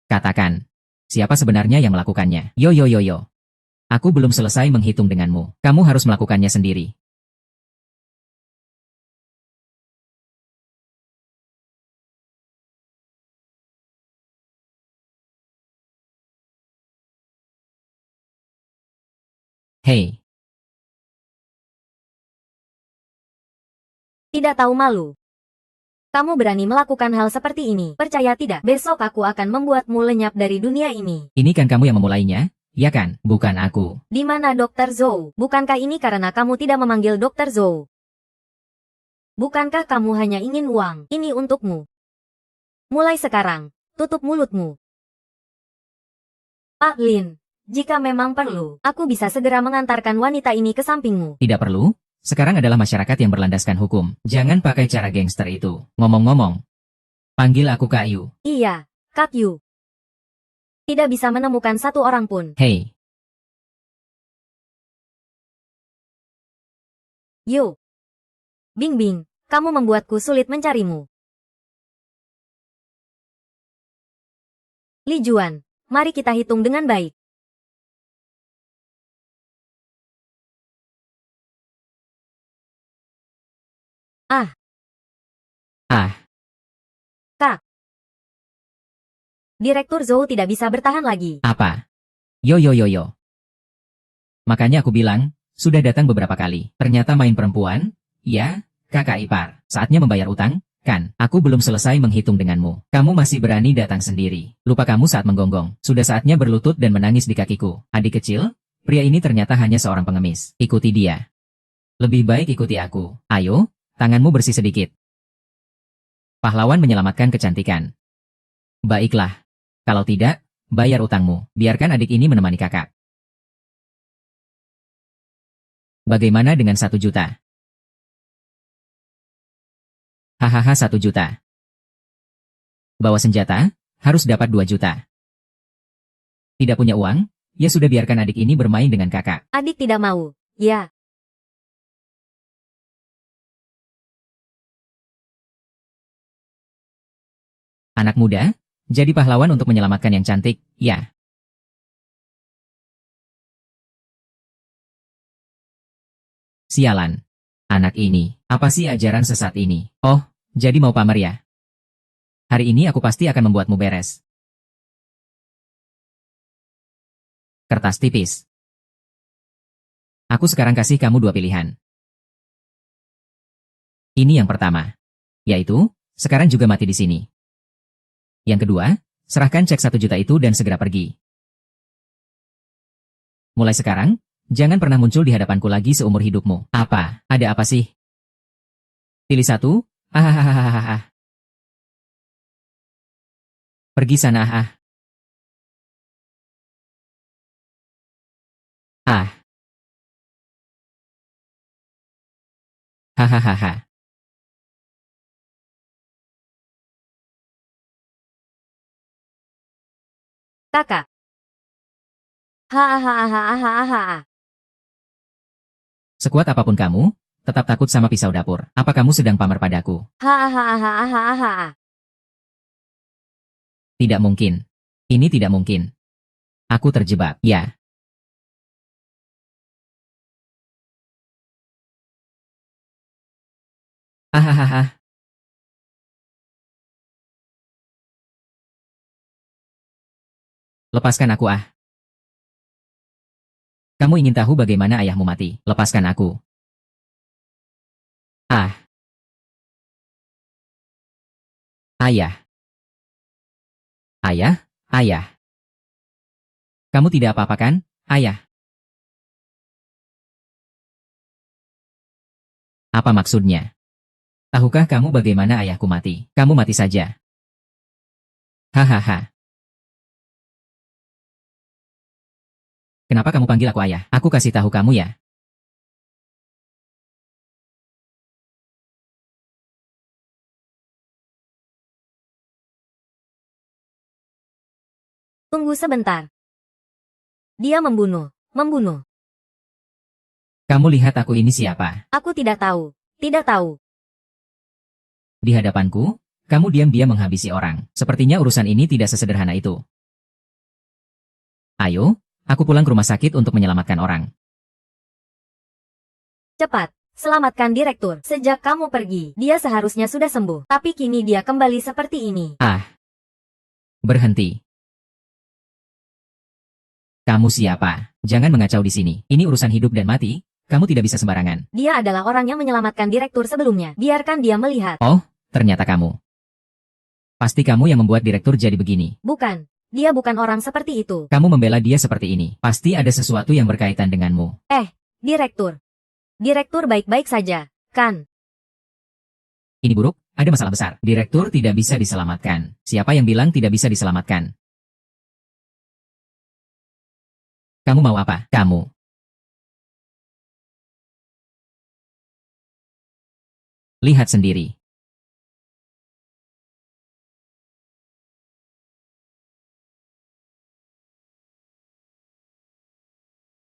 Katakan, siapa sebenarnya yang melakukannya? Yo yo yo yo. Aku belum selesai menghitung denganmu. Kamu harus melakukannya sendiri. Hei, Tidak tahu malu. Kamu berani melakukan hal seperti ini. Percaya tidak, besok aku akan membuatmu lenyap dari dunia ini. ini kan kamu yang memulainya, ya kan? Bukan aku. Di mana Dr. Zhou? Bukankah ini karena kamu tidak memanggil Dr. Zhou? Bukankah kamu hanya ingin uang? Ini untukmu. Mulai sekarang, tutup mulutmu. Pak Lin, jika memang perlu, aku bisa segera mengantarkan wanita ini ke sampingmu. Tidak perlu. Sekarang adalah masyarakat yang berlandaskan hukum. Jangan pakai cara gangster itu. Ngomong-ngomong, panggil aku Kak Yu. Iya, Kak Yu. Tidak bisa menemukan satu orang pun. Hei, Yu. Bingbing, kamu membuatku sulit mencarimu. Li Juan, mari kita hitung dengan baik. ah, Direktur Zhou tidak bisa bertahan lagi. apa? Yo yo yo yo. Makanya aku bilang, sudah datang beberapa kali. Ternyata main perempuan? Ya, kakak ipar. Saatnya membayar utang, kan? Aku belum selesai menghitung denganmu. Kamu masih berani datang sendiri. Lupa kamu saat menggonggong. Sudah saatnya berlutut dan menangis di kakiku. Adik kecil, pria ini ternyata hanya seorang pengemis. Ikuti dia. Lebih baik ikuti aku. Ayo, tanganmu bersih sedikit. Pahlawan menyelamatkan kecantikan. Baiklah. Kalau tidak, bayar utangmu. Biarkan adik ini menemani kakak. Bagaimana dengan 1 juta? Hahaha 1 juta. Bawa senjata, harus dapat 2 juta. Tidak punya uang? Ya sudah biarkan adik ini bermain dengan kakak. Adik tidak mau. Ya. Anak muda, jadi pahlawan untuk menyelamatkan yang cantik, ya. Sialan. Anak ini, apa sih ajaran sesat ini? Oh, jadi mau pamer ya? Hari ini aku pasti akan membuatmu beres. Kertas tipis. Aku sekarang kasih kamu 2 pilihan. Ini yang pertama. Yaitu, sekarang juga mati di sini. Yang kedua, serahkan cek 1 juta itu dan segera pergi. Mulai sekarang, jangan pernah muncul di hadapanku lagi seumur hidupmu. Apa? Ada apa sih? Pilih satu? Hahaha. Pergi sana ah. Ah. Hahaha. Kakak. Hahaha. Sekuat apapun kamu, tetap takut sama pisau dapur. Apa kamu sedang pamer padaku? Hahaha. Tidak mungkin. Ini tidak mungkin. Aku terjebak. Ya. Hahaha. Lepaskan aku ah. Kamu ingin tahu bagaimana ayahmu mati? Lepaskan aku. Ah. Ayah. Ayah, ayah. Kamu tidak apa-apa kan, ayah? Apa maksudnya? Tahukah kamu bagaimana ayahku mati? Kamu mati saja. Hahaha. Kenapa kamu panggil aku ayah? Aku kasih tahu kamu ya. Tunggu sebentar. Dia membunuh. Kamu lihat aku ini siapa? Aku tidak tahu. Tidak tahu. Di hadapanku, kamu diam-diam menghabisi orang. Sepertinya urusan ini tidak sesederhana itu. Ayo, aku pulang ke rumah sakit untuk menyelamatkan orang. Cepat, selamatkan direktur. Sejak kamu pergi, dia seharusnya sudah sembuh. Tapi kini dia kembali seperti ini. Berhenti. Kamu siapa? Jangan mengacau di sini. Ini urusan hidup dan mati, kamu tidak bisa sembarangan. Dia adalah orang yang menyelamatkan direktur sebelumnya. Biarkan dia melihat. Oh, ternyata kamu. Pasti kamu yang membuat direktur jadi begini. Bukan. Dia bukan orang seperti itu. Kamu membela dia seperti ini. Pasti ada sesuatu yang berkaitan denganmu. Direktur. Direktur baik-baik saja, kan? Ini buruk, ada masalah besar. Direktur tidak bisa diselamatkan. Siapa yang bilang tidak bisa diselamatkan? Kamu mau apa? Kamu. Lihat sendiri.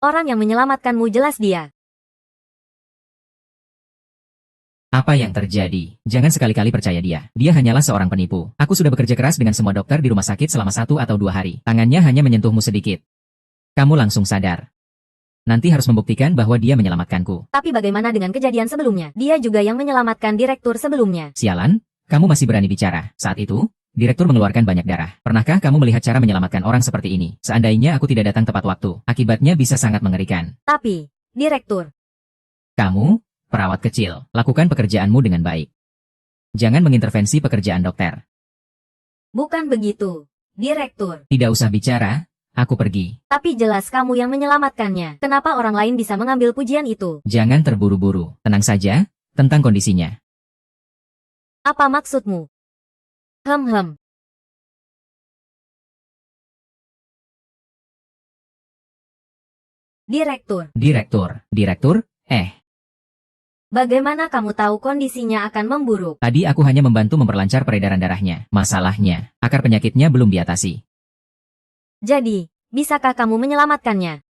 Orang yang menyelamatkanmu jelas dia. Apa yang terjadi? Jangan sekali-kali percaya dia. Dia hanyalah seorang penipu. Aku sudah bekerja keras dengan semua dokter di rumah sakit selama 1 atau 2 hari. Tangannya hanya menyentuhmu sedikit. Kamu langsung sadar. Nanti harus membuktikan bahwa dia menyelamatkanku. Tapi bagaimana dengan kejadian sebelumnya? Dia juga yang menyelamatkan direktur sebelumnya. Sialan, kamu masih berani bicara. Saat itu, direktur mengeluarkan banyak darah. Pernahkah kamu melihat cara menyelamatkan orang seperti ini? Seandainya aku tidak datang tepat waktu, akibatnya bisa sangat mengerikan. Tapi, direktur. Kamu, perawat kecil, lakukan pekerjaanmu dengan baik. Jangan mengintervensi pekerjaan dokter. Bukan begitu, direktur. Tidak usah bicara, aku pergi. Tapi jelas kamu yang menyelamatkannya. Kenapa orang lain bisa mengambil pujian itu? Jangan terburu-buru. Tenang saja, tentang kondisinya. Apa maksudmu? Direktur, Bagaimana kamu tahu kondisinya akan memburuk? tadi aku hanya membantu memperlancar peredaran darahnya. Masalahnya, akar penyakitnya belum diatasi. Jadi, bisakah kamu menyelamatkannya?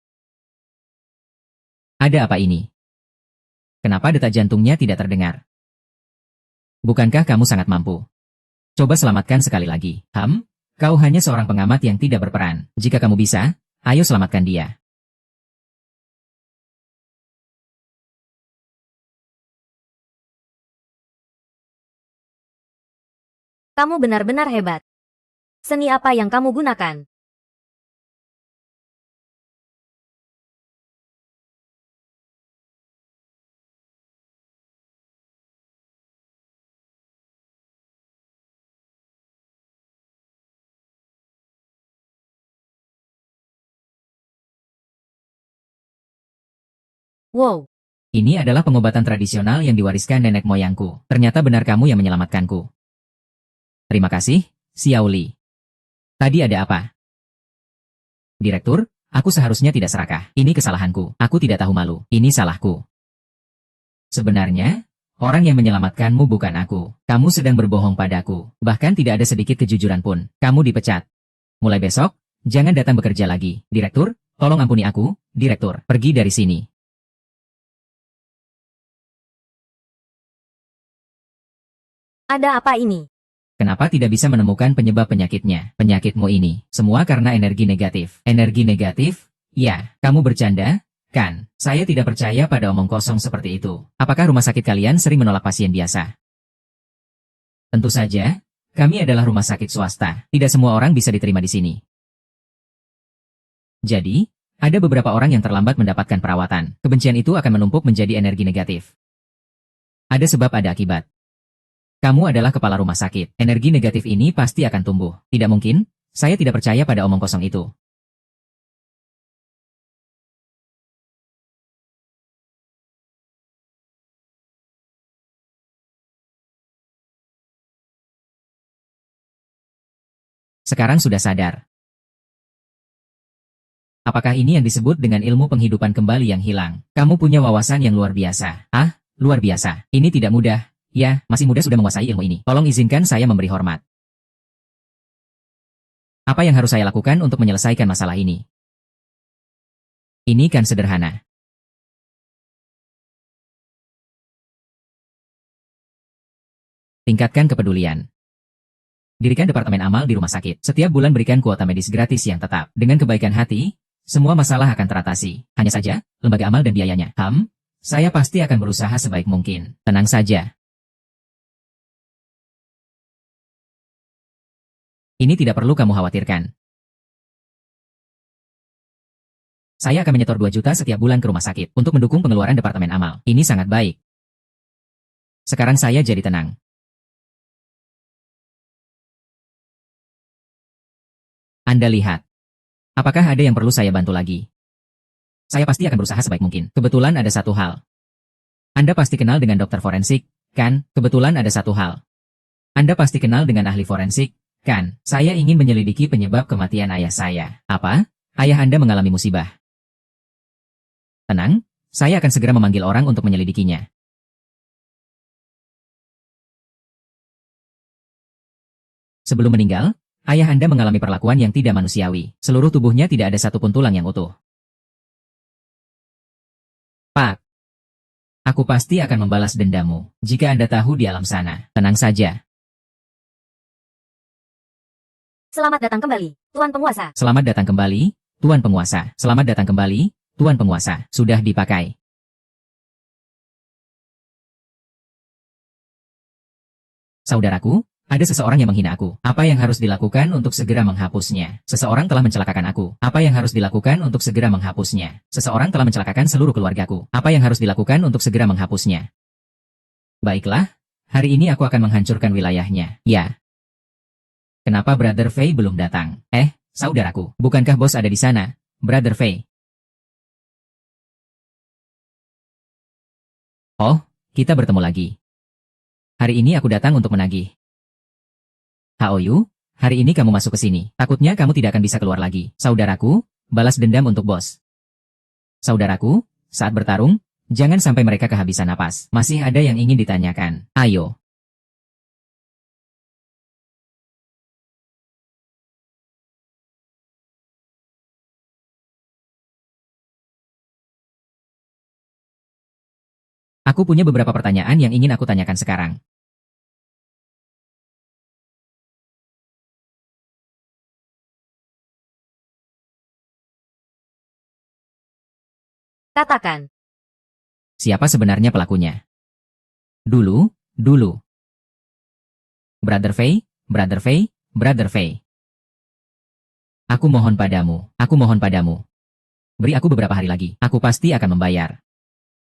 Ada apa ini? Kenapa detak jantungnya tidak terdengar? Bukankah kamu sangat mampu? Coba selamatkan sekali lagi. Kau hanya seorang pengamat yang tidak berperan. Jika kamu bisa, ayo selamatkan dia. Kamu benar-benar hebat. Seni apa yang kamu gunakan? Wow, Ini adalah pengobatan tradisional yang diwariskan nenek moyangku. Ternyata benar kamu yang menyelamatkanku. Terima kasih, Xiao Li. Tadi ada apa? Direktur, aku seharusnya tidak serakah. Ini kesalahanku. Aku tidak tahu malu. Ini salahku. Sebenarnya, orang yang menyelamatkanmu bukan aku. Kamu sedang berbohong padaku. Bahkan tidak ada sedikit kejujuran pun. Kamu dipecat. Mulai besok, jangan datang bekerja lagi. Direktur, tolong ampuni aku. Direktur, pergi dari sini. ada apa ini? Kenapa tidak bisa menemukan penyebab penyakitnya? Penyakitmu ini, semua karena energi negatif. Energi negatif? Ya, kamu bercanda, kan? Saya tidak percaya pada omong kosong seperti itu. Apakah rumah sakit kalian sering menolak pasien biasa? Tentu saja, kami adalah rumah sakit swasta. Tidak semua orang bisa diterima di sini. Jadi, ada beberapa orang yang terlambat mendapatkan perawatan. Kebencian itu akan menumpuk menjadi energi negatif. Ada sebab ada akibat. Kamu adalah kepala rumah sakit. Energi negatif ini pasti akan tumbuh. Tidak mungkin, saya tidak percaya pada omong kosong itu. Sekarang sudah sadar. Apakah ini yang disebut dengan ilmu penghidupan kembali yang hilang? Kamu punya wawasan yang luar biasa. Luar biasa. Ini tidak mudah. Ya, masih muda sudah menguasai ilmu ini. Tolong izinkan saya memberi hormat. Apa yang harus saya lakukan untuk menyelesaikan masalah ini? Ini kan sederhana. Tingkatkan kepedulian. Dirikan departemen amal di rumah sakit. Setiap bulan berikan kuota medis gratis yang tetap. Dengan kebaikan hati, semua masalah akan teratasi. Hanya saja, lembaga amal dan biayanya. Saya pasti akan berusaha sebaik mungkin. Tenang saja. Ini tidak perlu kamu khawatirkan. Saya akan menyetor 2 juta setiap bulan ke rumah sakit untuk mendukung pengeluaran departemen amal. Ini sangat baik. Sekarang saya jadi tenang. Anda lihat. Apakah ada yang perlu saya bantu lagi? Saya pasti akan berusaha sebaik mungkin. Kebetulan ada satu hal. Anda pasti kenal dengan dokter forensik, kan? Kebetulan ada satu hal. Anda pasti kenal dengan ahli forensik, kan? Saya ingin menyelidiki penyebab kematian ayah saya. Apa? Ayah Anda mengalami musibah. Tenang, saya akan segera memanggil orang untuk menyelidikinya. Sebelum meninggal, ayah Anda mengalami perlakuan yang tidak manusiawi. Seluruh tubuhnya tidak ada satupun tulang yang utuh. Pak, aku pasti akan membalas dendamu jika Anda tahu di alam sana. Tenang saja. Selamat datang kembali, Tuan Penguasa. Selamat datang kembali, Tuan Penguasa. Selamat datang kembali, Tuan Penguasa. Sudah dipakai. Saudaraku, ada seseorang yang menghina aku. Apa yang harus dilakukan untuk segera menghapusnya? Seseorang telah mencelakakan aku. Apa yang harus dilakukan untuk segera menghapusnya? Seseorang telah mencelakakan seluruh keluargaku. Apa yang harus dilakukan untuk segera menghapusnya? Baiklah, hari ini aku akan menghancurkan wilayahnya. Ya. Kenapa Brother Fei belum datang? Saudaraku, bukankah bos ada di sana, Brother Fei? Oh, kita bertemu lagi. Hari ini aku datang untuk menagih. Haoyu, hari ini kamu masuk ke sini. Takutnya kamu tidak akan bisa keluar lagi. Saudaraku, balas dendam untuk bos. Saudaraku, saat bertarung, jangan sampai mereka kehabisan napas. Masih ada yang ingin ditanyakan. Ayo. Aku punya beberapa pertanyaan yang ingin aku tanyakan sekarang. Katakan. Siapa sebenarnya pelakunya? Dulu. Brother Fei, Brother Fei, Brother Fei. Aku mohon padamu. Beri aku beberapa hari lagi. Aku pasti akan membayar.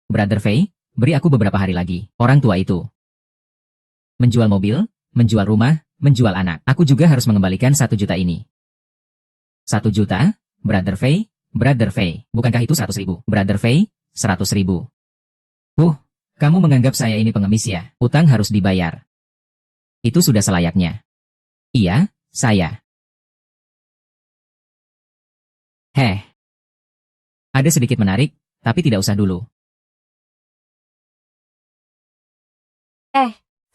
Brother Fei, beri aku beberapa hari lagi. Orang tua itu menjual mobil, menjual rumah, menjual anak. Aku juga harus mengembalikan 1 juta ini. 1 juta? Brother Fei, Brother Fei. Bukankah itu 100.000? Brother Fei, 100.000. Kamu menganggap saya ini pengemis ya? Utang harus dibayar. Itu sudah selayaknya. Iya, saya. Ada sedikit menarik, tapi tidak usah dulu.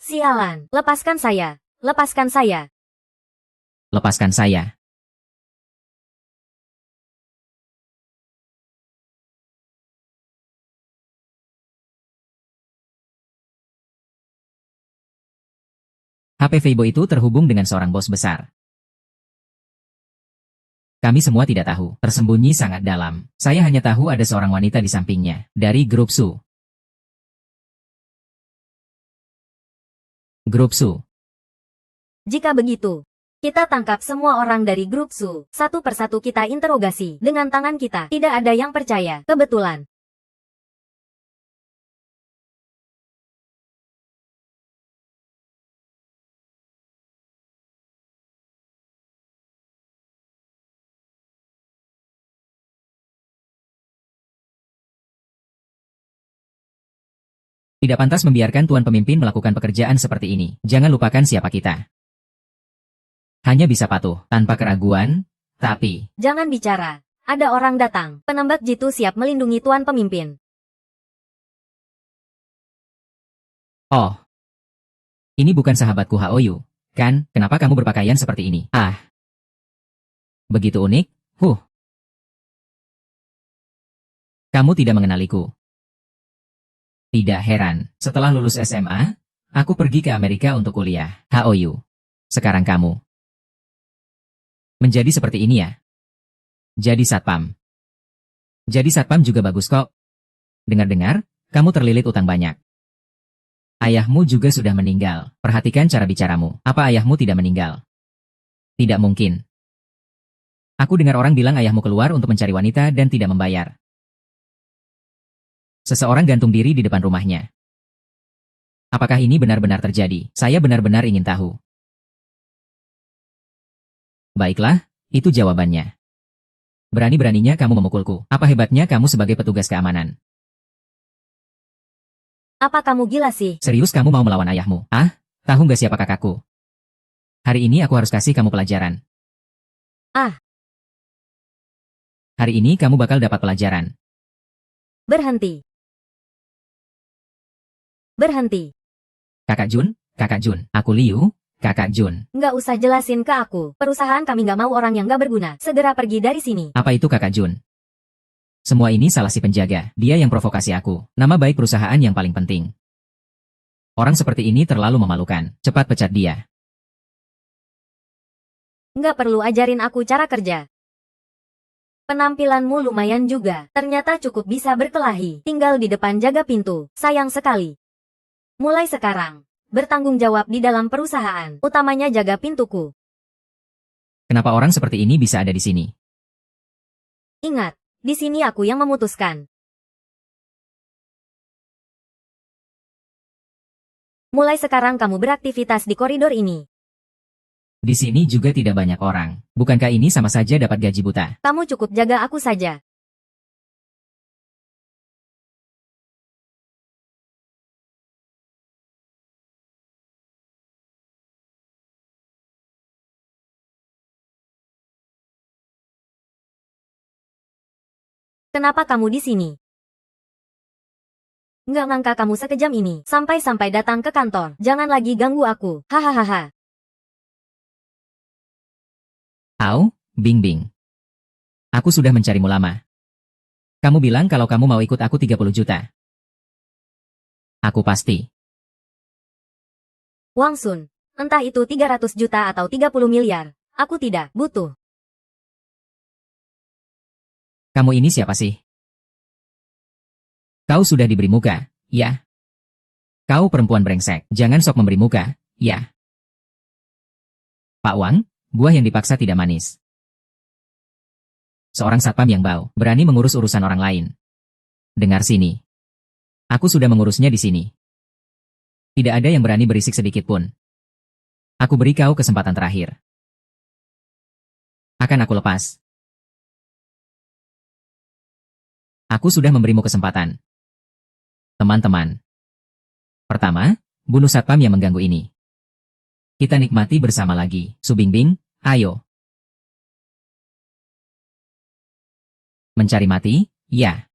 Sialan. Lepaskan saya. Lepaskan saya. Lepaskan saya. HP Feibo itu terhubung dengan seorang bos besar. Kami semua tidak tahu, tersembunyi sangat dalam. Saya hanya tahu ada seorang wanita di sampingnya, dari grup Su. Grup Su. Jika begitu, kita tangkap semua orang dari grup Su. Satu persatu kita interogasi dengan tangan kita. Tidak ada yang percaya. Kebetulan. Tidak pantas membiarkan tuan pemimpin melakukan pekerjaan seperti ini. Jangan lupakan siapa kita. Hanya bisa patuh, tanpa keraguan, tapi... Jangan bicara. Ada orang datang. Penembak jitu siap melindungi tuan pemimpin. Oh. Ini bukan sahabatku Haoyu, kan? Kenapa kamu berpakaian seperti ini? Begitu unik? Kamu tidak mengenaliku. Tidak heran, setelah lulus SMA, aku pergi ke Amerika untuk kuliah. Haoyu. Sekarang kamu menjadi seperti ini ya? Jadi satpam. Jadi satpam juga bagus kok. Dengar-dengar, kamu terlilit utang banyak. Ayahmu juga sudah meninggal. Perhatikan cara bicaramu. Apa ayahmu tidak meninggal? Tidak mungkin. Aku dengar orang bilang ayahmu keluar untuk mencari wanita dan tidak membayar. Seseorang gantung diri di depan rumahnya. Apakah ini benar-benar terjadi? Saya benar-benar ingin tahu. Baiklah, itu jawabannya. Berani-beraninya kamu memukulku. Apa hebatnya kamu sebagai petugas keamanan? Apa kamu gila sih? Serius kamu mau melawan ayahmu? Ah, tahu nggak siapa kakakku? Hari ini aku harus kasih kamu pelajaran. Ah. Hari ini kamu bakal dapat pelajaran. Berhenti. Berhenti. Kakak Jun, aku Liu, Kakak Jun. Nggak usah jelasin ke aku. Perusahaan kami nggak mau orang yang nggak berguna. Segera pergi dari sini. Apa itu Kakak Jun? Semua ini salah si penjaga. Dia yang provokasi aku. Nama baik perusahaan yang paling penting. Orang seperti ini terlalu memalukan. Cepat pecat dia. Nggak perlu ajarin aku cara kerja. Penampilanmu lumayan juga. Ternyata cukup bisa berkelahi. Tinggal di depan jaga pintu. Sayang sekali. Mulai sekarang, bertanggung jawab di dalam perusahaan. Utamanya jaga pintuku. Kenapa orang seperti ini bisa ada di sini? Ingat, di sini aku yang memutuskan. Mulai sekarang kamu beraktivitas di koridor ini. Di sini juga tidak banyak orang. Bukankah ini sama saja dapat gaji buta? Kamu cukup jaga aku saja. Kenapa kamu di sini? Nggak nyangka kamu sekejam ini. Sampai-sampai datang ke kantor. Jangan lagi ganggu aku. Hahaha. Au, Bing Bing. Aku sudah mencarimu lama. Kamu bilang kalau kamu mau ikut aku 30 juta. Aku pasti. Wang Sun, entah itu 300 juta atau 30 miliar. Aku tidak butuh. Kamu ini siapa sih? Kau sudah diberi muka, ya? Kau perempuan brengsek. Jangan sok memberi muka, ya? Pak Wang, buah yang dipaksa tidak manis. Seorang satpam yang bau, berani mengurus urusan orang lain. Dengar sini. Aku sudah mengurusnya di sini. Tidak ada yang berani berisik sedikit pun. Aku beri kau kesempatan terakhir. Akan aku lepas. Aku sudah memberimu kesempatan. Teman-teman. Pertama, bunuh satpam yang mengganggu ini. Kita nikmati bersama lagi. Su Bingbing, ayo. Mencari mati? Ya.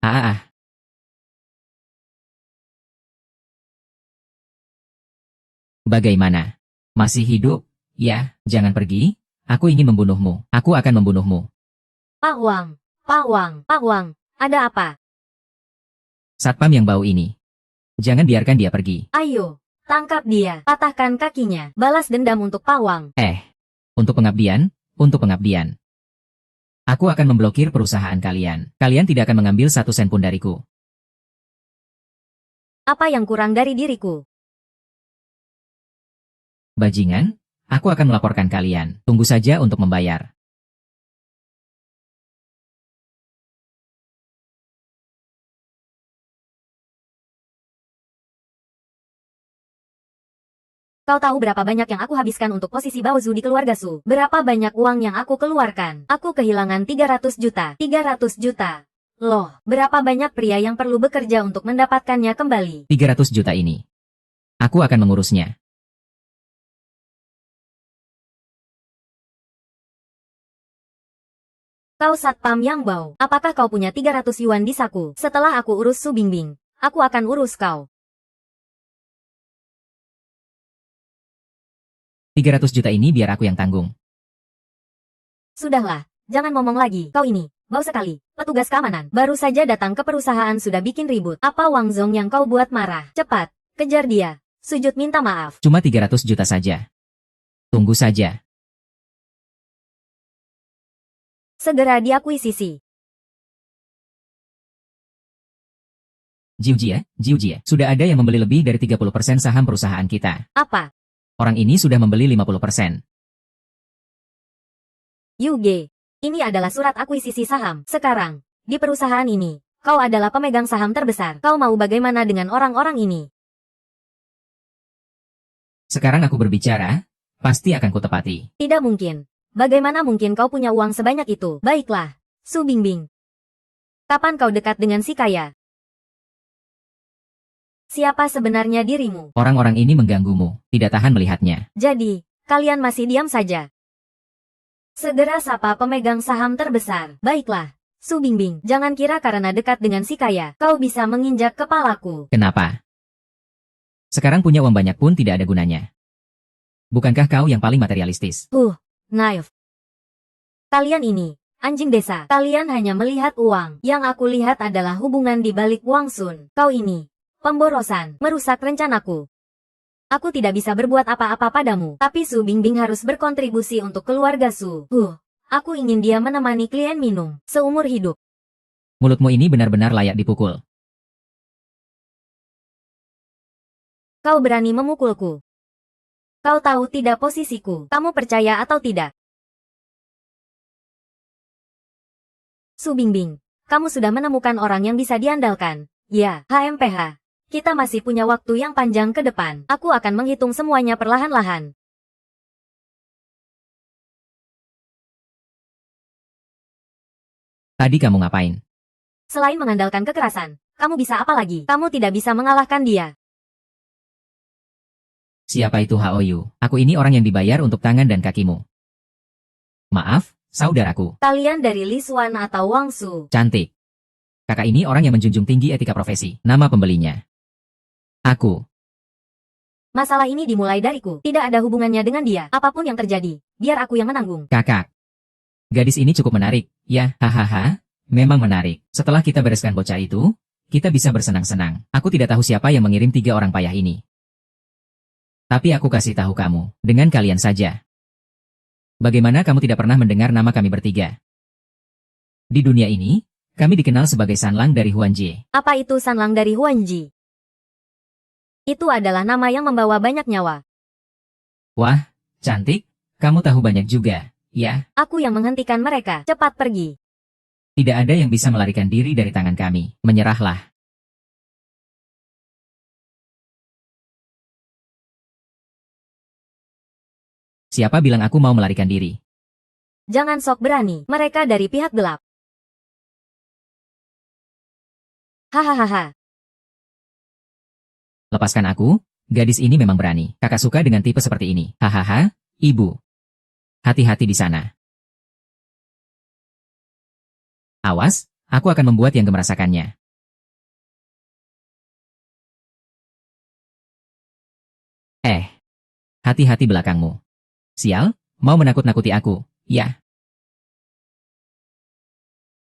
Ah. Bagaimana? Masih hidup? Ya, jangan pergi. Aku ingin membunuhmu. Aku akan membunuhmu. Pak Wang, Pak Wang, Pak Wang, ada apa? Satpam yang bau ini. Jangan biarkan dia pergi. Ayo, tangkap dia, patahkan kakinya, balas dendam untuk Pak Wang. Untuk pengabdian, untuk pengabdian. Aku akan memblokir perusahaan kalian. Kalian tidak akan mengambil 1 sen pun dariku. Apa yang kurang dari diriku? Bajingan, aku akan melaporkan kalian. Tunggu saja untuk membayar. Kau tahu berapa banyak yang aku habiskan untuk posisi Baozu di keluarga Su? Berapa banyak uang yang aku keluarkan? Aku kehilangan 300 juta. 300 juta. Loh, berapa banyak pria yang perlu bekerja untuk mendapatkannya kembali? 300 juta ini. Aku akan mengurusnya. Kau satpam yang bau. Apakah kau punya 300 yuan di saku? Setelah aku urus Su Bingbing, aku akan urus kau. 300 juta ini biar aku yang tanggung. Sudahlah, jangan ngomong lagi. Kau ini, Bau sekali. Petugas keamanan baru saja datang ke perusahaan sudah bikin ribut. Apa Wang Zong yang kau buat marah? Cepat, kejar dia. Sujud minta maaf. Cuma 300 juta saja. Tunggu saja. Segera diakuisisi. Jiujie, sudah ada yang membeli lebih dari 30% saham perusahaan kita. Apa? Orang ini sudah membeli 50%. Yuge, ini adalah surat akuisisi saham. Sekarang, di perusahaan ini, kau adalah pemegang saham terbesar. Kau mau bagaimana dengan orang-orang ini? Sekarang aku berbicara, pasti akan kutepati. Tidak mungkin. Bagaimana mungkin kau punya uang sebanyak itu? Baiklah, Su Bingbing. Kapan kau dekat dengan si kaya? Siapa sebenarnya dirimu? Orang-orang ini mengganggumu, tidak tahan melihatnya. Jadi, kalian masih diam saja. Segera sapa pemegang saham terbesar. Baiklah, Su Bingbing, jangan kira karena dekat dengan si kaya, kau bisa menginjak kepalaku. Kenapa? Sekarang punya uang banyak pun tidak ada gunanya. Bukankah kau yang paling materialistis? Naif. Kalian ini, anjing desa. Kalian hanya melihat uang. Yang aku lihat adalah hubungan di balik Wang Sun. Kau ini, pemborosan, merusak rencanaku. Aku tidak bisa berbuat apa-apa padamu. Tapi Su Bingbing harus berkontribusi untuk keluarga Su. Aku ingin dia menemani klien minum seumur hidup. Mulutmu ini benar-benar layak dipukul. Kau berani memukulku. Kau tahu tidak posisiku. Kamu percaya atau tidak? Su Bingbing, kamu sudah menemukan orang yang bisa diandalkan. Ya, HMPH. Kita masih punya waktu yang panjang ke depan. Aku akan menghitung semuanya perlahan-lahan. Tadi kamu ngapain? Selain mengandalkan kekerasan, kamu bisa apa lagi? Kamu tidak bisa mengalahkan dia. Siapa itu Haoyu? Aku ini orang yang dibayar untuk tangan dan kakimu. Maaf, saudaraku. Kalian dari Li Xuan atau Wang Su? Cantik. Kakak ini orang yang menjunjung tinggi etika profesi. Nama pembelinya. Aku. Masalah ini dimulai dariku. Tidak ada hubungannya dengan dia. Apapun yang terjadi, biar aku yang menanggung. Kakak. Gadis ini cukup menarik. Ya, hahaha. Memang menarik. Setelah kita bereskan bocah itu, kita bisa bersenang-senang. Aku tidak tahu siapa yang mengirim 3 orang payah ini. Tapi aku kasih tahu kamu. Dengan kalian saja. Bagaimana kamu tidak pernah mendengar nama kami bertiga? Di dunia ini, kami dikenal sebagai Sanlang dari Huanji. Apa itu Sanlang dari Huanji? Itu adalah nama yang membawa banyak nyawa. Wah, cantik. Kamu tahu banyak juga, ya? Aku yang menghentikan mereka. Cepat pergi. Tidak ada yang bisa melarikan diri dari tangan kami. Menyerahlah. Siapa bilang aku mau melarikan diri? Jangan sok berani. Mereka dari pihak gelap. Hahaha. Lepaskan aku, gadis ini memang berani. Kakak suka dengan tipe seperti ini. Hahaha, ibu. Hati-hati di sana. Awas, aku akan membuat yang gemerasakannya. Hati-hati belakangmu. Sial, mau menakut-nakuti aku, ya.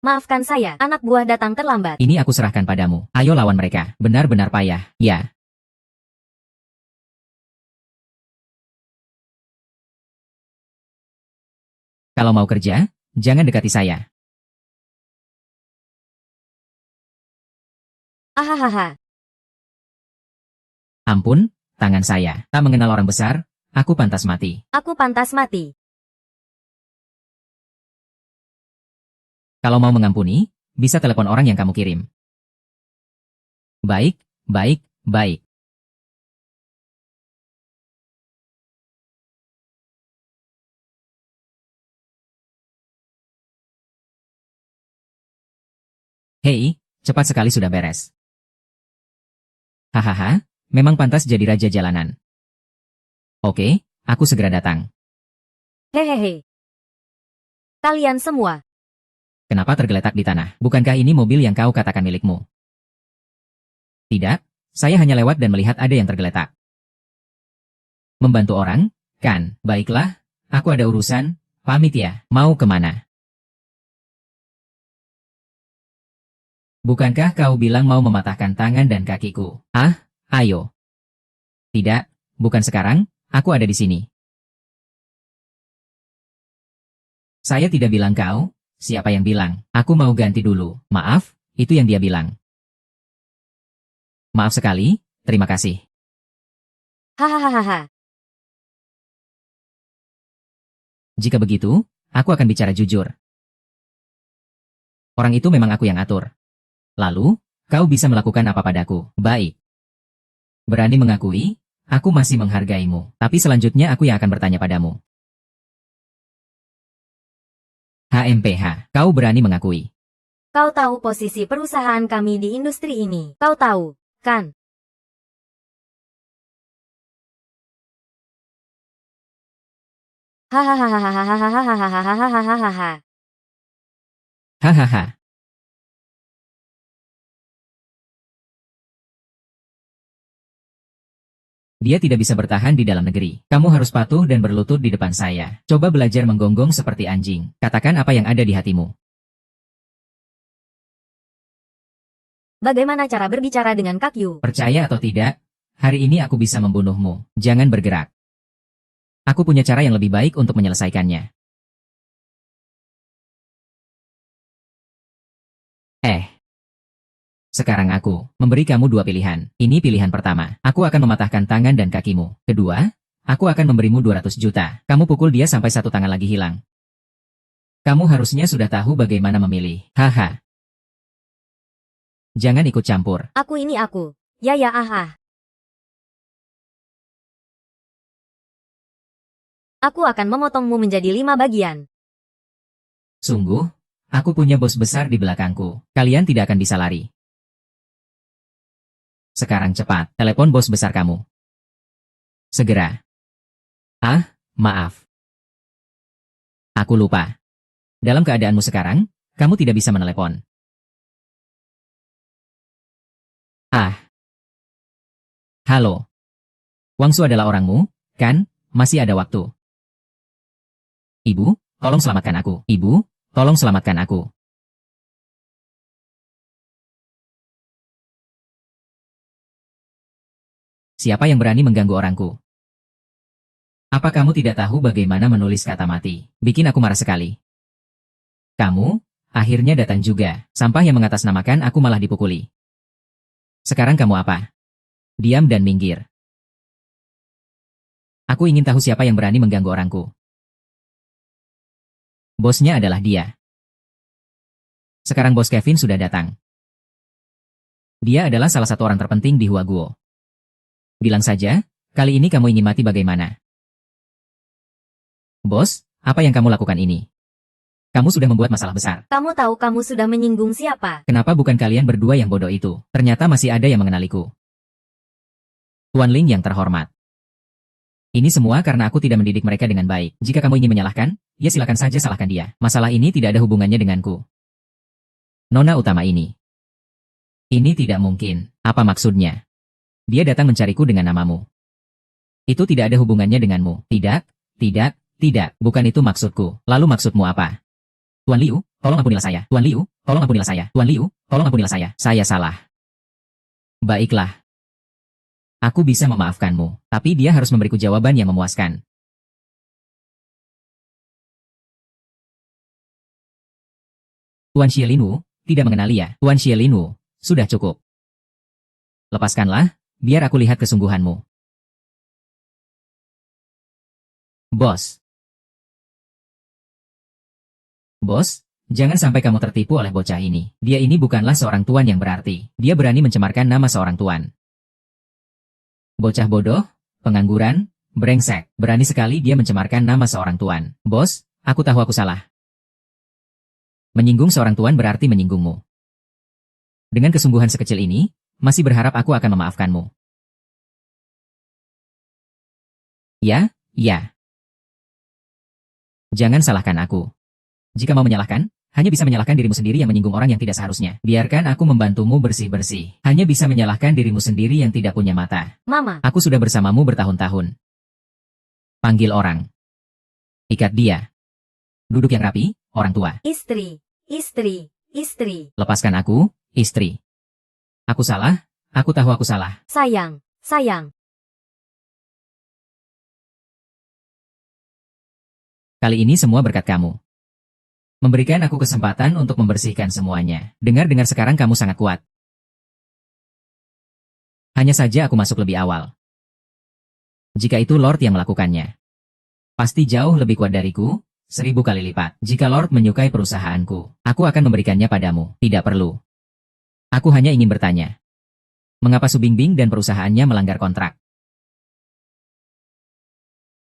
Maafkan saya, anak buah datang terlambat. Ini aku serahkan padamu. Ayo lawan mereka. Benar-benar payah, ya. Kalau mau kerja, jangan dekati saya. Ahahaha. Ampun, tangan saya. Tak mengenal orang besar, aku pantas mati. Aku pantas mati. Kalau mau mengampuni, bisa telepon orang yang kamu kirim. Baik, baik, baik. Hei, cepat sekali sudah beres. Hahaha, memang pantas jadi raja jalanan. Oke, aku segera datang. Hehehe. Kalian semua. Kenapa tergeletak di tanah? Bukankah ini mobil yang kau katakan milikmu? Tidak, saya hanya lewat dan melihat ada yang tergeletak. Membantu orang, kan? Baiklah, aku ada urusan, pamit ya. Mau kemana? Bukankah kau bilang mau mematahkan tangan dan kakiku? Ah, ayo. Tidak, bukan sekarang, aku ada di sini. Saya tidak bilang kau, siapa yang bilang? Aku mau ganti dulu. Maaf, itu yang dia bilang. Maaf sekali, terima kasih. Hahaha. Jika begitu, aku akan bicara jujur. Orang itu memang aku yang atur. Lalu, kau bisa melakukan apa padaku? Baik. Berani mengakui, aku masih menghargaimu. Tapi selanjutnya aku yang akan bertanya padamu. HMPH, kau berani mengakui. Kau tahu posisi perusahaan kami di industri ini. Kau tahu, kan? Hahaha. Hahaha. Dia tidak bisa bertahan di dalam negeri. Kamu harus patuh dan berlutut di depan saya. Coba belajar menggonggong seperti anjing. Katakan apa yang ada di hatimu. Bagaimana cara berbicara dengan Kak Yu? Percaya atau tidak, hari ini aku bisa membunuhmu. Jangan bergerak. Aku punya cara yang lebih baik untuk menyelesaikannya. Sekarang aku memberi kamu dua pilihan. Ini pilihan pertama. Aku akan mematahkan tangan dan kakimu. Kedua, aku akan memberimu 200 juta. Kamu pukul dia sampai satu tangan lagi hilang. Kamu harusnya sudah tahu bagaimana memilih. Haha. Jangan ikut campur. Aku ini aku. Ya ya ah. Aku akan memotongmu menjadi 5 bagian. Sungguh, aku punya bos besar di belakangku. Kalian tidak akan bisa lari. Sekarang cepat, telepon bos besar kamu. Segera. Ah, maaf. Aku lupa. Dalam keadaanmu sekarang, kamu tidak bisa menelepon. Ah. Halo. Wangsu adalah orangmu, kan? Masih ada waktu. Ibu, tolong selamatkan aku. Ibu, tolong selamatkan aku. Siapa yang berani mengganggu orangku? Apa kamu tidak tahu bagaimana menulis kata mati? Bikin aku marah sekali. Kamu, akhirnya datang juga. Sampah yang mengatasnamakan aku malah dipukuli. Sekarang kamu apa? Diam dan minggir. Aku ingin tahu siapa yang berani mengganggu orangku. Bosnya adalah dia. Sekarang bos Kevin sudah datang. Dia adalah salah satu orang terpenting di Huaguo. Bilang saja, kali ini kamu ingin mati bagaimana? Bos, apa yang kamu lakukan ini? Kamu sudah membuat masalah besar. Kamu tahu kamu sudah menyinggung siapa? Kenapa bukan kalian berdua yang bodoh itu? Ternyata masih ada yang mengenaliku. Tuan Ling yang terhormat. Ini semua karena aku tidak mendidik mereka dengan baik. Jika kamu ingin menyalahkan, ya silakan saja salahkan dia. Masalah ini tidak ada hubungannya denganku. Nona utama ini. Ini tidak mungkin. Apa maksudnya? Dia datang mencariku dengan namamu. Itu tidak ada hubungannya denganmu. Tidak, tidak, tidak. Bukan itu maksudku. Lalu maksudmu apa? Tuan Liu, tolong ampunilah saya. Tuan Liu, tolong ampunilah saya. Tuan Liu, tolong ampunilah saya. Saya salah. Baiklah. Aku bisa memaafkanmu, tapi dia harus memberiku jawaban yang memuaskan. Tuan Xielinu, tidak mengenali ya. Tuan Xielinu, sudah cukup. Lepaskanlah, biar aku lihat kesungguhanmu. Bos. Bos, jangan sampai kamu tertipu oleh bocah ini. Dia ini bukanlah seorang tuan yang berarti. Dia berani mencemarkan nama seorang tuan. Bocah bodoh, pengangguran, brengsek. Berani sekali dia mencemarkan nama seorang tuan. Bos, aku tahu aku salah. Menyinggung seorang tuan berarti menyinggungmu. Dengan kesungguhan sekecil ini, masih berharap aku akan memaafkanmu. Ya, ya. Jangan salahkan aku. Jika mau menyalahkan, hanya bisa menyalahkan dirimu sendiri yang menyinggung orang yang tidak seharusnya. Biarkan aku membantumu bersih-bersih. Hanya bisa menyalahkan dirimu sendiri yang tidak punya mata. Mama. Aku sudah bersamamu bertahun-tahun. Panggil orang. Ikat dia. Duduk yang rapi, orang tua. Istri. Istri. Istri. Lepaskan aku, istri. Aku salah, aku tahu aku salah. Sayang, sayang. Kali ini semua berkat kamu. Memberikan aku kesempatan untuk membersihkan semuanya. Dengar-dengar sekarang kamu sangat kuat. Hanya saja aku masuk lebih awal. Jika itu Lord yang melakukannya, pasti jauh lebih kuat dariku, 1000 kali lipat. Jika Lord menyukai perusahaanku, aku akan memberikannya padamu. Tidak perlu. Aku hanya ingin bertanya. Mengapa Su Bingbing dan perusahaannya melanggar kontrak?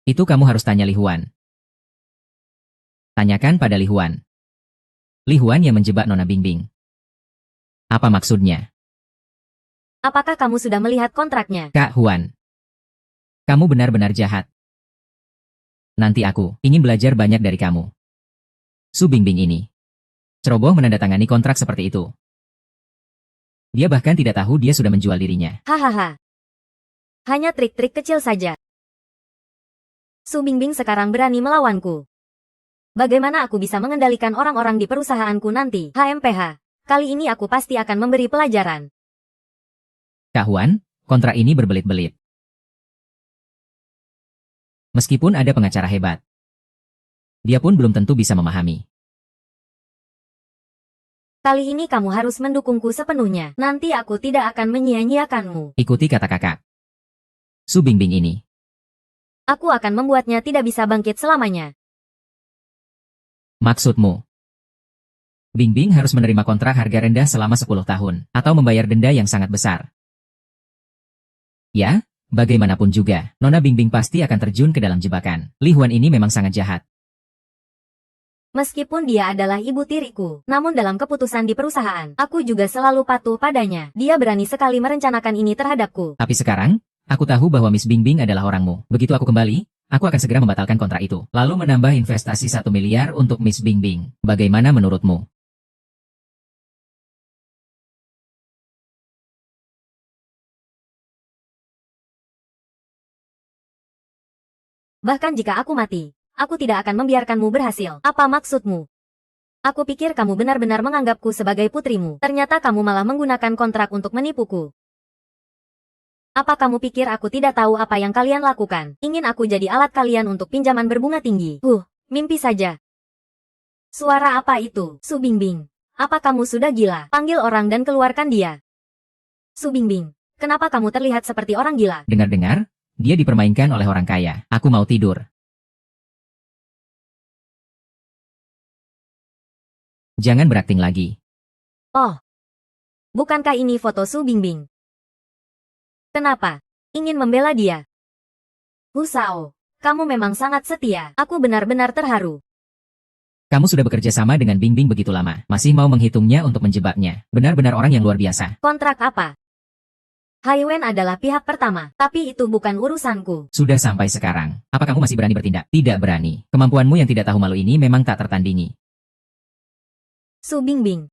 Itu kamu harus tanya Li Huan. Tanyakan pada Li Huan. Li Huan yang menjebak Nona Bingbing. Apa maksudnya? Apakah kamu sudah melihat kontraknya? Kak Huan. Kamu benar-benar jahat. Nanti aku ingin belajar banyak dari kamu. Su Bingbing ini ceroboh menandatangani kontrak seperti itu. Dia bahkan tidak tahu dia sudah menjual dirinya. Hahaha. Hanya trik-trik kecil saja. Su Bingbing sekarang berani melawanku. Bagaimana aku bisa mengendalikan orang-orang di perusahaanku nanti? HMPH. Kali ini aku pasti akan memberi pelajaran. Kak Huan, kontrak ini berbelit-belit. Meskipun ada pengacara hebat, dia pun belum tentu bisa memahami. Kali ini kamu harus mendukungku sepenuhnya. Nanti aku tidak akan menyia-nyiakanmu. Ikuti kata kakak. Su Bingbing ini. Aku akan membuatnya tidak bisa bangkit selamanya. Maksudmu? Bingbing harus menerima kontrak harga rendah selama 10 tahun, atau membayar denda yang sangat besar. Ya, bagaimanapun juga, Nona Bingbing pasti akan terjun ke dalam jebakan. Li Huan ini memang sangat jahat. Meskipun dia adalah ibu tiriku, namun dalam keputusan di perusahaan, aku juga selalu patuh padanya. Dia berani sekali merencanakan ini terhadapku. Tapi sekarang, aku tahu bahwa Miss Bingbing adalah orangmu. Begitu aku kembali, aku akan segera membatalkan kontrak itu. Lalu menambah investasi 1 miliar untuk Miss Bingbing. Bagaimana menurutmu? Bahkan jika aku mati, aku tidak akan membiarkanmu berhasil. Apa maksudmu? Aku pikir kamu benar-benar menganggapku sebagai putrimu. Ternyata kamu malah menggunakan kontrak untuk menipuku. Apa kamu pikir aku tidak tahu apa yang kalian lakukan? Ingin aku jadi alat kalian untuk pinjaman berbunga tinggi? Mimpi saja. Suara apa itu? Su Bingbing. Apa kamu sudah gila? Panggil orang dan keluarkan dia. Su Bingbing, kenapa kamu terlihat seperti orang gila? Dengar-dengar, dia dipermainkan oleh orang kaya. Aku mau tidur. Jangan berakting lagi. Oh. Bukankah ini foto Su Bingbing? Kenapa? Ingin membela dia? Husao, kamu memang sangat setia. Aku benar-benar terharu. Kamu sudah bekerja sama dengan Bingbing begitu lama. Masih mau menghitungnya untuk menjebaknya. Benar-benar orang yang luar biasa. Kontrak apa? Haiwen adalah pihak pertama, tapi itu bukan urusanku. Sudah sampai sekarang. Apa kamu masih berani bertindak? Tidak berani. Kemampuanmu yang tidak tahu malu ini memang tak tertandingi. Su Bingbing.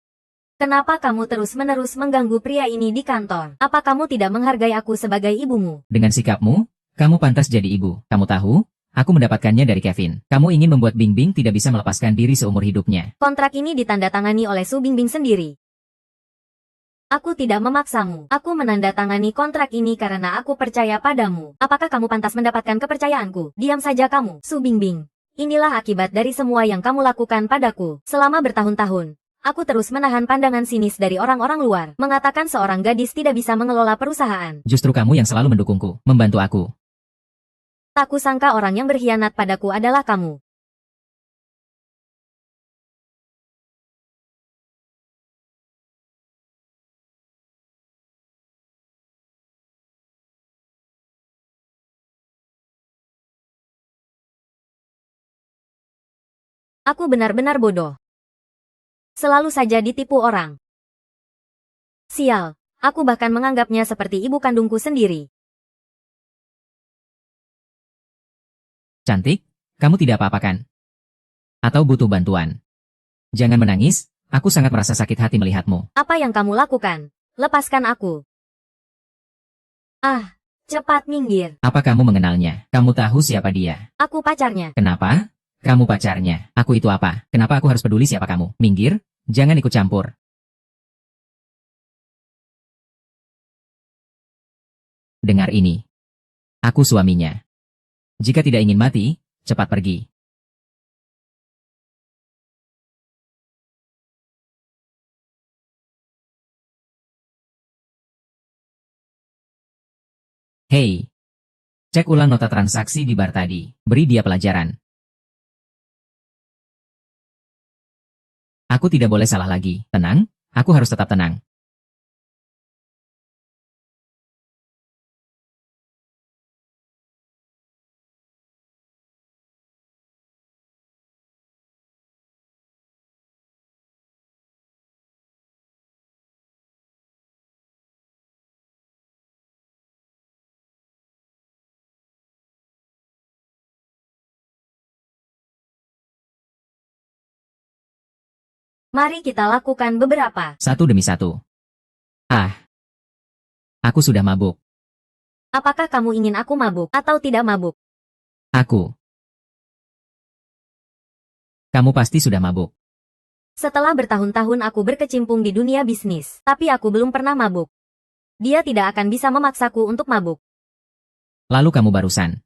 Kenapa kamu terus-menerus mengganggu pria ini di kantor? Apa kamu tidak menghargai aku sebagai ibumu? Dengan sikapmu, kamu pantas jadi ibu. Kamu tahu, aku mendapatkannya dari Kevin. Kamu ingin membuat Bingbing tidak bisa melepaskan diri seumur hidupnya. Kontrak ini ditandatangani oleh Su Bingbing sendiri. Aku tidak memaksamu. Aku menandatangani kontrak ini karena aku percaya padamu. Apakah kamu pantas mendapatkan kepercayaanku? Diam saja kamu, Su Bingbing. Inilah akibat dari semua yang kamu lakukan padaku. Selama bertahun-tahun, aku terus menahan pandangan sinis dari orang-orang luar, mengatakan seorang gadis tidak bisa mengelola perusahaan. Justru kamu yang selalu mendukungku, membantu aku. Tak kusangka orang yang berkhianat padaku adalah kamu. Aku benar-benar bodoh. Selalu saja ditipu orang. Sial, aku bahkan menganggapnya seperti ibu kandungku sendiri. Cantik, kamu tidak apa-apa kan? Atau butuh bantuan? Jangan menangis, aku sangat merasa sakit hati melihatmu. Apa yang kamu lakukan? Lepaskan aku. Ah, cepat minggir. Apa kamu mengenalnya? Kamu tahu siapa dia? Aku pacarnya. Kenapa? Kamu pacarnya. Aku itu apa? Kenapa aku harus peduli siapa kamu? Minggir, jangan ikut campur. Dengar ini. Aku suaminya. Jika tidak ingin mati, cepat pergi. Hei, cek ulang nota transaksi di bar tadi. Beri dia pelajaran. Aku tidak boleh salah lagi. Tenang, aku harus tetap tenang. Mari kita lakukan beberapa. Satu demi satu. Ah, aku sudah mabuk. Apakah kamu ingin aku mabuk atau tidak mabuk? Aku. Kamu pasti sudah mabuk. Setelah bertahun-tahun aku berkecimpung di dunia bisnis, tapi aku belum pernah mabuk. Dia tidak akan bisa memaksaku untuk mabuk. Lalu kamu barusan.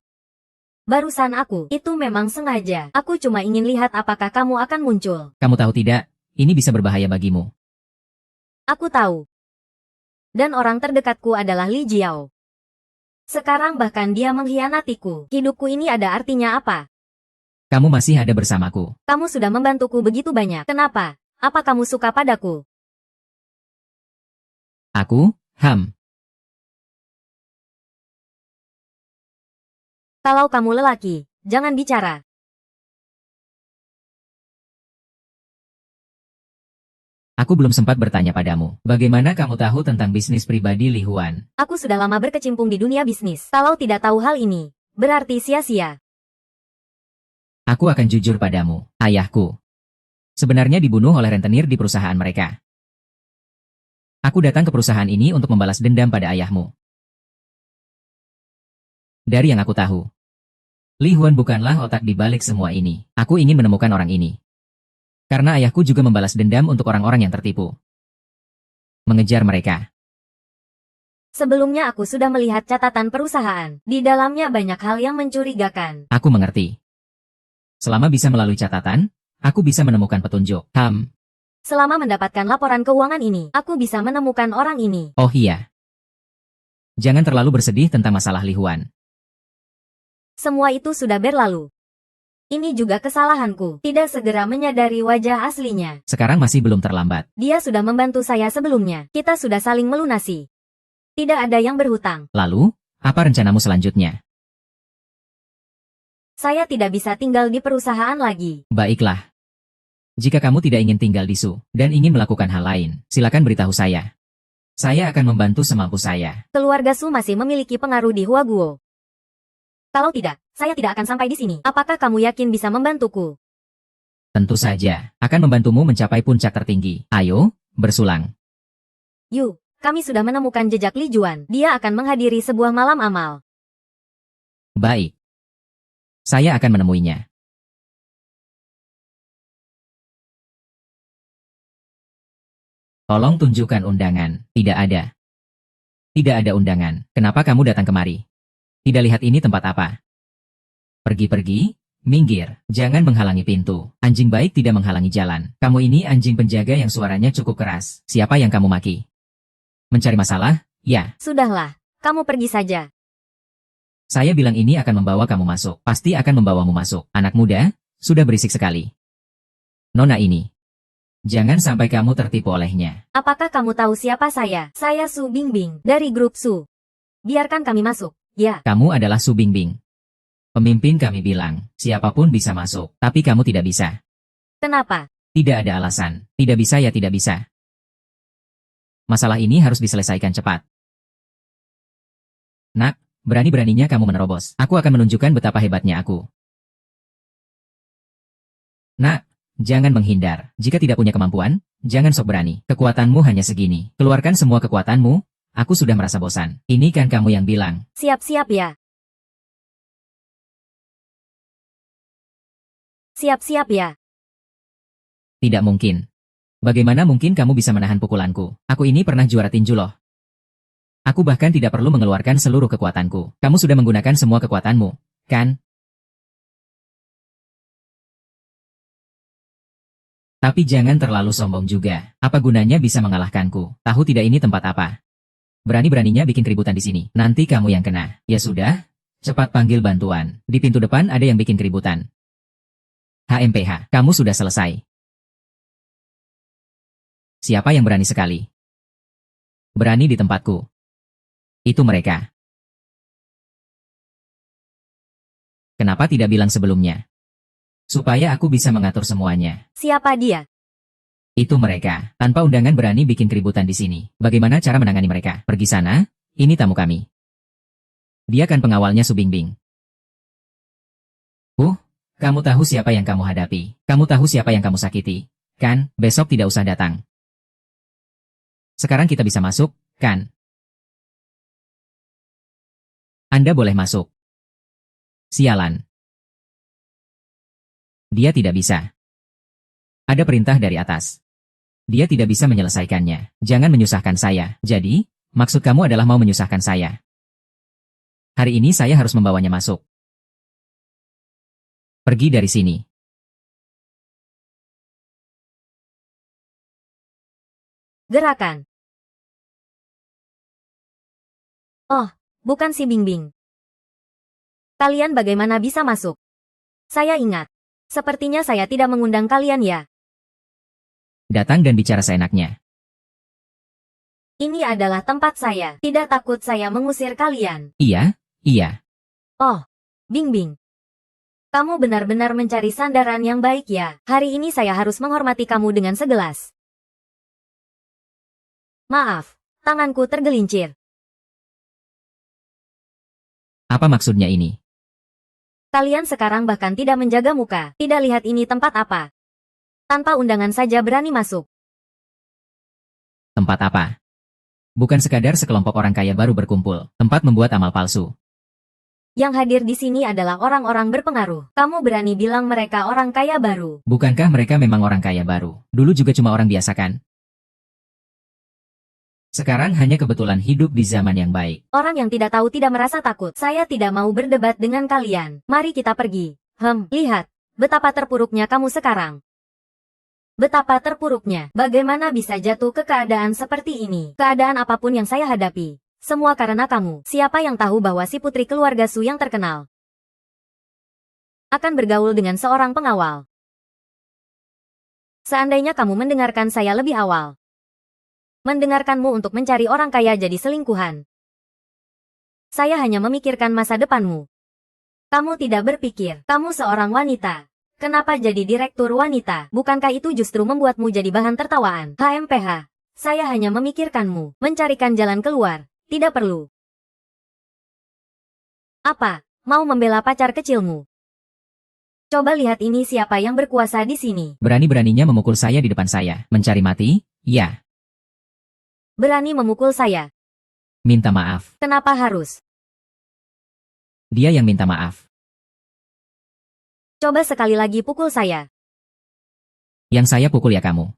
Barusan aku, itu memang sengaja. Aku cuma ingin lihat apakah kamu akan muncul. Kamu tahu tidak, ini bisa berbahaya bagimu. Aku tahu. Dan orang terdekatku adalah Li Jiao. Sekarang bahkan dia mengkhianatiku. Hidupku ini ada artinya apa? Kamu masih ada bersamaku. Kamu sudah membantuku begitu banyak. Kenapa? Apa kamu suka padaku? Aku, Kalau kamu lelaki, jangan bicara. Aku belum sempat bertanya padamu. Bagaimana kamu tahu tentang bisnis pribadi Li Huan? Aku sudah lama berkecimpung di dunia bisnis. Kalau tidak tahu hal ini, berarti sia-sia. Aku akan jujur padamu, ayahku. Sebenarnya dibunuh oleh rentenir di perusahaan mereka. Aku datang ke perusahaan ini untuk membalas dendam pada ayahmu. Dari yang aku tahu, Li Huan bukanlah otak di balik semua ini. Aku ingin menemukan orang ini. Karena ayahku juga membalas dendam untuk orang-orang yang tertipu. Mengejar mereka. Sebelumnya aku sudah melihat catatan perusahaan. Di dalamnya banyak hal yang mencurigakan. Aku mengerti. Selama bisa melalui catatan, aku bisa menemukan petunjuk. Selama mendapatkan laporan keuangan ini, aku bisa menemukan orang ini. Oh iya. Jangan terlalu bersedih tentang masalah Li Huan. Semua itu sudah berlalu. Ini juga kesalahanku, tidak segera menyadari wajah aslinya. Sekarang masih belum terlambat. Dia sudah membantu saya sebelumnya. Kita sudah saling melunasi. Tidak ada yang berhutang. Lalu, apa rencanamu selanjutnya? Saya tidak bisa tinggal di perusahaan lagi. Baiklah. Jika kamu tidak ingin tinggal di Su, dan ingin melakukan hal lain, silakan beritahu saya. Saya akan membantu semampu saya. Keluarga Su masih memiliki pengaruh di Huaguo. Kalau tidak, saya tidak akan sampai di sini. Apakah kamu yakin bisa membantuku? Tentu saja, akan membantumu mencapai puncak tertinggi. Ayo, bersulang. Yu, kami sudah menemukan jejak Li Juan. Dia akan menghadiri sebuah malam amal. Baik. Saya akan menemuinya. Tolong tunjukkan undangan. Tidak ada. Tidak ada undangan. Kenapa kamu datang kemari? Tidak lihat ini tempat apa? Pergi-pergi, minggir. Jangan menghalangi pintu. Anjing baik tidak menghalangi jalan. Kamu ini anjing penjaga yang suaranya cukup keras. Siapa yang kamu maki? Mencari masalah? Ya. Sudahlah, kamu pergi saja. Saya bilang ini akan membawa kamu masuk. Pasti akan membawamu masuk. Anak muda, sudah berisik sekali. Nona ini. Jangan sampai kamu tertipu olehnya. Apakah kamu tahu siapa saya? Saya Su Bingbing, dari grup Su. Biarkan kami masuk. Ya. Kamu adalah Su Bingbing. Pemimpin kami bilang, siapapun bisa masuk, tapi kamu tidak bisa. Kenapa? Tidak ada alasan. Tidak bisa ya tidak bisa. Masalah ini harus diselesaikan cepat. Nak, berani-beraninya kamu menerobos. Aku akan menunjukkan betapa hebatnya aku. Nak, jangan menghindar. Jika tidak punya kemampuan, jangan sok berani. Kekuatanmu hanya segini. Keluarkan semua kekuatanmu. Aku sudah merasa bosan. Ini kan kamu yang bilang. Siap-siap ya. Siap-siap ya. Tidak mungkin. Bagaimana mungkin kamu bisa menahan pukulanku? Aku ini pernah juara tinju loh. Aku bahkan tidak perlu mengeluarkan seluruh kekuatanku. Kamu sudah menggunakan semua kekuatanmu, kan? Tapi jangan terlalu sombong juga. Apa gunanya bisa mengalahkanku? Tahu tidak ini tempat apa? Berani-beraninya bikin keributan di sini. Nanti kamu yang kena. Ya sudah, cepat panggil bantuan. Di pintu depan ada yang bikin keributan. HMPH, kamu sudah selesai. Siapa yang berani sekali? Berani di tempatku. Itu mereka. Kenapa tidak bilang sebelumnya? Supaya aku bisa mengatur semuanya. Siapa dia? Itu mereka. Tanpa undangan berani bikin keributan di sini. Bagaimana cara menangani mereka? Pergi sana, ini tamu kami. Dia kan pengawalnya Su Bingbing. Kamu tahu siapa yang kamu hadapi. Kamu tahu siapa yang kamu sakiti. Kan, besok tidak usah datang. Sekarang kita bisa masuk, kan? Anda boleh masuk. Sialan. Dia tidak bisa. Ada perintah dari atas. Dia tidak bisa menyelesaikannya. Jangan menyusahkan saya. Jadi, maksud kamu adalah mau menyusahkan saya. Hari ini saya harus membawanya masuk. Pergi dari sini. Gerakan. Oh, bukan si Bingbing. Kalian bagaimana bisa masuk? Saya ingat. Sepertinya saya tidak mengundang kalian ya. Datang dan bicara seenaknya. Ini adalah tempat saya. Tidak takut saya mengusir kalian. Iya, iya. Oh, Bingbing. Kamu benar-benar mencari sandaran yang baik ya. Hari ini saya harus menghormati kamu dengan segelas. Maaf, tanganku tergelincir. Apa maksudnya ini? Kalian sekarang bahkan tidak menjaga muka. Tidak lihat ini tempat apa. Tanpa undangan saja berani masuk. Tempat apa? Bukan sekadar sekelompok orang kaya baru berkumpul. Tempat membuat amal palsu. Yang hadir di sini adalah orang-orang berpengaruh. Kamu berani bilang mereka orang kaya baru. Bukankah mereka memang orang kaya baru? Dulu juga cuma orang biasa kan? Sekarang hanya kebetulan hidup di zaman yang baik. Orang yang tidak tahu tidak merasa takut. Saya tidak mau berdebat dengan kalian. Mari kita pergi. Lihat. Betapa terpuruknya kamu sekarang. Betapa terpuruknya. Bagaimana bisa jatuh ke keadaan seperti ini? Keadaan apapun yang saya hadapi. Semua karena kamu. Siapa yang tahu bahwa si putri keluarga Su yang terkenal akan bergaul dengan seorang pengawal? Seandainya kamu mendengarkan saya lebih awal. Mendengarkanmu untuk mencari orang kaya jadi selingkuhan. Saya hanya memikirkan masa depanmu. Kamu tidak berpikir, kamu seorang wanita. Kenapa jadi direktur wanita? Bukankah itu justru membuatmu jadi bahan tertawaan? HMPH. Saya hanya memikirkanmu, mencarikan jalan keluar. Tidak perlu. Apa? Mau membela pacar kecilmu? Coba lihat ini siapa yang berkuasa di sini. Berani-beraninya memukul saya di depan saya. Mencari mati? Ya. Berani memukul saya. Minta maaf. Kenapa harus? Dia yang minta maaf. Coba sekali lagi pukul saya. Yang saya pukul ya kamu.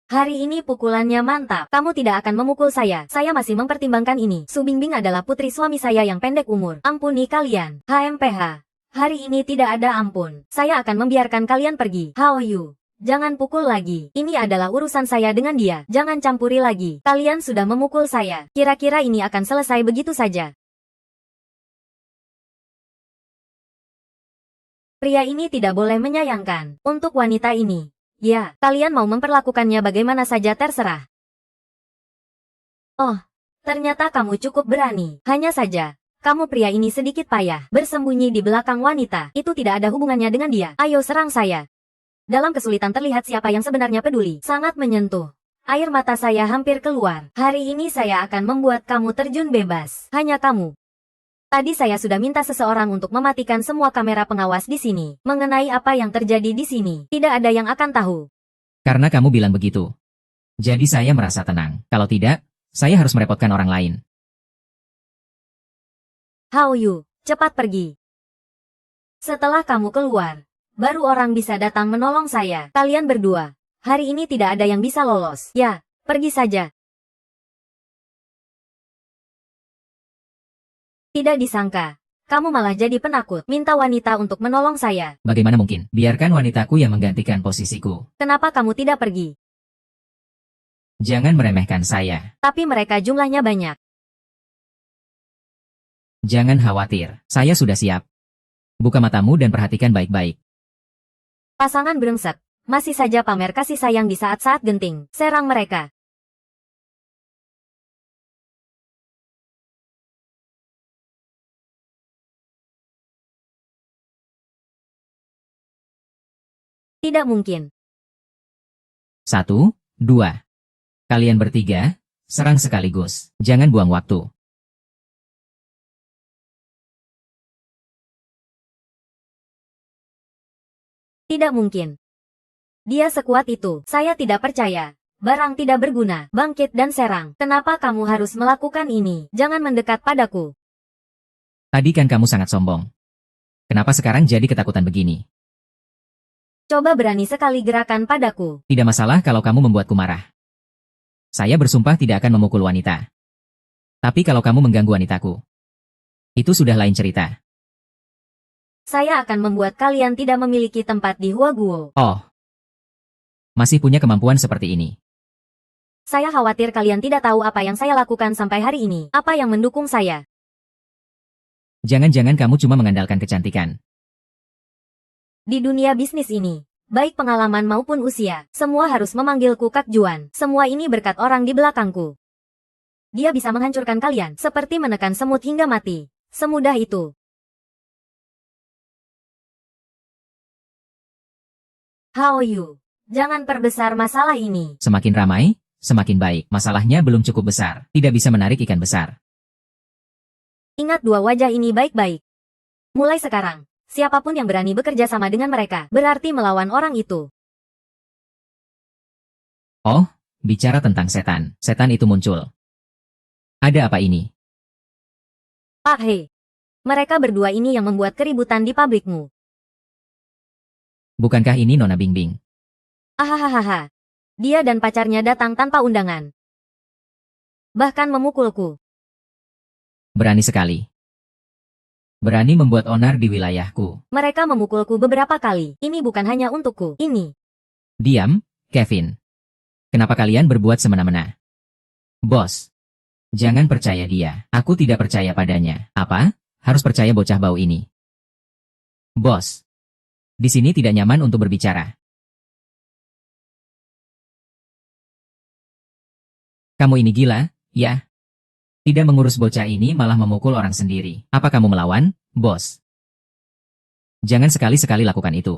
Hari ini pukulannya mantap. Kamu tidak akan memukul saya. Saya masih mempertimbangkan ini. Su Bingbing adalah putri suami saya yang pendek umur. Ampuni kalian. HMPH. Hari ini tidak ada ampun. Saya akan membiarkan kalian pergi. Hao Yu. Jangan pukul lagi. Ini adalah urusan saya dengan dia. Jangan campuri lagi. Kalian sudah memukul saya. Kira-kira ini akan selesai begitu saja. Pria ini tidak boleh menyayangkan. Untuk wanita ini. Ya, kalian mau memperlakukannya bagaimana saja terserah. Oh, ternyata kamu cukup berani. Hanya saja, kamu pria ini sedikit payah. Bersembunyi di belakang wanita. Itu tidak ada hubungannya dengan dia. Ayo serang saya. Dalam kesulitan terlihat siapa yang sebenarnya peduli. Sangat menyentuh. Air mata saya hampir keluar. Hari ini saya akan membuat kamu terjun bebas. Hanya kamu. Tadi saya sudah minta seseorang untuk mematikan semua kamera pengawas di sini. Mengenai apa yang terjadi di sini, tidak ada yang akan tahu. Karena kamu bilang begitu. Jadi saya merasa tenang. Kalau tidak, saya harus merepotkan orang lain. Hao Yu, cepat pergi. Setelah kamu keluar, baru orang bisa datang menolong saya. Kalian berdua, hari ini tidak ada yang bisa lolos. Ya, pergi saja. Tidak disangka. Kamu malah jadi penakut. Minta wanita untuk menolong saya. Bagaimana mungkin? Biarkan wanitaku yang menggantikan posisiku. Kenapa kamu tidak pergi? Jangan meremehkan saya. Tapi mereka jumlahnya banyak. Jangan khawatir, saya sudah siap. Buka matamu dan perhatikan baik-baik. Pasangan brengsek. Masih saja pamer kasih sayang di saat-saat genting. Serang mereka. Tidak mungkin. 1, 2. Kalian bertiga, serang sekaligus. Jangan buang waktu. Tidak mungkin. Dia sekuat itu. Saya tidak percaya. Barang tidak berguna. Bangkit dan serang. Kenapa kamu harus melakukan ini? Jangan mendekat padaku. Tadi kan kamu sangat sombong. Kenapa sekarang jadi ketakutan begini? Coba berani sekali gerakan padaku. Tidak masalah kalau kamu membuatku marah. Saya bersumpah tidak akan memukul wanita. Tapi kalau kamu mengganggu wanitaku, itu sudah lain cerita. Saya akan membuat kalian tidak memiliki tempat di Huaguo. Oh, masih punya kemampuan seperti ini. Saya khawatir kalian tidak tahu apa yang saya lakukan sampai hari ini. Apa yang mendukung saya? Jangan-jangan kamu cuma mengandalkan kecantikan. Di dunia bisnis ini, baik pengalaman maupun usia, semua harus memanggilku Kak Juan. Semua ini berkat orang di belakangku. Dia bisa menghancurkan kalian, seperti menekan semut hingga mati. Semudah itu. Hao Yu, jangan perbesar masalah ini. Semakin ramai, semakin baik. Masalahnya belum cukup besar. Tidak bisa menarik ikan besar. Ingat dua wajah ini baik-baik. Mulai sekarang. Siapapun yang berani bekerja sama dengan mereka, berarti melawan orang itu. Oh, bicara tentang setan. Setan itu muncul. Ada apa ini? Pak He. Mereka berdua ini yang membuat keributan di pabrikmu. Bukankah ini Nona Bingbing? Ahahaha. Dia dan pacarnya datang tanpa undangan. Bahkan memukulku. Berani sekali. Berani membuat onar di wilayahku. Mereka memukulku beberapa kali. Ini bukan hanya untukku. Ini. Diam, Kevin. Kenapa kalian berbuat semena-mena? Bos. Jangan percaya dia. Aku tidak percaya padanya. Apa? Harus percaya bocah bau ini. Bos. Di sini tidak nyaman untuk berbicara. Kamu ini gila, ya? Tidak mengurus bocah ini malah memukul orang sendiri. Apa kamu melawan, bos? Jangan sekali-sekali lakukan itu.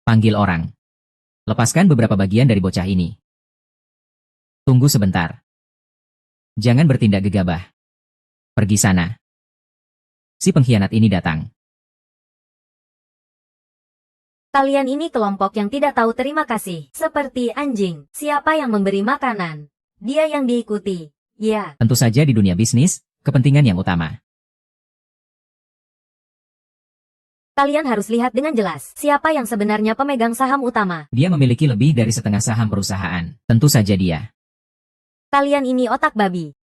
Panggil orang. Lepaskan beberapa bagian dari bocah ini. Tunggu sebentar. Jangan bertindak gegabah. Pergi sana. Si pengkhianat ini datang. Kalian ini kelompok yang tidak tahu terima kasih. Seperti anjing. Siapa yang memberi makanan? Dia yang diikuti. Ya. Tentu saja di dunia bisnis, kepentingan yang utama. Kalian harus lihat dengan jelas siapa yang sebenarnya pemegang saham utama. Dia memiliki lebih dari setengah saham perusahaan. Tentu saja dia. Kalian ini otak babi.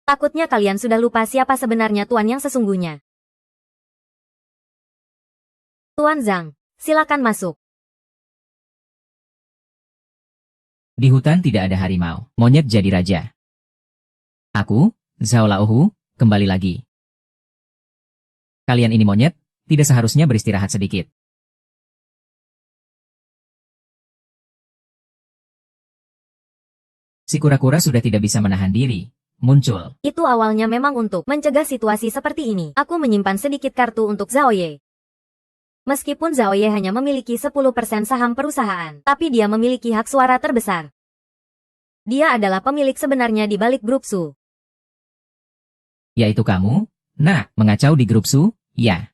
Takutnya kalian sudah lupa siapa sebenarnya tuan yang sesungguhnya. Tuan Zhang, silakan masuk. Di hutan tidak ada harimau. Monyet jadi raja. Aku, Zhao Laohu, kembali lagi. Kalian ini monyet, tidak seharusnya beristirahat sedikit. Si kura-kura sudah tidak bisa menahan diri, muncul. Itu awalnya memang untuk mencegah situasi seperti ini. Aku menyimpan sedikit kartu untuk Zhao Ye. Meskipun Zhao Ye hanya memiliki 10% saham perusahaan, tapi dia memiliki hak suara terbesar. Dia adalah pemilik sebenarnya di balik grup Su. Yaitu kamu? Nah, mengacau di grup Su? Ya.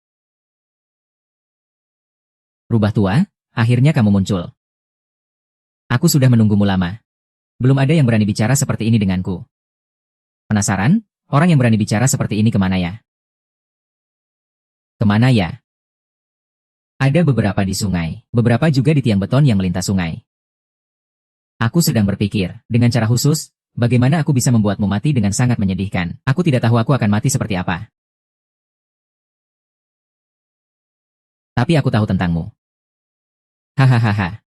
Rubah tua, akhirnya kamu muncul. Aku sudah menunggumu lama. Belum ada yang berani bicara seperti ini denganku. Penasaran? Orang yang berani bicara seperti ini kemana ya? Kemana ya? Ada beberapa di sungai, beberapa juga di tiang beton yang melintas sungai. Aku sedang berpikir, dengan cara khusus, bagaimana aku bisa membuatmu mati dengan sangat menyedihkan. Aku tidak tahu aku akan mati seperti apa. Tapi aku tahu tentangmu. Hahaha.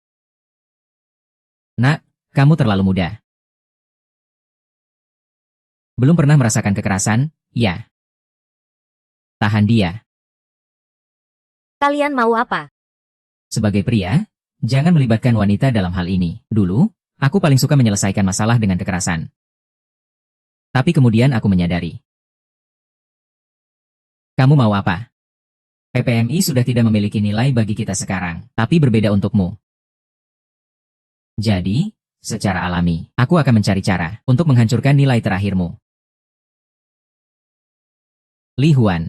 Nak, kamu terlalu muda. Belum pernah merasakan kekerasan, ya. Tahan dia. Kalian mau apa? Sebagai pria, jangan melibatkan wanita dalam hal ini. Dulu, aku paling suka menyelesaikan masalah dengan kekerasan. Tapi kemudian aku menyadari. Kamu mau apa? PPMI sudah tidak memiliki nilai bagi kita sekarang, tapi berbeda untukmu. Jadi, secara alami, aku akan mencari cara untuk menghancurkan nilai terakhirmu. Li Huan.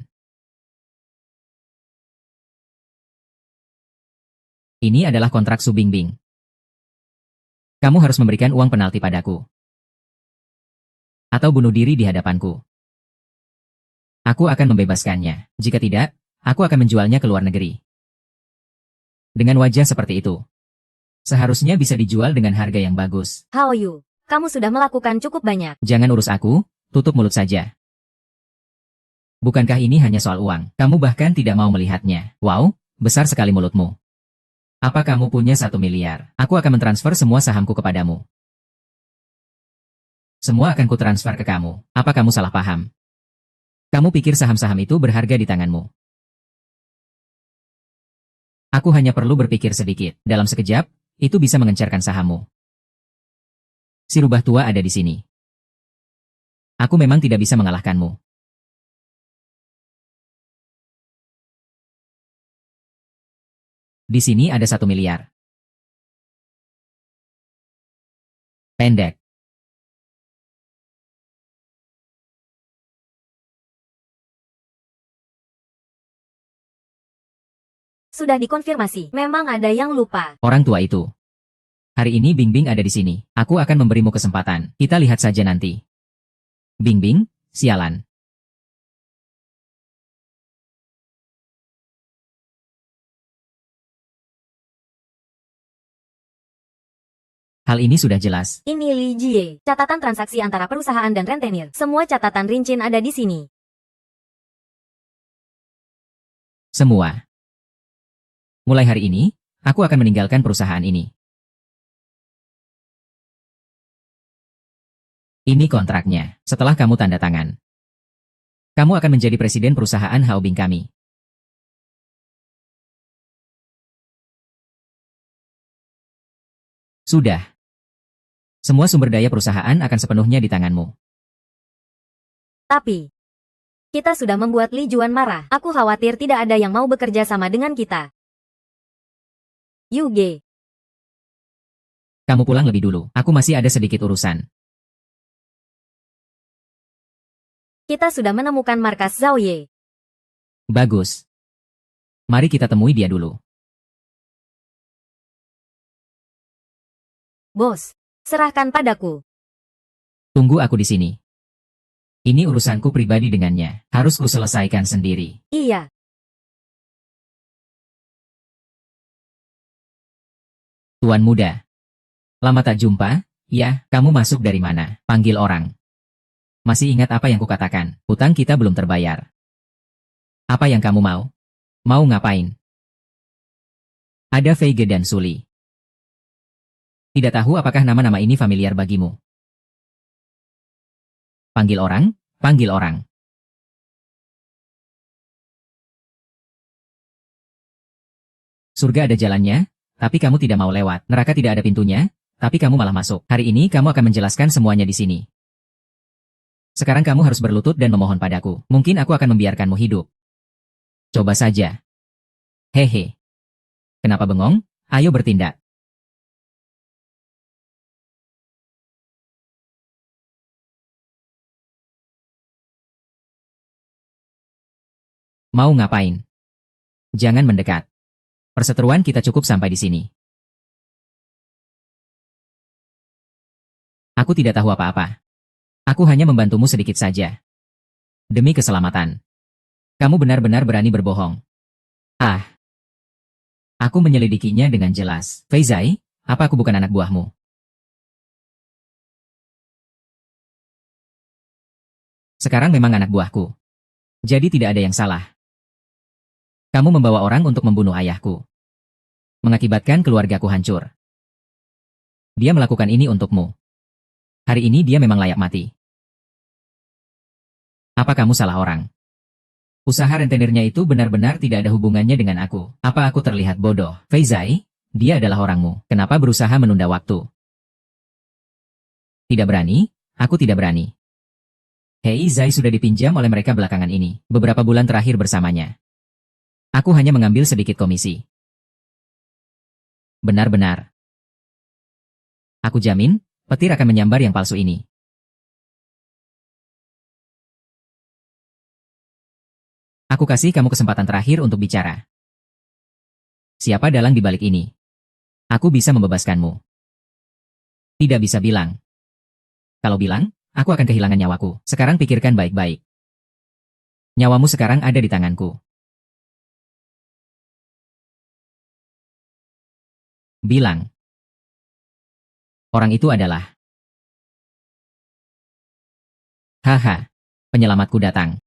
Ini adalah kontrak Su Bingbing. Kamu harus memberikan uang penalti padaku. Atau bunuh diri di hadapanku. Aku akan membebaskannya. Jika tidak, aku akan menjualnya ke luar negeri. Dengan wajah seperti itu, seharusnya bisa dijual dengan harga yang bagus. Hao Yu, kamu sudah melakukan cukup banyak. Jangan urus aku, tutup mulut saja. Bukankah ini hanya soal uang? Kamu bahkan tidak mau melihatnya. Wow, besar sekali mulutmu. Apa kamu punya 1 miliar? Aku akan mentransfer semua sahamku kepadamu. Semua akan kutransfer ke kamu. Apa kamu salah paham? Kamu pikir saham-saham itu berharga di tanganmu? Aku hanya perlu berpikir sedikit. Dalam sekejap, itu bisa mengencarkan sahammu. Si rubah tua ada di sini. Aku memang tidak bisa mengalahkanmu. Di sini ada 1 miliar. Pendek. Sudah dikonfirmasi. Memang ada yang lupa. Orang tua itu. Hari ini Bingbing ada di sini. Aku akan memberimu kesempatan. Kita lihat saja nanti. Bingbing, sialan. Hal ini sudah jelas. Ini Li Jie. Catatan transaksi antara perusahaan dan rentenir. Semua catatan rincian ada di sini. Semua. Mulai hari ini, aku akan meninggalkan perusahaan ini. Ini kontraknya. Setelah kamu tanda tangan, kamu akan menjadi presiden perusahaan Haobing kami. Sudah. Semua sumber daya perusahaan akan sepenuhnya di tanganmu. Tapi, kita sudah membuat Li Juan marah. Aku khawatir tidak ada yang mau bekerja sama dengan kita. Yuge. Kamu pulang lebih dulu. Aku masih ada sedikit urusan. Kita sudah menemukan markas Zhao Ye. Bagus. Mari kita temui dia dulu. Bos, serahkan padaku. Tunggu aku di sini. Ini urusanku pribadi dengannya. Harus kuselesaikan sendiri. Iya. Tuan muda. Lama tak jumpa, ya, kamu masuk dari mana? Panggil orang. Masih ingat apa yang kukatakan? Hutang kita belum terbayar. Apa yang kamu mau? Mau ngapain? Ada Feige dan Suli. Tidak tahu apakah nama-nama ini familiar bagimu. Panggil orang, panggil orang. Surga ada jalannya, tapi kamu tidak mau lewat. Neraka tidak ada pintunya, tapi kamu malah masuk. Hari ini kamu akan menjelaskan semuanya di sini. Sekarang kamu harus berlutut dan memohon padaku. Mungkin aku akan membiarkanmu hidup. Coba saja. Hehe. Kenapa bengong? Ayo bertindak. Mau ngapain? Jangan mendekat. Perseteruan kita cukup sampai di sini. Aku tidak tahu apa-apa. Aku hanya membantumu sedikit saja. Demi keselamatan. Kamu benar-benar berani berbohong. Ah. Aku menyelidikinya dengan jelas. Feizai, apa aku bukan anak buahmu? Sekarang memang anak buahku. Jadi tidak ada yang salah. Kamu membawa orang untuk membunuh ayahku. Mengakibatkan keluargaku hancur. Dia melakukan ini untukmu. Hari ini dia memang layak mati. Apa kamu salah orang? Usaha rentenirnya itu benar-benar tidak ada hubungannya dengan aku. Apa aku terlihat bodoh? Fei Zai, dia adalah orangmu. Kenapa berusaha menunda waktu? Tidak berani? Aku tidak berani. Hei Zai sudah dipinjam oleh mereka belakangan ini. Beberapa bulan terakhir bersamanya. Aku hanya mengambil sedikit komisi. Benar-benar. Aku jamin, petir akan menyambar yang palsu ini. Aku kasih kamu kesempatan terakhir untuk bicara. Siapa dalang di balik ini? Aku bisa membebaskanmu. Tidak bisa bilang. Kalau bilang, aku akan kehilangan nyawaku. Sekarang pikirkan baik-baik. Nyawamu sekarang ada di tanganku. Bilang. Orang itu adalah. Haha, penyelamatku datang.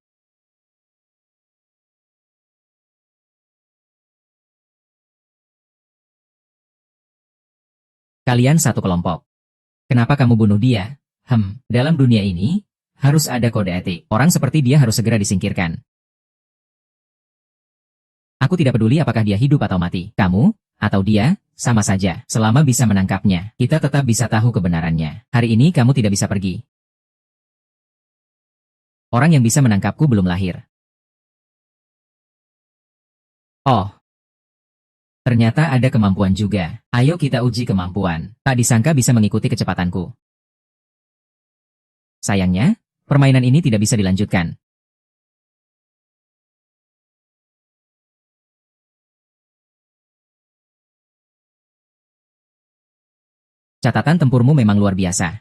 Kalian satu kelompok. Kenapa kamu bunuh dia? Dalam dunia ini, harus ada kode etik. Orang seperti dia harus segera disingkirkan. Aku tidak peduli apakah dia hidup atau mati. Kamu, atau dia, sama saja. Selama bisa menangkapnya, kita tetap bisa tahu kebenarannya. Hari ini kamu tidak bisa pergi. Orang yang bisa menangkapku belum lahir. Oh. Ternyata ada kemampuan juga. Ayo kita uji kemampuan. Tak disangka bisa mengikuti kecepatanku. Sayangnya, permainan ini tidak bisa dilanjutkan. Catatan tempurmu memang luar biasa.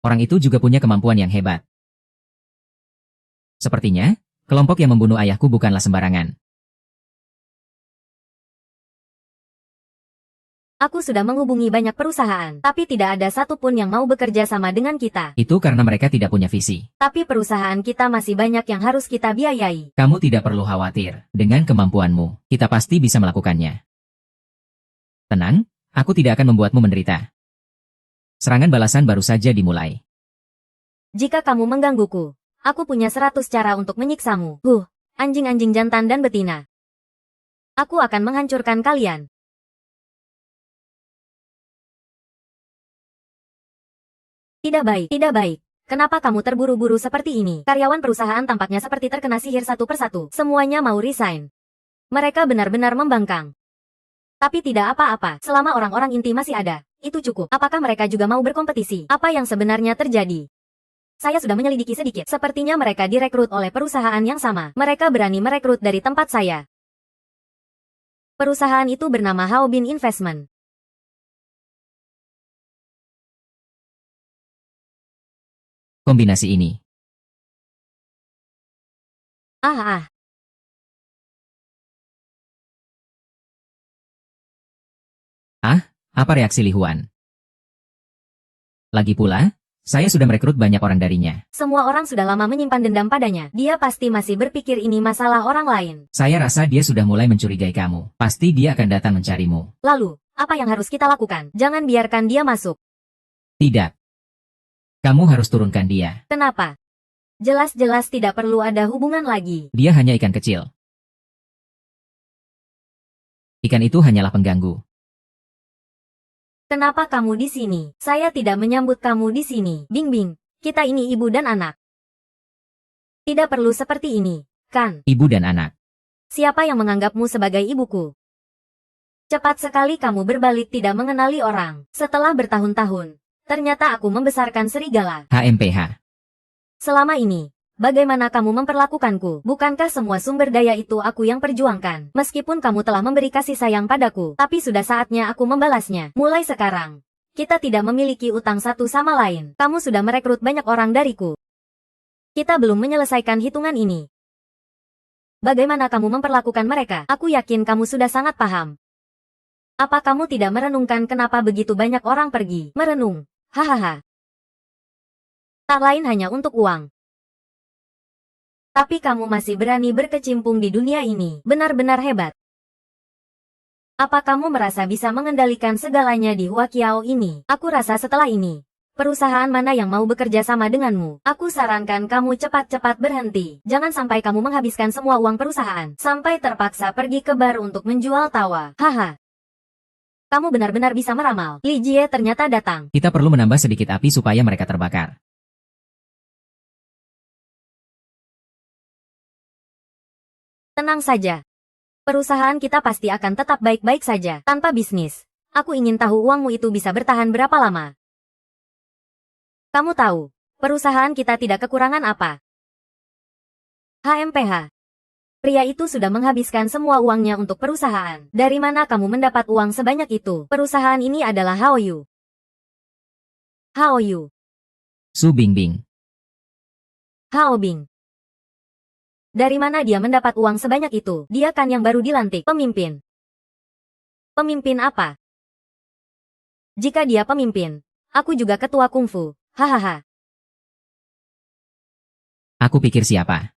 Orang itu juga punya kemampuan yang hebat. Sepertinya, kelompok yang membunuh ayahku bukanlah sembarangan. Aku sudah menghubungi banyak perusahaan, tapi tidak ada satupun yang mau bekerja sama dengan kita. Itu karena mereka tidak punya visi. Tapi perusahaan kita masih banyak yang harus kita biayai. Kamu tidak perlu khawatir. Dengan kemampuanmu, kita pasti bisa melakukannya. Tenang, aku tidak akan membuatmu menderita. Serangan balasan baru saja dimulai. Jika kamu menggangguku, aku punya 100 cara untuk menyiksamu. Anjing-anjing jantan dan betina. Aku akan menghancurkan kalian. Tidak baik, tidak baik. Kenapa kamu terburu-buru seperti ini? Karyawan perusahaan tampaknya seperti terkena sihir satu persatu. Semuanya mau resign. Mereka benar-benar membangkang. Tapi tidak apa-apa, selama orang-orang inti masih ada. Itu cukup. Apakah mereka juga mau berkompetisi? Apa yang sebenarnya terjadi? Saya sudah menyelidiki sedikit. Sepertinya mereka direkrut oleh perusahaan yang sama. Mereka berani merekrut dari tempat saya. Perusahaan itu bernama Haobin Investment. Kombinasi ini. Apa reaksi Li Huan? Lagi pula, saya sudah merekrut banyak orang darinya. Semua orang sudah lama menyimpan dendam padanya. Dia pasti masih berpikir ini masalah orang lain. Saya rasa dia sudah mulai mencurigai kamu. Pasti dia akan datang mencarimu. Lalu, apa yang harus kita lakukan? Jangan biarkan dia masuk. Tidak. Kamu harus turunkan dia. Kenapa? Jelas-jelas tidak perlu ada hubungan lagi. Dia hanya ikan kecil. Ikan itu hanyalah pengganggu. Kenapa kamu di sini? Saya tidak menyambut kamu di sini. Bingbing, kita ini ibu dan anak. Tidak perlu seperti ini, kan? Ibu dan anak. Siapa yang menganggapmu sebagai ibuku? Cepat sekali kamu berbalik tidak mengenali orang. Setelah bertahun-tahun, ternyata aku membesarkan serigala. HMPH. Selama ini, bagaimana kamu memperlakukanku? Bukankah semua sumber daya itu aku yang perjuangkan? Meskipun kamu telah memberi kasih sayang padaku, tapi sudah saatnya aku membalasnya. Mulai sekarang, kita tidak memiliki utang satu sama lain. Kamu sudah merekrut banyak orang dariku. Kita belum menyelesaikan hitungan ini. Bagaimana kamu memperlakukan mereka? Aku yakin kamu sudah sangat paham. Apa kamu tidak merenungkan kenapa begitu banyak orang pergi? Merenung. Hahaha. Tak lain hanya untuk uang. Tapi kamu masih berani berkecimpung di dunia ini. Benar-benar hebat. Apa kamu merasa bisa mengendalikan segalanya di Huaqiao ini? Aku rasa setelah ini, perusahaan mana yang mau bekerja sama denganmu? Aku sarankan kamu cepat-cepat berhenti. Jangan sampai kamu menghabiskan semua uang perusahaan, sampai terpaksa pergi ke bar untuk menjual tawa. Haha. Kamu benar-benar bisa meramal. Li Jie ternyata datang. Kita perlu menambah sedikit api supaya mereka terbakar. Tenang saja. Perusahaan kita pasti akan tetap baik-baik saja, tanpa bisnis. Aku ingin tahu uangmu itu bisa bertahan berapa lama. Kamu tahu, perusahaan kita tidak kekurangan apa. HMPH. Pria itu sudah menghabiskan semua uangnya untuk perusahaan. Dari mana kamu mendapat uang sebanyak itu? Perusahaan ini adalah Haoyu. Haoyu. Su Bingbing. Haobing. Dari mana dia mendapat uang sebanyak itu? Dia kan yang baru dilantik pemimpin. Pemimpin apa? Jika dia pemimpin, aku juga ketua kungfu. Hahaha. Aku pikir siapa?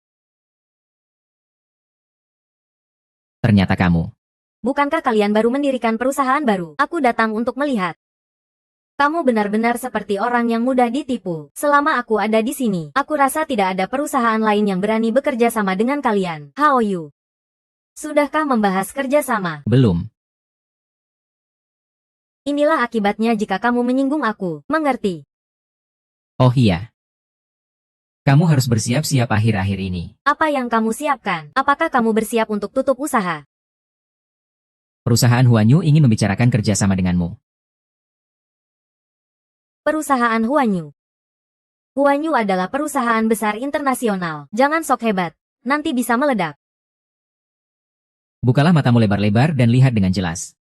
Ternyata kamu. Bukankah kalian baru mendirikan perusahaan baru? Aku datang untuk melihat. Kamu benar-benar seperti orang yang mudah ditipu. Selama aku ada di sini, aku rasa tidak ada perusahaan lain yang berani bekerja sama dengan kalian. Haoyu. Sudahkah membahas kerja sama? Belum. Inilah akibatnya jika kamu menyinggung aku. Mengerti? Oh iya. Kamu harus bersiap-siap akhir-akhir ini. Apa yang kamu siapkan? Apakah kamu bersiap untuk tutup usaha? Perusahaan Huanyu ingin membicarakan kerjasama denganmu. Perusahaan Huanyu. Huanyu adalah perusahaan besar internasional. Jangan sok hebat. Nanti bisa meledak. Bukalah matamu lebar-lebar dan lihat dengan jelas.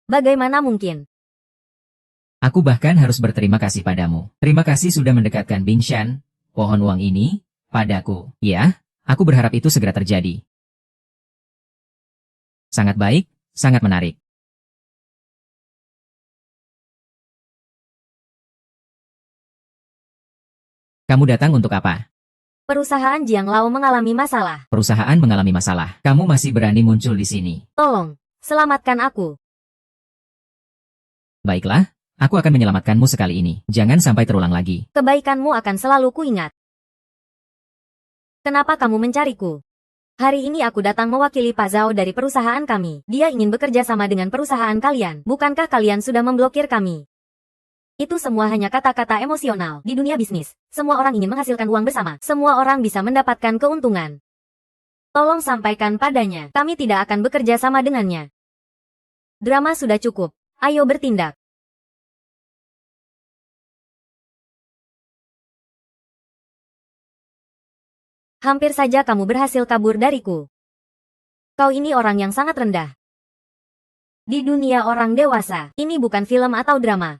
Bagaimana mungkin? Aku bahkan harus berterima kasih padamu. Terima kasih sudah mendekatkan Bingshan, pohon uang ini, padaku. Ya, aku berharap itu segera terjadi. Sangat baik, sangat menarik. Kamu datang untuk apa? Perusahaan Jiang Lao mengalami masalah. Perusahaan mengalami masalah. Kamu masih berani muncul di sini. Tolong, selamatkan aku. Baiklah, aku akan menyelamatkanmu sekali ini. Jangan sampai terulang lagi. Kebaikanmu akan selalu kuingat. Kenapa kamu mencariku? Hari ini aku datang mewakili Pak Zhao dari perusahaan kami. Dia ingin bekerja sama dengan perusahaan kalian. Bukankah kalian sudah memblokir kami? Itu semua hanya kata-kata emosional. Di dunia bisnis, semua orang ingin menghasilkan uang bersama. Semua orang bisa mendapatkan keuntungan. Tolong sampaikan padanya. Kami tidak akan bekerja sama dengannya. Drama sudah cukup. Ayo bertindak. Hampir saja kamu berhasil kabur dariku. Kau ini orang yang sangat rendah. Di dunia orang dewasa, ini bukan film atau drama.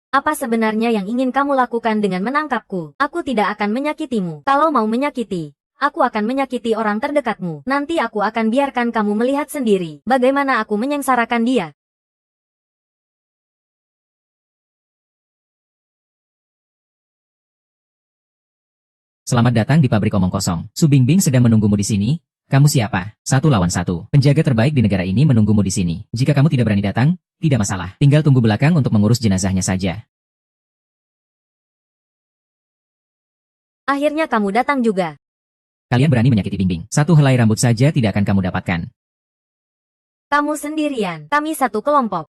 Apa sebenarnya yang ingin kamu lakukan dengan menangkapku? Aku tidak akan menyakitimu. Kalau mau menyakiti, aku akan menyakiti orang terdekatmu. Nanti aku akan biarkan kamu melihat sendiri bagaimana aku menyengsarakan dia. Selamat datang di pabrik omong kosong. Su Bingbing sedang menunggumu di sini. Kamu siapa? 1 lawan 1. Penjaga terbaik di negara ini menunggumu di sini. Jika kamu tidak berani datang, tidak masalah. Tinggal tunggu belakang untuk mengurus jenazahnya saja. Akhirnya kamu datang juga. Kalian berani menyakiti Bingbing. 1 helai rambut saja tidak akan kamu dapatkan. Kamu sendirian. Kami satu kelompok.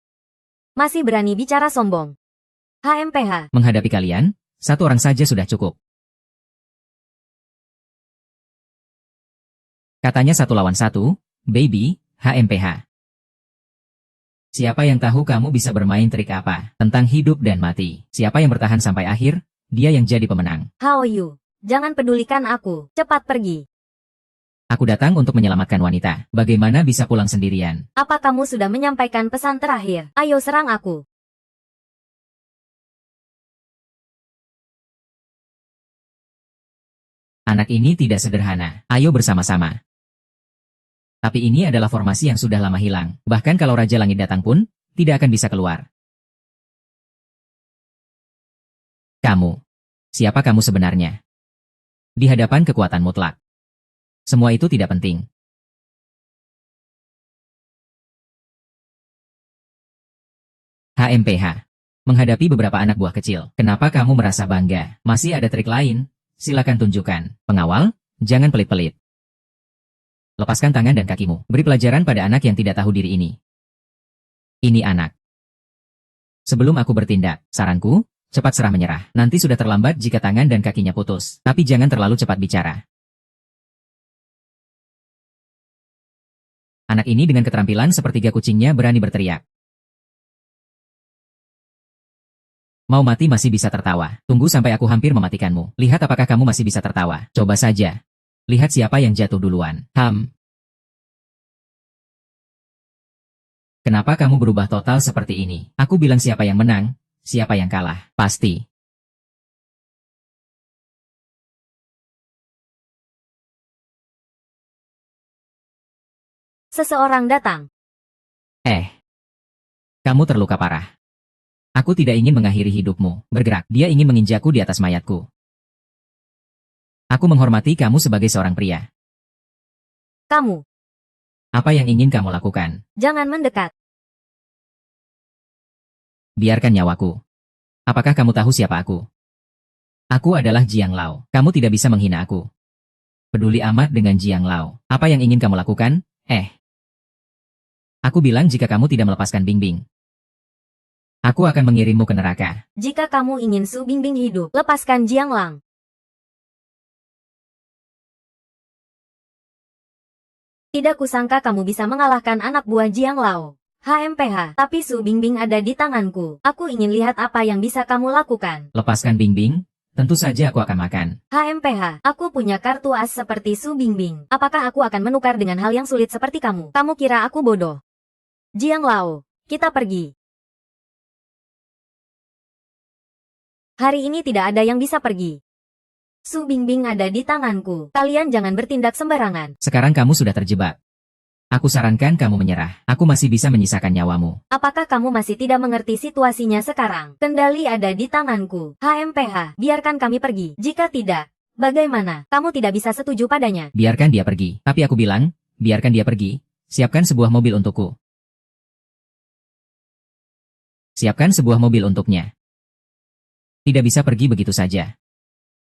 Masih berani bicara sombong. HMPH. Menghadapi kalian, 1 orang saja sudah cukup. Katanya 1 lawan 1, baby, HMPH. Siapa yang tahu kamu bisa bermain trik apa? Tentang hidup dan mati. Siapa yang bertahan sampai akhir, dia yang jadi pemenang. Haoyu, jangan pedulikan aku. Cepat pergi. Aku datang untuk menyelamatkan wanita. Bagaimana bisa pulang sendirian? Apa kamu sudah menyampaikan pesan terakhir? Ayo serang aku. Anak ini tidak sederhana. Ayo bersama-sama. Tapi ini adalah formasi yang sudah lama hilang. Bahkan kalau Raja Langit datang pun, tidak akan bisa keluar. Kamu. Siapa kamu sebenarnya? Di hadapan kekuatan mutlak. Semua itu tidak penting. HMPH. Menghadapi beberapa anak buah kecil. Kenapa kamu merasa bangga? Masih ada trik lain? Silakan tunjukkan. Pengawal, jangan pelit-pelit. Lepaskan tangan dan kakimu. Beri pelajaran pada anak yang tidak tahu diri ini. Ini anak. Sebelum aku bertindak, saranku, cepat serah menyerah. Nanti sudah terlambat jika tangan dan kakinya putus. Tapi jangan terlalu cepat bicara. Anak ini dengan keterampilan sepertiga kucingnya berani berteriak. Mau mati masih bisa tertawa. Tunggu sampai aku hampir mematikanmu. Lihat apakah kamu masih bisa tertawa. Coba saja. Lihat siapa yang jatuh duluan. Kenapa kamu berubah total seperti ini? Aku bilang siapa yang menang, siapa yang kalah. Pasti. Seseorang datang. Kamu terluka parah. Aku tidak ingin mengakhiri hidupmu. Bergerak, dia ingin menginjakku di atas mayatku. Aku menghormati kamu sebagai seorang pria. Kamu. Apa yang ingin kamu lakukan? Jangan mendekat. Biarkan nyawaku. Apakah kamu tahu siapa aku? Aku adalah Jiang Lao. Kamu tidak bisa menghina aku. Peduli amat dengan Jiang Lao. Apa yang ingin kamu lakukan? Aku bilang jika kamu tidak melepaskan Bingbing, aku akan mengirimmu ke neraka. Jika kamu ingin Su Bingbing hidup, lepaskan Jiang Lang. Tidak kusangka kamu bisa mengalahkan anak buah Jiang Lao. HMPH, tapi Su Bingbing ada di tanganku. Aku ingin lihat apa yang bisa kamu lakukan. Lepaskan Bingbing? Tentu saja aku akan makan. HMPH, aku punya kartu as seperti Su Bingbing. Apakah aku akan menukar dengan hal yang sulit seperti kamu? Kamu kira aku bodoh? Jiang Lao, kita pergi. Hari ini tidak ada yang bisa pergi. Su Bingbing ada di tanganku. Kalian jangan bertindak sembarangan. Sekarang kamu sudah terjebak. Aku sarankan kamu menyerah. Aku masih bisa menyisakan nyawamu. Apakah kamu masih tidak mengerti situasinya sekarang? Kendali ada di tanganku. HMPH, biarkan kami pergi. Jika tidak, bagaimana? Kamu tidak bisa setuju padanya. Biarkan dia pergi. Tapi aku bilang, biarkan dia pergi. Siapkan sebuah mobil untukku. Siapkan sebuah mobil untuknya. Tidak bisa pergi begitu saja.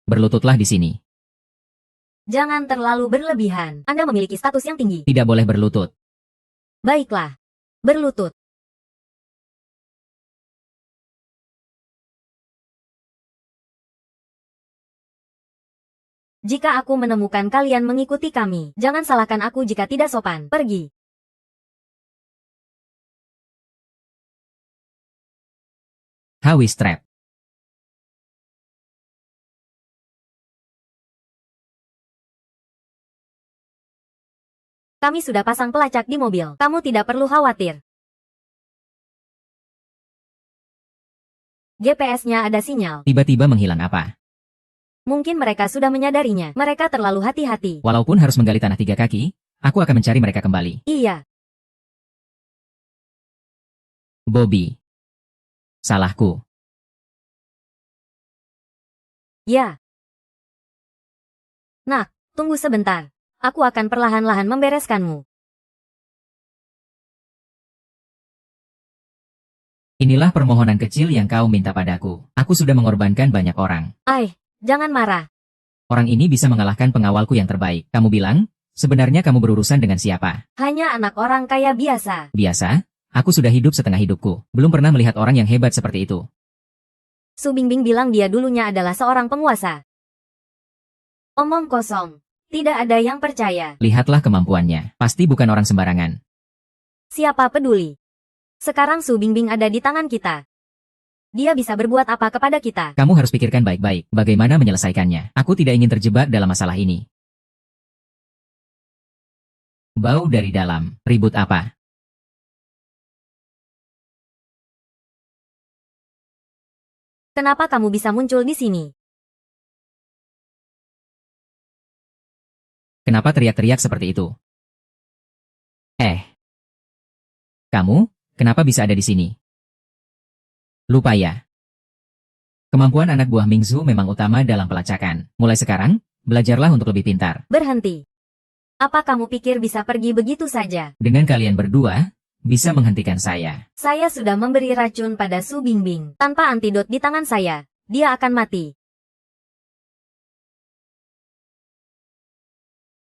Berlututlah di sini. Jangan terlalu berlebihan. Anda memiliki status yang tinggi. Tidak boleh berlutut. Baiklah. Berlutut. Jika aku menemukan kalian mengikuti kami, jangan salahkan aku jika tidak sopan. Pergi. Hawi Strap. Kami sudah pasang pelacak di mobil. Kamu tidak perlu khawatir. GPS-nya ada sinyal. Tiba-tiba menghilang apa? Mungkin mereka sudah menyadarinya. Mereka terlalu hati-hati. Walaupun harus menggali tanah 3 kaki, aku akan mencari mereka kembali. Iya. Bobby. Salahku. Ya. Nak, tunggu sebentar. Aku akan perlahan-lahan membereskanmu. Inilah permohonan kecil yang kau minta padaku. Aku sudah mengorbankan banyak orang. Jangan marah. Orang ini bisa mengalahkan pengawalku yang terbaik. Kamu bilang, sebenarnya kamu berurusan dengan siapa? Hanya anak orang kaya biasa. Biasa? Aku sudah hidup setengah hidupku. Belum pernah melihat orang yang hebat seperti itu. Su Bingbing bilang dia dulunya adalah seorang penguasa. Omong kosong. Tidak ada yang percaya. Lihatlah kemampuannya. Pasti bukan orang sembarangan. Siapa peduli? Sekarang Su Bingbing ada di tangan kita. Dia bisa berbuat apa kepada kita? Kamu harus pikirkan baik-baik bagaimana menyelesaikannya. Aku tidak ingin terjebak dalam masalah ini. Bau dari dalam. Ribut apa? Kenapa kamu bisa muncul di sini? Kenapa teriak-teriak seperti itu? Kamu? kenapa bisa ada di sini? Lupa ya. Kemampuan anak buah Mingzu memang utama dalam pelacakan. Mulai sekarang, belajarlah untuk lebih pintar. Berhenti. Apa kamu pikir bisa pergi begitu saja? Dengan kalian berdua, bisa menghentikan saya. Saya sudah memberi racun pada Su Bingbing. Tanpa antidot di tangan saya, dia akan mati.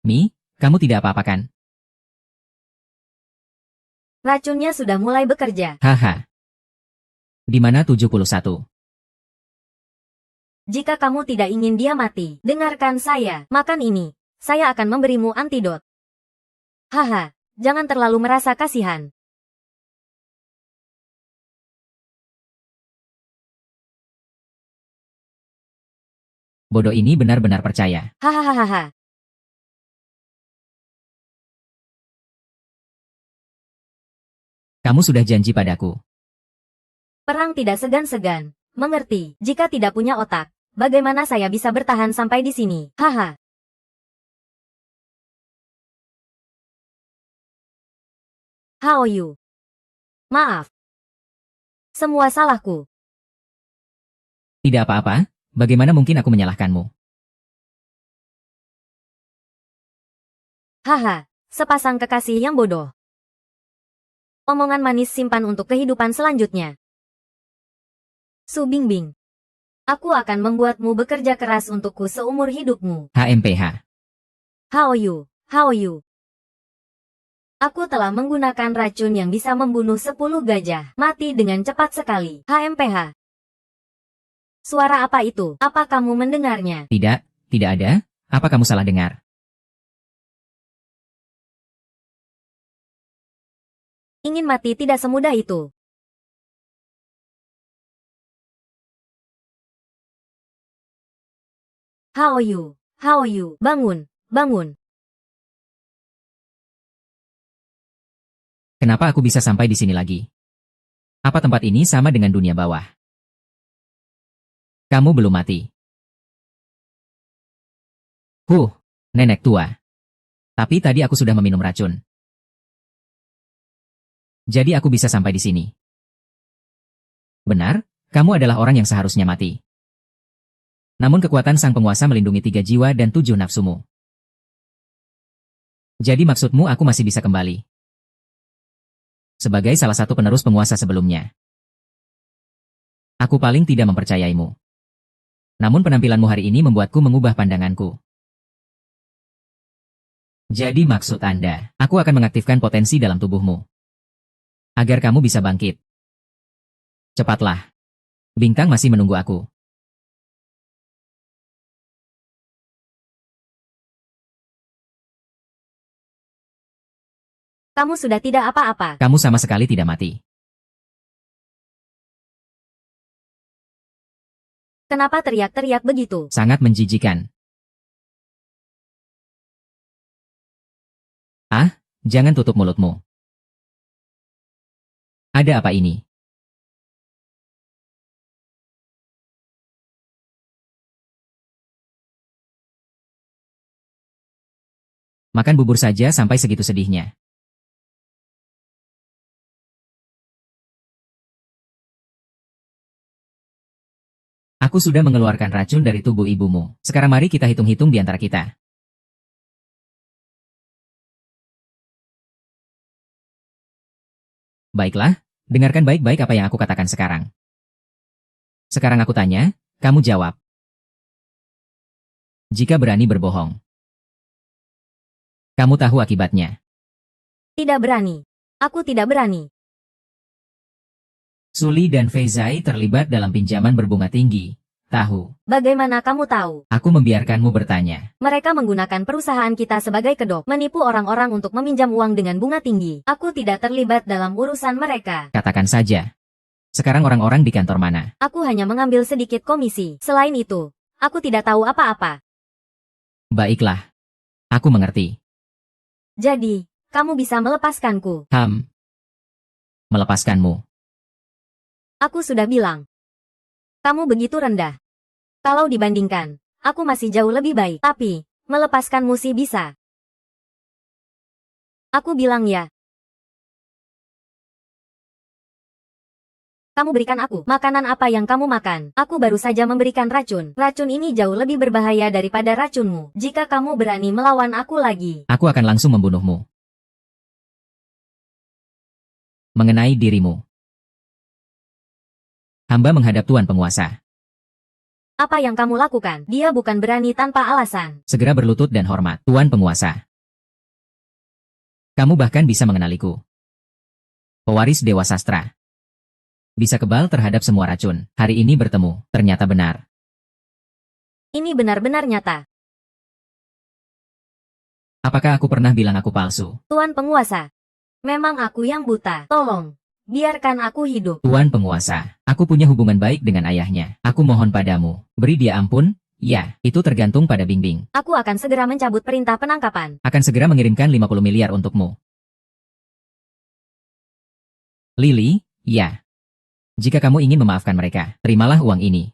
Mi, kamu tidak apa-apa kan? Racunnya sudah mulai bekerja. Haha. Di mana 71? Jika kamu tidak ingin dia mati, dengarkan saya. Makan ini. Saya akan memberimu antidot. Haha, jangan terlalu merasa kasihan. Bodoh ini benar-benar percaya. Hahaha. Kamu sudah janji padaku. Perang tidak segan-segan. Mengerti, jika tidak punya otak, bagaimana saya bisa bertahan sampai di sini? Haha. Haoyu. Maaf. Semua salahku. Tidak apa-apa, bagaimana mungkin aku menyalahkanmu? Haha, sepasang kekasih yang bodoh. Omongan manis simpan untuk kehidupan selanjutnya. Su Bingbing. Aku akan membuatmu bekerja keras untukku seumur hidupmu. HMPH. Haoyu, Haoyu. Aku telah menggunakan racun yang bisa membunuh 10 gajah. Mati dengan cepat sekali. HMPH. Suara apa itu? Apa kamu mendengarnya? Tidak, tidak ada. Apa kamu salah dengar? Ingin mati tidak semudah itu. Haoyu, Haoyu, bangun, bangun. Kenapa aku bisa sampai di sini lagi? Apa tempat ini sama dengan dunia bawah? Kamu belum mati. Nenek tua. Tapi tadi aku sudah meminum racun. Jadi aku bisa sampai di sini. Benar, kamu adalah orang yang seharusnya mati. Namun kekuatan sang penguasa melindungi 3 jiwa dan 7 nafsumu. Jadi maksudmu aku masih bisa kembali? Sebagai salah satu penerus penguasa sebelumnya. Aku paling tidak mempercayaimu. Namun penampilanmu hari ini membuatku mengubah pandanganku. Jadi maksud Anda, aku akan mengaktifkan potensi dalam tubuhmu. Agar kamu bisa bangkit. Cepatlah. Bintang masih menunggu aku. Kamu sudah tidak apa-apa. Kamu sama sekali tidak mati. Kenapa teriak-teriak begitu? Sangat menjijikan. Ah, jangan tutup mulutmu. Ada apa ini? Makan bubur saja sampai segitu sedihnya. Aku sudah mengeluarkan racun dari tubuh ibumu. Sekarang mari kita hitung-hitung di antara kita. Baiklah, dengarkan baik-baik apa yang aku katakan sekarang. Sekarang aku tanya, kamu jawab. Jika berani berbohong, kamu tahu akibatnya. Tidak berani. Aku tidak berani. Suli dan Feizai terlibat dalam pinjaman berbunga tinggi. Tahu. Bagaimana kamu tahu? Aku membiarkanmu bertanya. Mereka menggunakan perusahaan kita sebagai kedok, menipu orang-orang untuk meminjam uang dengan bunga tinggi. Aku tidak terlibat dalam urusan mereka. Katakan saja. Sekarang orang-orang di kantor mana? Aku hanya mengambil sedikit komisi. Selain itu, aku tidak tahu apa-apa. Baiklah. Aku mengerti. Jadi, kamu bisa melepaskanku. Melepaskanmu. Aku sudah bilang. Kamu begitu rendah. Kalau dibandingkan, aku masih jauh lebih baik. Tapi, melepaskanmu sih bisa. Aku bilang ya. Kamu berikan aku makanan apa yang kamu makan. Aku baru saja memberikan racun. Racun ini jauh lebih berbahaya daripada racunmu. Jika kamu berani melawan aku lagi, Aku akan langsung membunuhmu. Mengenai dirimu. Hamba menghadap Tuan Penguasa. apa yang kamu lakukan? Dia bukan berani tanpa alasan. Segera berlutut dan hormat, Tuan Penguasa. Kamu bahkan bisa mengenaliku. Pewaris Dewa Sastra. Bisa kebal terhadap semua racun. Hari ini bertemu, ternyata benar. Ini benar-benar nyata. Apakah aku pernah bilang aku palsu? Tuan Penguasa, memang aku yang buta. Tolong, biarkan aku hidup. Tuan Penguasa, aku punya hubungan baik dengan ayahnya. Aku mohon padamu, beri dia ampun. Ya, itu tergantung pada Bingbing. Aku akan segera mencabut perintah penangkapan. Akan segera mengirimkan 50 miliar untukmu. Lily, ya. Jika kamu ingin memaafkan mereka, terimalah uang ini.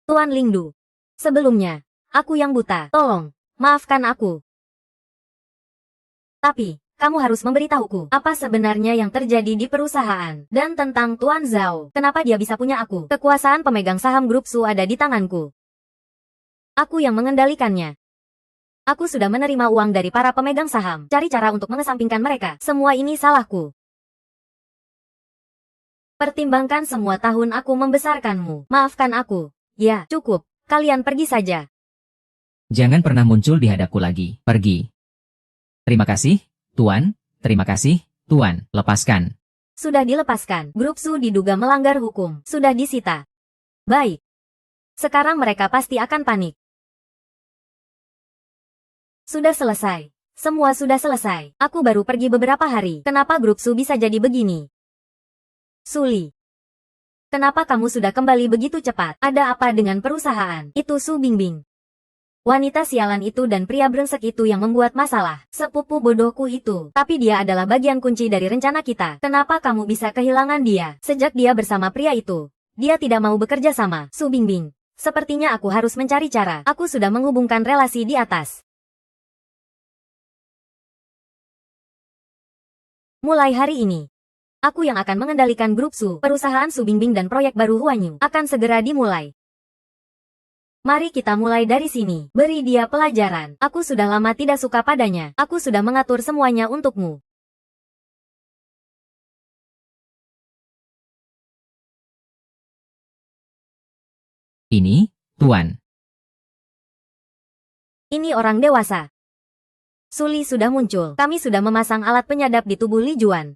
Tuan Lingdu, sebelumnya, aku yang buta. Tolong, maafkan aku. Tapi, kamu harus memberitahuku apa sebenarnya yang terjadi di perusahaan. Dan tentang Tuan Zhao, kenapa dia bisa punya aku? Kekuasaan pemegang saham grup Su ada di tanganku. Aku yang mengendalikannya. Aku sudah menerima uang dari para pemegang saham. Cari cara untuk mengesampingkan mereka. Semua ini salahku. Pertimbangkan semua tahun aku membesarkanmu. Maafkan aku. Ya, cukup. Kalian pergi saja. Jangan pernah muncul di hadapku lagi. Pergi. Terima kasih, Tuan. Terima kasih, Tuan. Lepaskan. Sudah dilepaskan. Grup Su diduga melanggar hukum. Sudah disita. Baik. Sekarang mereka pasti akan panik. Sudah selesai. Semua sudah selesai. Aku baru pergi beberapa hari. Kenapa grup Su bisa jadi begini? Suli. Kenapa kamu sudah kembali begitu cepat? Ada apa dengan perusahaan? Itu Su Bingbing. Wanita sialan itu dan pria brengsek itu yang membuat masalah. Sepupu bodohku itu. Tapi dia adalah bagian kunci dari rencana kita. Kenapa kamu bisa kehilangan dia? Sejak dia bersama pria itu, dia tidak mau bekerja sama. Su Bingbing. Sepertinya aku harus mencari cara. Aku sudah menghubungkan relasi di atas. Mulai hari ini, aku yang akan mengendalikan grup Su. Perusahaan Su Bingbing dan proyek baru Huanyu akan segera dimulai. Mari kita mulai dari sini. Beri dia pelajaran. Aku sudah lama tidak suka padanya. Aku sudah mengatur semuanya untukmu. Ini, Tuan. Ini orang dewasa. Suli sudah muncul. Kami sudah memasang alat penyadap di tubuh Li Juan.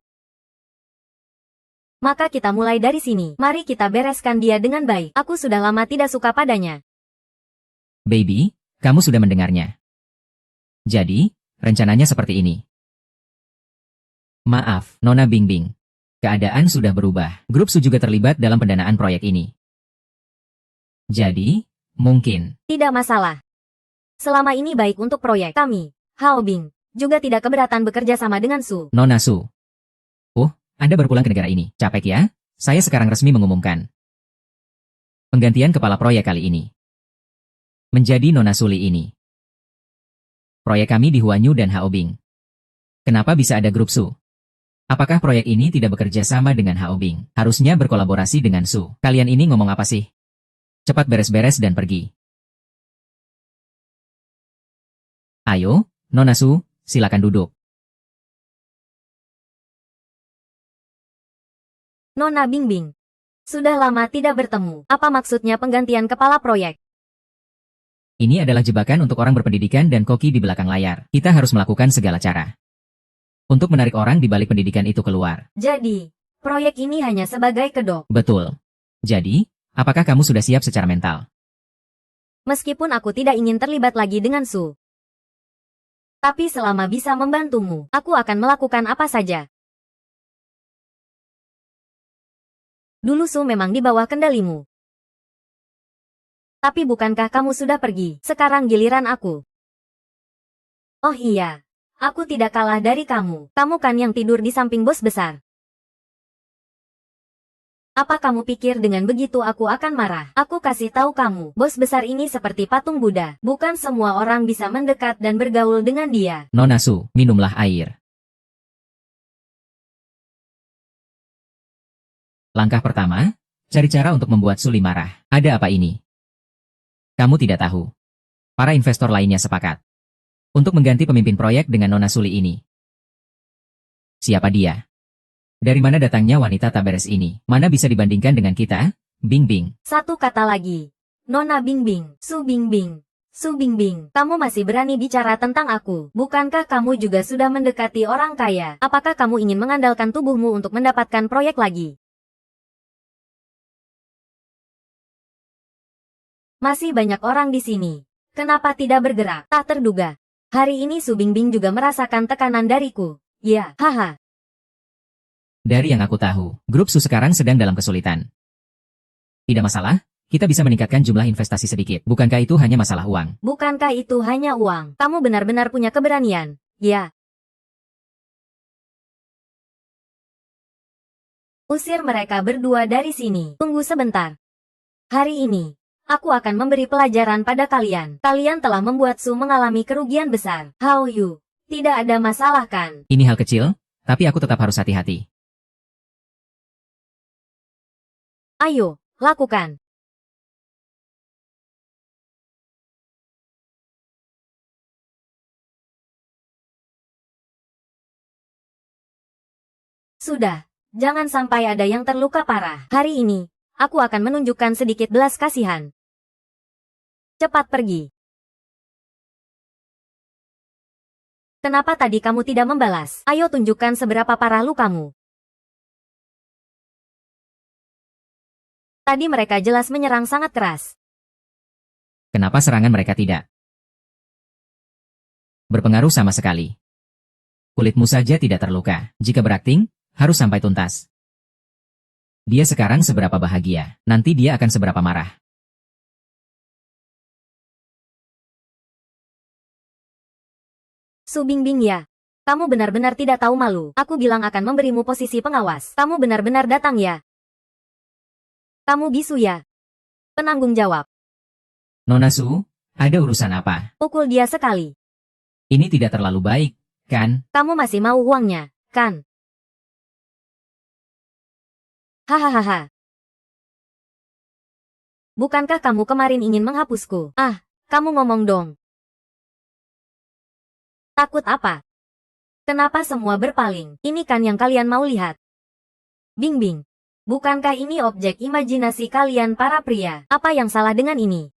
Maka kita mulai dari sini. Mari kita bereskan dia dengan baik. Aku sudah lama tidak suka padanya. Baby, kamu sudah mendengarnya. Jadi, rencananya seperti ini. Maaf, Nona Bingbing. Keadaan sudah berubah. Grup Su juga terlibat dalam pendanaan proyek ini. Jadi, mungkin. Tidak masalah. Selama ini baik untuk proyek kami. Hao Bing juga tidak keberatan bekerja sama dengan Su. Nona Su. Anda berpulang ke negara ini. Capek ya? Saya sekarang resmi mengumumkan penggantian kepala proyek kali ini menjadi Nona Suli ini. Proyek kami di Huanyu dan Hao Bing. Kenapa bisa ada grup Su? Apakah proyek ini tidak bekerja sama dengan Hao Bing? Harusnya berkolaborasi dengan Su. Kalian ini ngomong apa sih? Cepat beres-beres dan pergi. Ayo, Nona Su, silakan duduk. Nona Bingbing. Sudah lama tidak bertemu. Apa maksudnya penggantian kepala proyek? Ini adalah jebakan untuk orang berpendidikan dan koki di belakang layar. Kita harus melakukan segala cara untuk menarik orang di balik pendidikan itu keluar. Jadi, proyek ini hanya sebagai kedok. Betul. Jadi, apakah kamu sudah siap secara mental? Meskipun aku tidak ingin terlibat lagi dengan Su. Tapi selama bisa membantumu, aku akan melakukan apa saja. Dulu Su memang di bawah kendalimu. Tapi bukankah kamu sudah pergi? Sekarang giliran aku. Oh iya, aku tidak kalah dari kamu. Kamu kan yang tidur di samping bos besar. Apa kamu pikir dengan begitu aku akan marah? Aku kasih tahu kamu, bos besar ini seperti patung Buddha. Bukan semua orang bisa mendekat dan bergaul dengan dia. Nona Su, minumlah air. Langkah pertama, cari cara untuk membuat Suli marah. Ada apa ini? Kamu tidak tahu. Para investor lainnya sepakat untuk mengganti pemimpin proyek dengan Nona Suli ini. Siapa dia? Dari mana datangnya wanita tak beres ini? Mana bisa dibandingkan dengan kita? Bing Bing. Satu kata lagi. Nona Bingbing, Su Bingbing. Su Bingbing, kamu masih berani bicara tentang aku. Bukankah kamu juga sudah mendekati orang kaya? Apakah kamu ingin mengandalkan tubuhmu untuk mendapatkan proyek lagi? Masih banyak orang di sini. Kenapa tidak bergerak? Tak terduga. Hari ini Su Bingbing juga merasakan tekanan dariku. Ya, haha. Dari yang aku tahu, grup Su sekarang sedang dalam kesulitan. Tidak masalah, kita bisa meningkatkan jumlah investasi sedikit. Bukankah itu hanya masalah uang? Bukankah itu hanya uang? Kamu benar-benar punya keberanian. Ya. Usir mereka berdua dari sini. Tunggu sebentar. Hari ini, aku akan memberi pelajaran pada kalian. Kalian telah membuat Su mengalami kerugian besar. How you? Tidak ada masalah kan? Ini hal kecil, tapi aku tetap harus hati-hati. Ayo, lakukan. Sudah, jangan sampai ada yang terluka parah. Hari ini, aku akan menunjukkan sedikit belas kasihan. Cepat pergi. Kenapa tadi kamu tidak membalas? Ayo tunjukkan seberapa parah lukamu. Tadi mereka jelas menyerang sangat keras. Kenapa serangan mereka tidak berpengaruh sama sekali? Kulitmu saja tidak terluka. Jika berakting, harus sampai tuntas. Dia sekarang seberapa bahagia, nanti dia akan seberapa marah. Su Bingbing ya. Kamu benar-benar tidak tahu malu. Aku bilang akan memberimu posisi pengawas. Kamu benar-benar datang ya. Kamu bisu ya. Penanggung jawab. Nona Su, ada urusan apa? Pukul dia sekali. Ini tidak terlalu baik, kan? Kamu masih mau uangnya, kan? Hahaha. Bukankah kamu kemarin ingin menghapusku? Ah, kamu ngomong dong. Takut apa? Kenapa semua berpaling? Ini kan yang kalian mau lihat. Bingbing. Bukankah ini objek imajinasi kalian para pria? Apa yang salah dengan ini?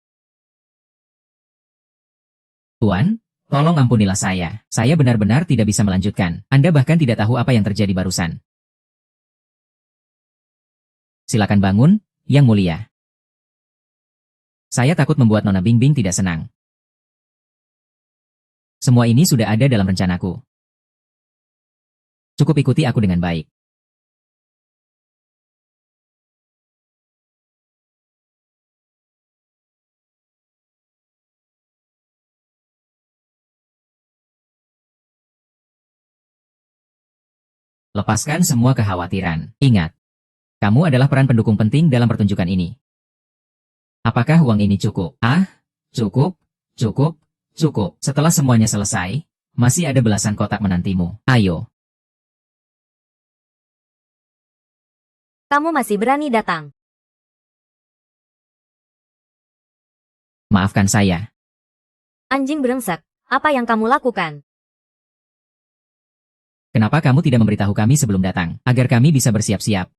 Tuan, tolong ampunilah saya. Saya benar-benar tidak bisa melanjutkan. Anda bahkan tidak tahu apa yang terjadi barusan. Silakan bangun, Yang Mulia. Saya takut membuat Nona Bingbing tidak senang. Semua ini sudah ada dalam rencanaku. Cukup ikuti aku dengan baik. Lepaskan semua kekhawatiran. Ingat, kamu adalah peran pendukung penting dalam pertunjukan ini. Apakah uang ini cukup? Ah, cukup, cukup, cukup. Setelah semuanya selesai, masih ada belasan kotak menantimu. Ayo. Kamu masih berani datang. Maafkan saya. Anjing brengsek, apa yang kamu lakukan? Kenapa kamu tidak memberitahu kami sebelum datang, agar kami bisa bersiap-siap?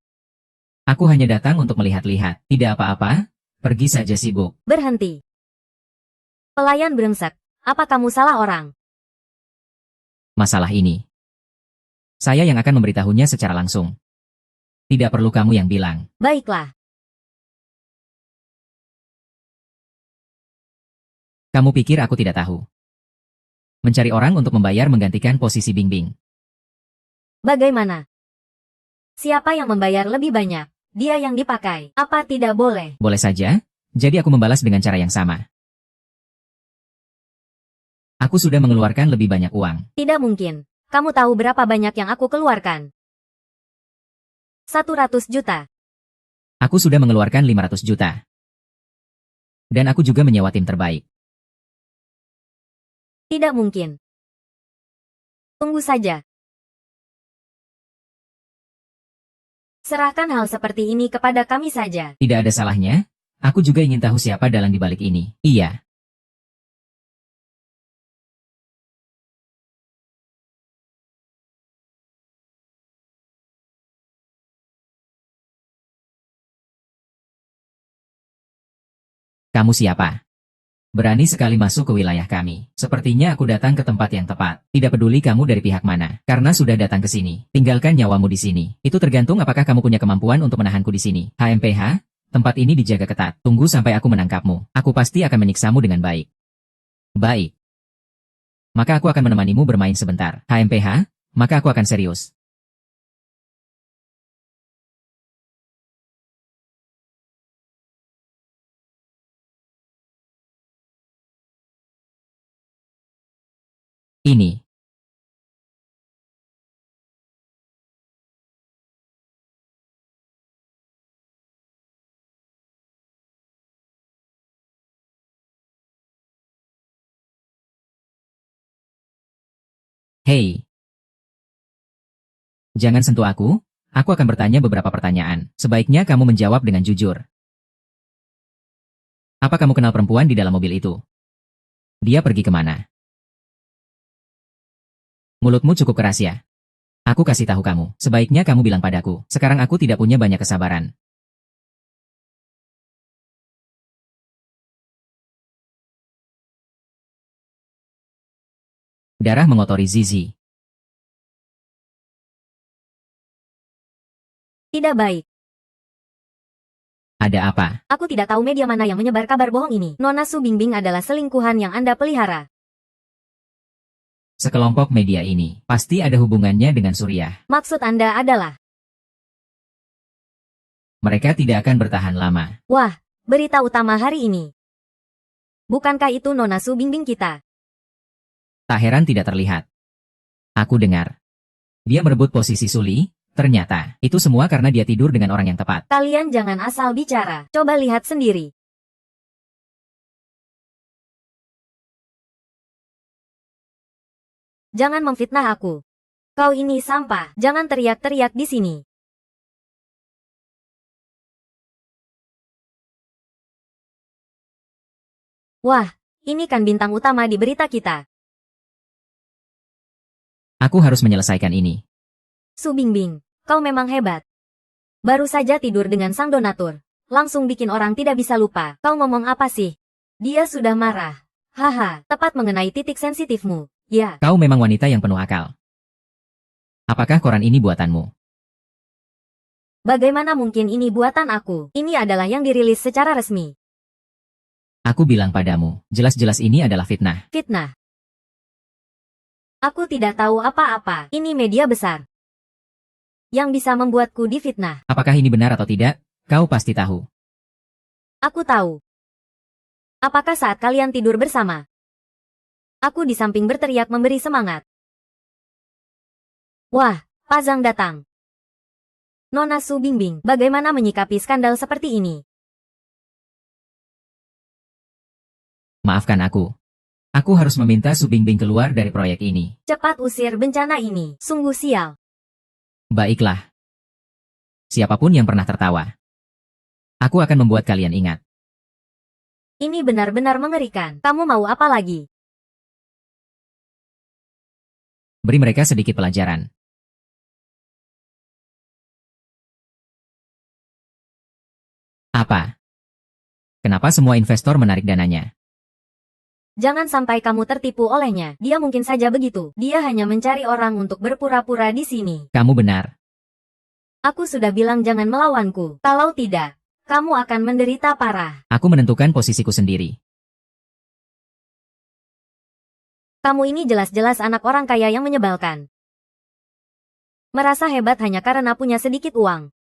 Aku hanya datang untuk melihat-lihat. Tidak apa-apa, pergi saja sibuk. Berhenti. Pelayan brengsek, apa kamu salah orang? Masalah ini, saya yang akan memberitahunya secara langsung. Tidak perlu kamu yang bilang. Baiklah. Kamu pikir aku tidak tahu? Mencari orang untuk membayar menggantikan posisi Bingbing. Bagaimana? Siapa yang membayar lebih banyak? Dia yang dipakai. Apa tidak boleh? Boleh saja, jadi aku membalas dengan cara yang sama. Aku sudah mengeluarkan lebih banyak uang. Tidak mungkin. Kamu tahu berapa banyak yang aku keluarkan? 100 juta. Aku sudah mengeluarkan 500 juta. Dan aku juga menyewa tim terbaik. Tidak mungkin. Tunggu saja. Serahkan hal seperti ini kepada kami saja. Tidak ada salahnya. Aku juga ingin tahu siapa dalang di balik ini. Iya. Kamu siapa? Berani sekali masuk ke wilayah kami. Sepertinya aku datang ke tempat yang tepat. Tidak peduli kamu dari pihak mana. Karena sudah datang ke sini. Tinggalkan nyawamu di sini. Itu tergantung apakah kamu punya kemampuan untuk menahanku di sini. HMPH, tempat ini dijaga ketat. Tunggu sampai aku menangkapmu. Aku pasti akan menyiksamu dengan baik. Baik. Maka aku akan menemanimu bermain sebentar. HMPH, maka aku akan serius. Ini. Hei. Jangan sentuh aku. Aku akan bertanya beberapa pertanyaan. Sebaiknya kamu menjawab dengan jujur. Apa kamu kenal perempuan di dalam mobil itu? Dia pergi kemana? Mulutmu cukup keras ya. Aku kasih tahu kamu. Sebaiknya kamu bilang padaku. Sekarang aku tidak punya banyak kesabaran. Darah mengotori Zizi. Tidak baik. Ada apa? Aku tidak tahu media mana yang menyebar kabar bohong ini. Nona Su Bingbing adalah selingkuhan yang Anda pelihara. Sekelompok media ini pasti ada hubungannya dengan Surya. Maksud Anda adalah, Mereka tidak akan bertahan lama. wah, berita utama hari ini. Bukankah itu Nona Su Bingbing kita? Tak heran tidak terlihat. Aku dengar. Dia merebut posisi Suli. Ternyata, itu semua karena dia tidur dengan orang yang tepat. Kalian jangan asal bicara. Coba lihat sendiri. Jangan memfitnah aku. Kau ini sampah. Jangan teriak-teriak di sini. Wah, ini kan bintang utama di berita kita. Aku harus menyelesaikan ini. Su Bingbing, kau memang hebat. Baru saja tidur dengan sang donatur. Langsung bikin orang tidak bisa lupa. Kau ngomong apa sih? Dia sudah marah. Haha, tepat mengenai titik sensitifmu. Ya, Kau memang wanita yang penuh akal. Apakah koran ini buatanmu? bagaimana mungkin ini buatan aku? Ini adalah yang dirilis secara resmi. Aku bilang padamu, jelas-jelas ini adalah fitnah. Fitnah. Aku tidak tahu apa-apa. Ini media besar yang bisa membuatku difitnah. Apakah ini benar atau tidak? Kau pasti tahu. Aku tahu. Apakah saat kalian tidur bersama? Aku di samping berteriak memberi semangat. Wah, Pazang datang. Nona Su Bingbing, bagaimana menyikapi skandal seperti ini? Maafkan aku. Aku harus meminta Su Bingbing keluar dari proyek ini. Cepat usir bencana ini. Sungguh sial. Baiklah. Siapapun yang pernah tertawa. Aku akan membuat kalian ingat. Ini benar-benar mengerikan. Kamu mau apa lagi? Beri mereka sedikit pelajaran. Apa? Kenapa semua investor menarik dananya? Jangan sampai kamu tertipu olehnya. Dia mungkin saja begitu. Dia hanya mencari orang untuk berpura-pura di sini. Kamu benar. Aku sudah bilang jangan melawanku. Kalau tidak, kamu akan menderita parah. Aku menentukan posisiku sendiri. Kamu ini jelas-jelas anak orang kaya yang menyebalkan. Merasa hebat hanya karena punya sedikit uang.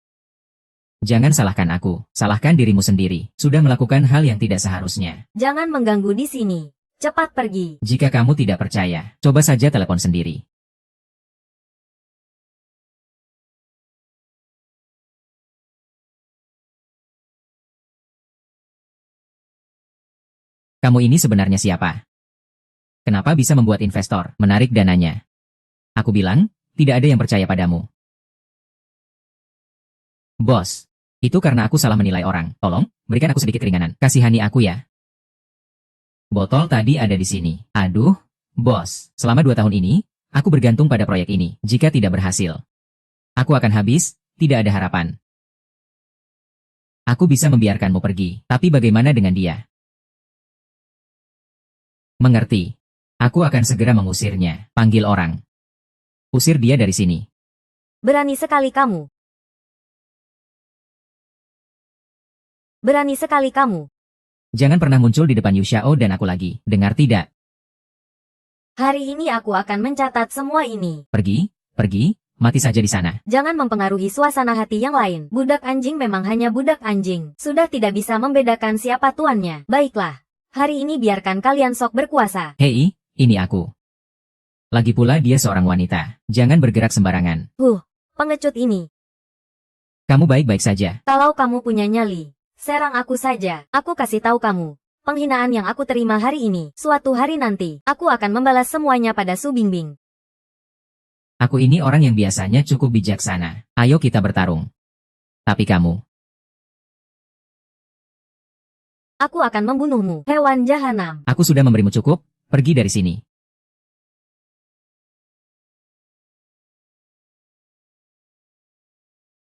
Jangan salahkan aku. Salahkan dirimu sendiri. Sudah melakukan hal yang tidak seharusnya. Jangan mengganggu di sini. Cepat pergi. Jika kamu tidak percaya, coba saja telepon sendiri. Kamu ini sebenarnya siapa? Kenapa bisa membuat investor menarik dananya? Aku bilang, tidak ada yang percaya padamu. Bos, itu karena aku salah menilai orang. Tolong, berikan aku sedikit keringanan. Kasihani aku ya. Botol tadi ada di sini. Aduh, bos. Selama 2 tahun ini, aku bergantung pada proyek ini. Jika tidak berhasil, aku akan habis, tidak ada harapan. Aku bisa membiarkanmu pergi, tapi bagaimana dengan dia? Mengerti. Aku akan segera mengusirnya. Panggil orang. Usir dia dari sini. Berani sekali kamu. Berani sekali kamu. Jangan pernah muncul di depan Yu Xiao dan aku lagi. Dengar tidak? Hari ini aku akan mencatat semua ini. Pergi, pergi, mati saja di sana. Jangan mempengaruhi suasana hati yang lain. Budak anjing memang hanya budak anjing. Sudah tidak bisa membedakan siapa tuannya. Baiklah. Hari ini biarkan kalian sok berkuasa. Hei, ini aku. Lagi pula dia seorang wanita. Jangan bergerak sembarangan. Pengecut ini. Kamu baik-baik saja. Kalau kamu punya nyali, serang aku saja. Aku kasih tahu kamu. Penghinaan yang aku terima hari ini, suatu hari nanti, aku akan membalas semuanya pada Su Bingbing. Aku ini orang yang biasanya cukup bijaksana. Ayo kita bertarung. Tapi kamu, Aku akan membunuhmu, hewan jahanam. aku sudah memberimu cukup, pergi dari sini.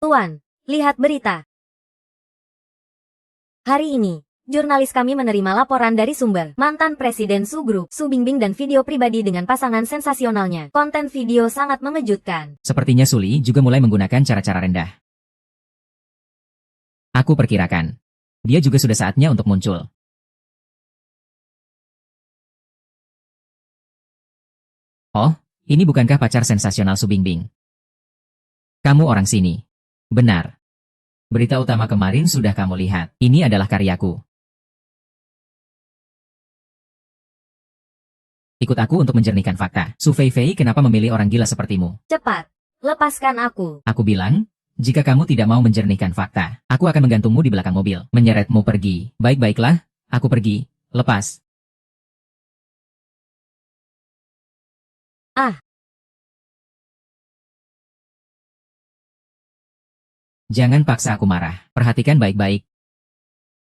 Tuan, lihat berita. Hari ini, jurnalis kami menerima laporan dari sumber mantan Presiden Su Group, Su Bingbing dan video pribadi dengan pasangan sensasionalnya. Konten video sangat mengejutkan. Sepertinya Suli juga mulai menggunakan cara-cara rendah. Aku perkirakan. Dia juga sudah saatnya untuk muncul. Oh, ini bukankah pacar sensasional Su Bingbing? Kamu orang sini. Benar. Berita utama kemarin sudah kamu lihat. Ini adalah karyaku. Ikut aku untuk menjernihkan fakta. Su Feifei kenapa memilih orang gila sepertimu? Cepat, lepaskan aku. Aku bilang, jika kamu tidak mau menjernihkan fakta, aku akan menggantungmu di belakang mobil, menyeretmu pergi. Baik-baiklah, aku pergi. Lepas. Jangan paksa aku marah. Perhatikan baik-baik.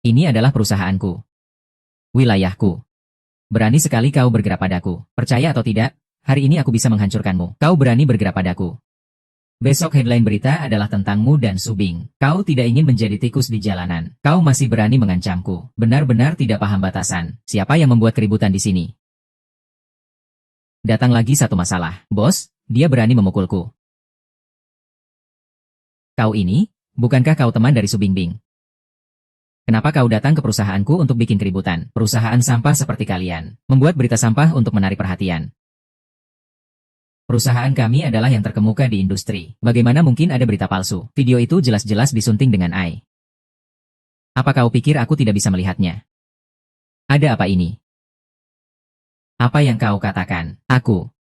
Ini adalah perusahaanku. Wilayahku. Berani sekali kau bergerak padaku. Percaya atau tidak, hari ini aku bisa menghancurkanmu. Kau berani bergerak padaku. Besok headline berita adalah tentangmu dan Subing. Kau tidak ingin menjadi tikus di jalanan. Kau masih berani mengancamku. Benar-benar tidak paham batasan. Siapa yang membuat keributan di sini? Datang lagi satu masalah. Bos, dia berani memukulku. Kau ini, bukankah kau teman dari Su Bingbing? Kenapa kau datang ke perusahaanku untuk bikin keributan? Perusahaan sampah seperti kalian, membuat berita sampah untuk menarik perhatian. Perusahaan kami adalah yang terkemuka di industri. Bagaimana mungkin ada berita palsu? Video itu jelas-jelas disunting dengan AI. Apa kau pikir aku tidak bisa melihatnya? Ada apa ini? Apa yang kau katakan? Aku.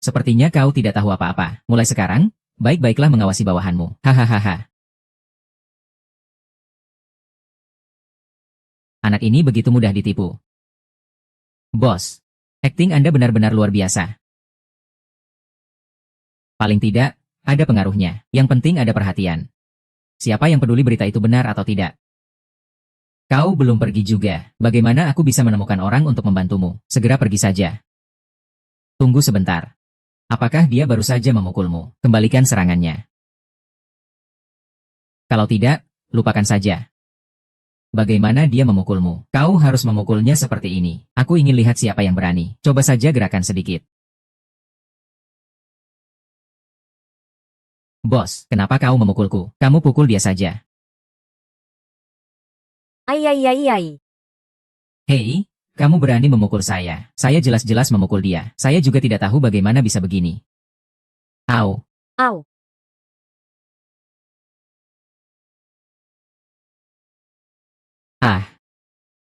Sepertinya kau tidak tahu apa-apa. Mulai sekarang, baik-baiklah mengawasi bawahanmu. Hahaha. Anak ini begitu mudah ditipu. Bos, akting Anda benar-benar luar biasa. Paling tidak, ada pengaruhnya. Yang penting ada perhatian. Siapa yang peduli berita itu benar atau tidak? Kau belum pergi juga. Bagaimana aku bisa menemukan orang untuk membantumu? Segera pergi saja. Tunggu sebentar. Apakah dia baru saja memukulmu? Kembalikan serangannya. Kalau tidak, lupakan saja. Bagaimana dia memukulmu? Kau harus memukulnya seperti ini. Aku ingin lihat siapa yang berani. Coba saja gerakan sedikit. Bos, kenapa kau memukulku? Kamu pukul dia saja. Ai. Hei, kamu berani memukul saya. Saya jelas-jelas memukul dia. Saya juga tidak tahu bagaimana bisa begini. Au. Au. Ah.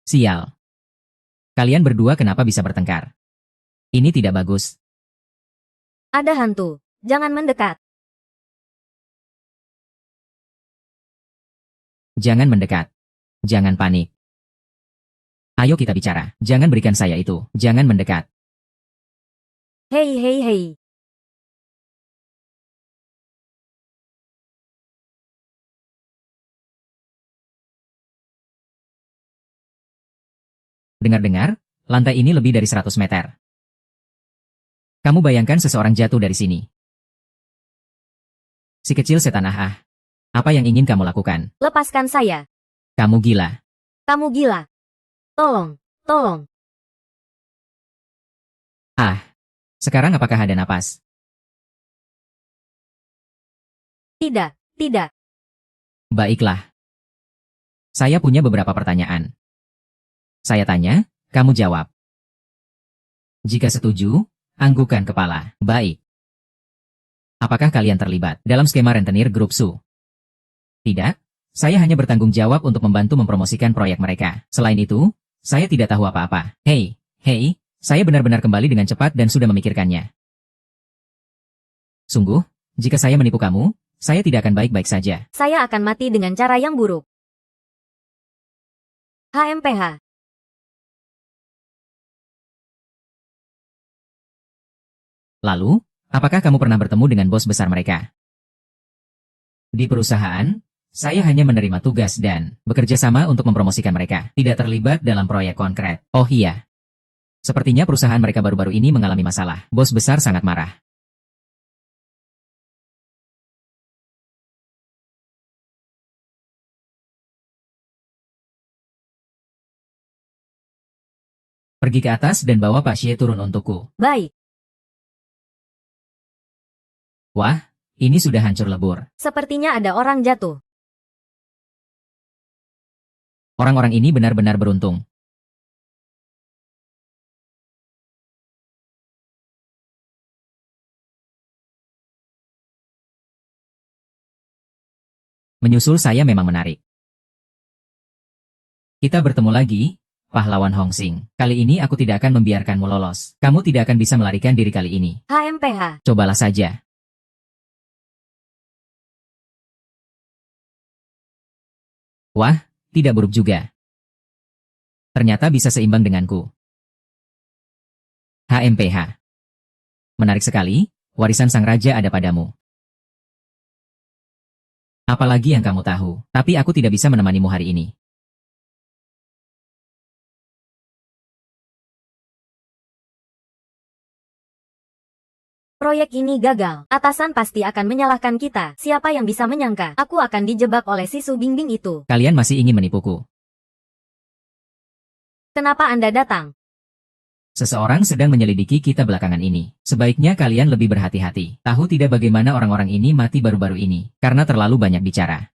Sial. Kalian berdua kenapa bisa bertengkar? Ini tidak bagus. Ada hantu. Jangan mendekat. Jangan mendekat. Jangan panik. Ayo kita bicara. Jangan berikan saya itu. Jangan mendekat. Hei. Dengar-dengar, lantai ini lebih dari 100 meter. Kamu bayangkan seseorang jatuh dari sini. Si kecil setan ah. Apa yang ingin kamu lakukan? Lepaskan saya. Kamu gila. Kamu gila. Tolong, tolong. Sekarang apakah ada napas? Tidak, tidak. Baiklah. Saya punya beberapa pertanyaan. Saya tanya, kamu jawab. Jika setuju, anggukan kepala. Baik. Apakah kalian terlibat dalam skema rentenir grup Su? Tidak, saya hanya bertanggung jawab untuk membantu mempromosikan proyek mereka. Selain itu, saya tidak tahu apa-apa. Hei, saya benar-benar kembali dengan cepat dan sudah memikirkannya. Sungguh, jika saya menipu kamu, saya tidak akan baik-baik saja. Saya akan mati dengan cara yang buruk. HMPH. Lalu, apakah kamu pernah bertemu dengan bos besar mereka? Di perusahaan, saya hanya menerima tugas dan bekerja sama untuk mempromosikan mereka, tidak terlibat dalam proyek konkret. Oh iya. Sepertinya perusahaan mereka baru-baru ini mengalami masalah. Bos besar sangat marah. Pergi ke atas dan bawa Pak Xie turun untukku. Baik. Wah, ini sudah hancur lebur. Sepertinya ada orang jatuh. Orang-orang ini benar-benar beruntung. Menyusul saya memang menarik. Kita bertemu lagi, pahlawan Hongsing. Kali ini aku tidak akan membiarkanmu lolos. Kamu tidak akan bisa melarikan diri kali ini. HMPH. Cobalah saja. Wah, tidak buruk juga. Ternyata bisa seimbang denganku. HMPH. Menarik sekali, warisan sang raja ada padamu. Apalagi yang kamu tahu, tapi aku tidak bisa menemanimu hari ini. Proyek ini gagal. Atasan pasti akan menyalahkan kita. Siapa yang bisa menyangka? Aku akan dijebak oleh si Su Bingbing itu. Kalian masih ingin menipuku. Kenapa Anda datang? Seseorang sedang menyelidiki kita belakangan ini. Sebaiknya kalian lebih berhati-hati. Tahu tidak bagaimana orang-orang ini mati baru-baru ini, karena terlalu banyak bicara.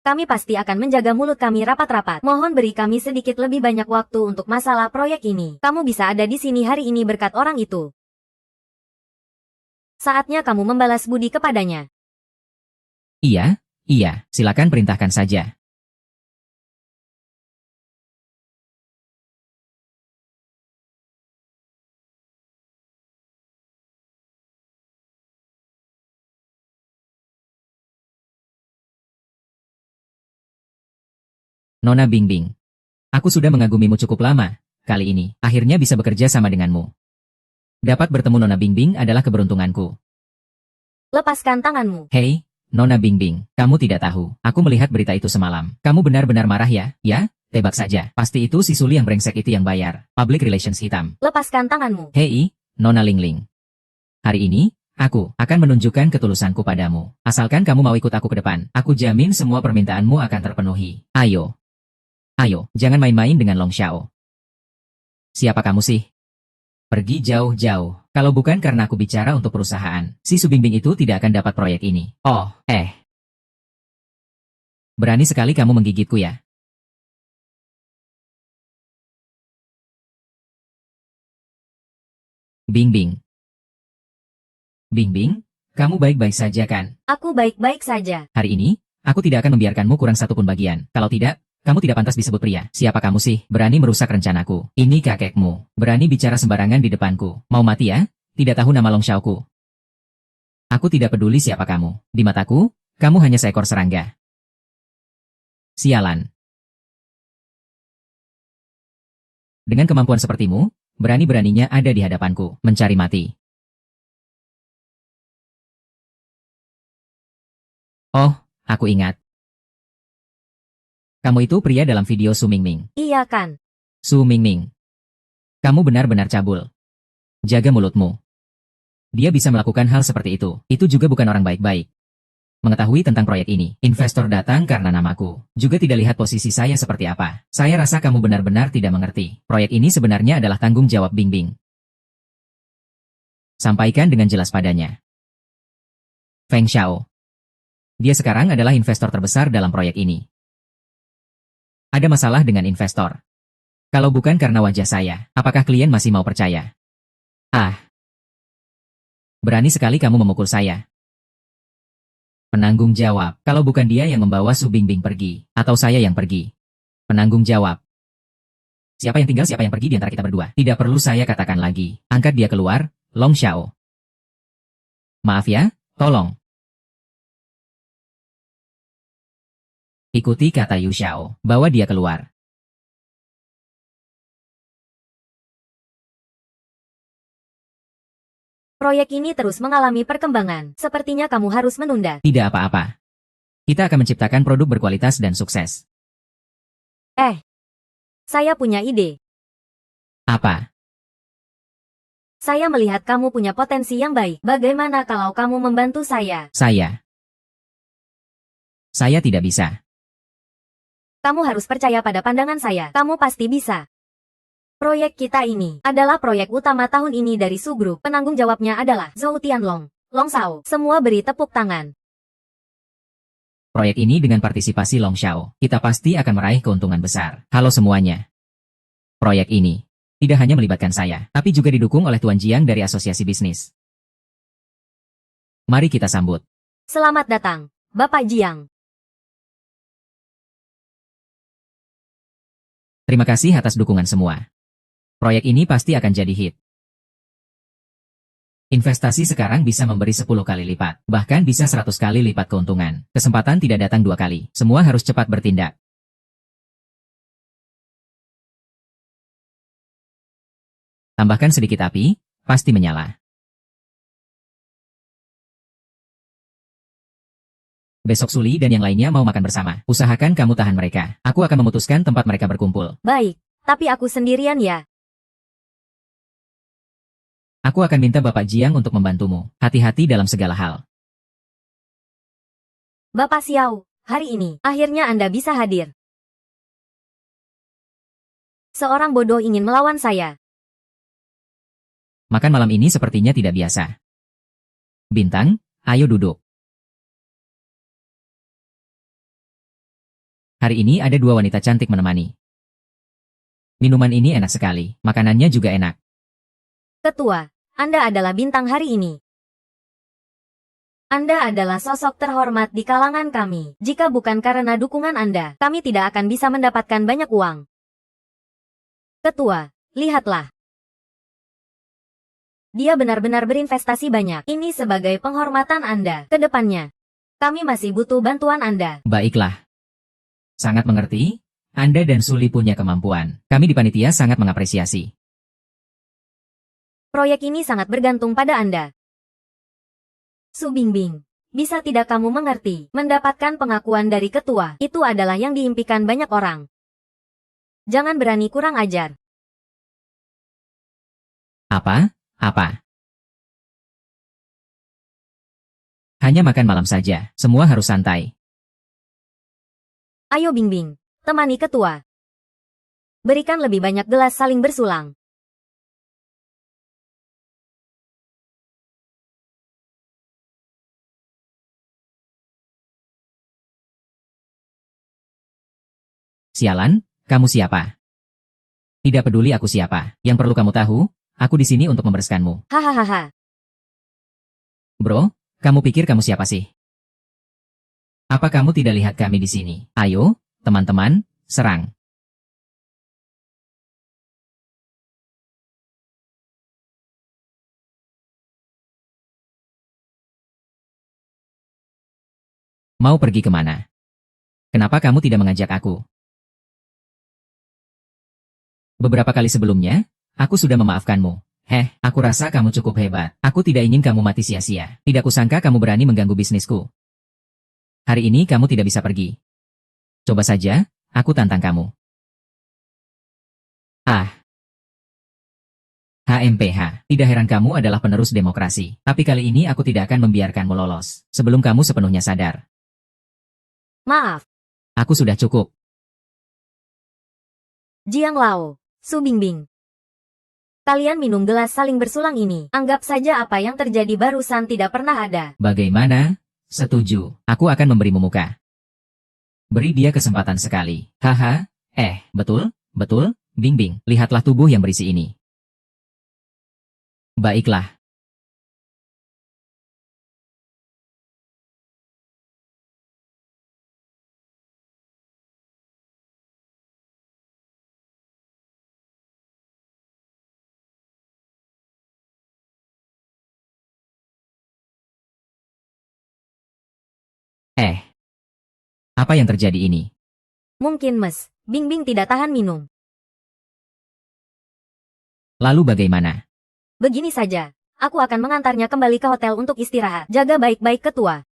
Kami pasti akan menjaga mulut kami rapat-rapat. Mohon beri kami sedikit lebih banyak waktu untuk masalah proyek ini. Kamu bisa ada di sini hari ini berkat orang itu. Saatnya kamu membalas budi kepadanya. Iya, silakan perintahkan saja. Nona Bingbing. Aku sudah mengagumimu cukup lama. Kali ini, akhirnya bisa bekerja sama denganmu. Dapat bertemu Nona Bingbing adalah keberuntunganku. Lepaskan tanganmu. Hei, Nona Bingbing, kamu tidak tahu. Aku melihat berita itu semalam. Kamu benar-benar marah ya? Ya, tebak saja. Pasti itu si Suli yang brengsek itu yang bayar. Public Relations hitam. Lepaskan tanganmu. Hei, Nona Lingling. Hari ini, aku akan menunjukkan ketulusanku padamu. Asalkan kamu mau ikut aku ke depan, aku jamin semua permintaanmu akan terpenuhi. Ayo, jangan main-main dengan Long Xiao. Siapa kamu sih? Pergi jauh-jauh. Kalau bukan karena aku bicara untuk perusahaan, si Su Bingbing itu tidak akan dapat proyek ini. Oh, berani sekali kamu menggigitku ya? Bingbing. Bingbing, kamu baik-baik saja kan? Aku baik-baik saja. Hari ini, aku tidak akan membiarkanmu kurang satupun bagian. Kalau tidak, kamu tidak pantas disebut pria. Siapa kamu sih? Berani merusak rencanaku. Ini kakekmu. Berani bicara sembarangan di depanku. Mau mati ya? Tidak tahu nama Long Xiaoku. Aku tidak peduli siapa kamu. Di mataku, kamu hanya seekor serangga. Sialan. Dengan kemampuan sepertimu, berani-beraninya ada di hadapanku, mencari mati. Oh, aku ingat. Kamu itu pria dalam video Su Mingming. Iya kan? Su Mingming. Kamu benar-benar cabul. Jaga mulutmu. Dia bisa melakukan hal seperti itu. Itu juga bukan orang baik-baik. Mengetahui tentang proyek ini, investor datang karena namaku. Juga tidak lihat posisi saya seperti apa. Saya rasa kamu benar-benar tidak mengerti. Proyek ini sebenarnya adalah tanggung jawab Bingbing. Sampaikan dengan jelas padanya. Feng Xiao. Dia sekarang adalah investor terbesar dalam proyek ini. Ada masalah dengan investor. Kalau bukan karena wajah saya, apakah klien masih mau percaya? Ah. Berani sekali kamu memukul saya. Penanggung jawab, kalau bukan dia yang membawa Su Bingbing pergi, atau saya yang pergi. Penanggung jawab. Siapa yang tinggal siapa yang pergi di antara kita berdua? Tidak perlu saya katakan lagi. Angkat dia keluar, Long Xiao. Maaf ya, tolong. Ikuti kata Yu Xiao, bawa dia keluar. Proyek ini terus mengalami perkembangan. Sepertinya kamu harus menunda. Tidak apa-apa. Kita akan menciptakan produk berkualitas dan sukses. Saya punya ide. Apa? Saya melihat kamu punya potensi yang baik. Bagaimana kalau kamu membantu saya? Saya tidak bisa. Kamu harus percaya pada pandangan saya. Kamu pasti bisa. Proyek kita ini adalah proyek utama tahun ini dari Su Group. Penanggung jawabnya adalah Zhou Tianlong, Long Xiao. Semua beri tepuk tangan. Proyek ini dengan partisipasi Long Xiao, kita pasti akan meraih keuntungan besar. Halo semuanya. Proyek ini tidak hanya melibatkan saya, tapi juga didukung oleh Tuan Jiang dari Asosiasi Bisnis. Mari kita sambut. Selamat datang, Bapak Jiang. Terima kasih atas dukungan semua. Proyek ini pasti akan jadi hit. Investasi sekarang bisa memberi 10 kali lipat, bahkan bisa 100 kali lipat keuntungan. Kesempatan tidak datang 2 kali, semua harus cepat bertindak. Tambahkan sedikit api, pasti menyala. Besok Suli dan yang lainnya mau makan bersama. Usahakan kamu tahan mereka. Aku akan memutuskan tempat mereka berkumpul. Baik, tapi aku sendirian ya. Aku akan minta Bapak Jiang untuk membantumu. Hati-hati dalam segala hal. Bapak Xiao, hari ini, akhirnya Anda bisa hadir. Seorang bodoh ingin melawan saya. Makan malam ini sepertinya tidak biasa. Bintang, ayo duduk. Hari ini ada 2 wanita cantik menemani. Minuman ini enak sekali, makanannya juga enak. Ketua, Anda adalah bintang hari ini. Anda adalah sosok terhormat di kalangan kami. Jika bukan karena dukungan Anda, kami tidak akan bisa mendapatkan banyak uang. Ketua, lihatlah. Dia benar-benar berinvestasi banyak. Ini sebagai penghormatan Anda ke depannya. Kami masih butuh bantuan Anda. Baiklah. Sangat mengerti, Anda dan Suli punya kemampuan. Kami di panitia sangat mengapresiasi. Proyek ini sangat bergantung pada Anda. Su Bingbing, bisa tidak kamu mengerti, mendapatkan pengakuan dari ketua, itu adalah yang diimpikan banyak orang. Jangan berani kurang ajar. Apa? Hanya makan malam saja, semua harus santai. Ayo Bingbing, temani ketua. Berikan lebih banyak gelas saling bersulang. Sialan, kamu siapa? Tidak peduli aku siapa, yang perlu kamu tahu, aku di sini untuk membereskanmu. Hahaha. Bro, kamu pikir kamu siapa sih? Apa kamu tidak lihat kami di sini? Ayo, teman-teman, serang. Mau pergi kemana? Kenapa kamu tidak mengajak aku? Beberapa kali sebelumnya, aku sudah memaafkanmu. Aku rasa kamu cukup hebat. Aku tidak ingin kamu mati sia-sia. Tidak kusangka kamu berani mengganggu bisnisku. Hari ini kamu tidak bisa pergi. Coba saja, aku tantang kamu. KMPH, tidak heran kamu adalah penerus demokrasi. Tapi kali ini aku tidak akan membiarkanmu lolos. Sebelum kamu sepenuhnya sadar. Maaf, Aku sudah cukup. Jiang Lao, Su Bingbing. Kalian minum gelas saling bersulang ini. Anggap saja apa yang terjadi barusan tidak pernah ada. Bagaimana? Setuju. Aku akan memberimu muka. Beri dia kesempatan sekali. Haha. Betul, betul, Bingbing. Lihatlah tubuh yang berisi ini. Baiklah. Apa yang terjadi ini? Mungkin Mes, Bingbing tidak tahan minum. Lalu bagaimana? Begini saja, aku akan mengantarnya kembali ke hotel untuk istirahat. Jaga baik-baik ketua.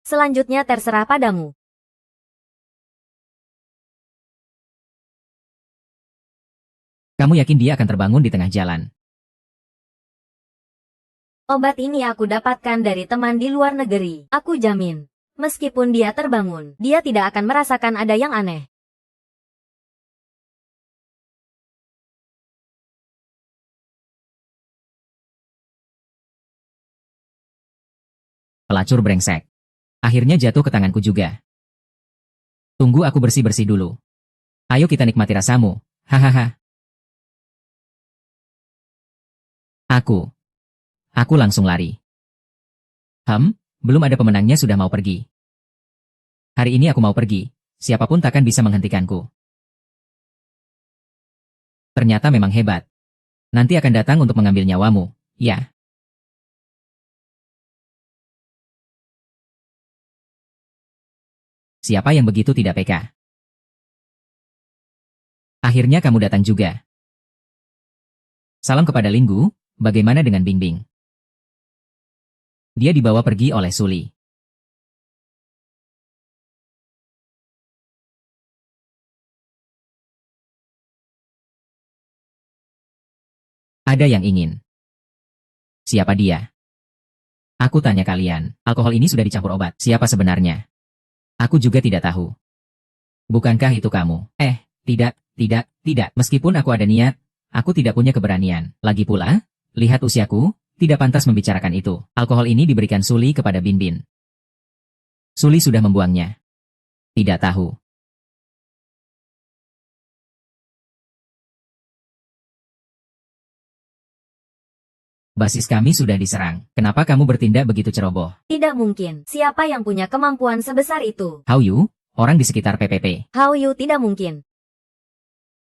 Selanjutnya terserah padamu. Kamu yakin dia akan terbangun di tengah jalan? Obat ini aku dapatkan dari teman di luar negeri. Aku jamin. Meskipun dia terbangun, dia tidak akan merasakan ada yang aneh. Pelacur brengsek. Akhirnya jatuh ke tanganku juga. Tunggu aku bersih-bersih dulu. Ayo kita nikmati rasamu. Hahaha. Aku langsung lari. Belum ada pemenangnya sudah mau pergi. Hari ini aku mau pergi. Siapapun takkan bisa menghentikanku. Ternyata memang hebat. Nanti akan datang untuk mengambil nyawamu. Ya. Siapa yang begitu tidak peka? Akhirnya kamu datang juga. Salam kepada Linggu, bagaimana dengan Bingbing? Dia dibawa pergi oleh Suli. Ada yang ingin. Siapa dia? Aku tanya kalian, alkohol ini sudah dicampur obat. Siapa sebenarnya? Aku juga tidak tahu. Bukankah itu kamu? Tidak. Meskipun aku ada niat, aku tidak punya keberanian. Lagi pula, lihat usiaku, tidak pantas membicarakan itu. Alkohol ini diberikan Suli kepada Binbin. Suli sudah membuangnya. Tidak tahu. Basis kami sudah diserang. Kenapa kamu bertindak begitu ceroboh? Tidak mungkin. Siapa yang punya kemampuan sebesar itu? How you? Orang di sekitar PPP. How you tidak mungkin.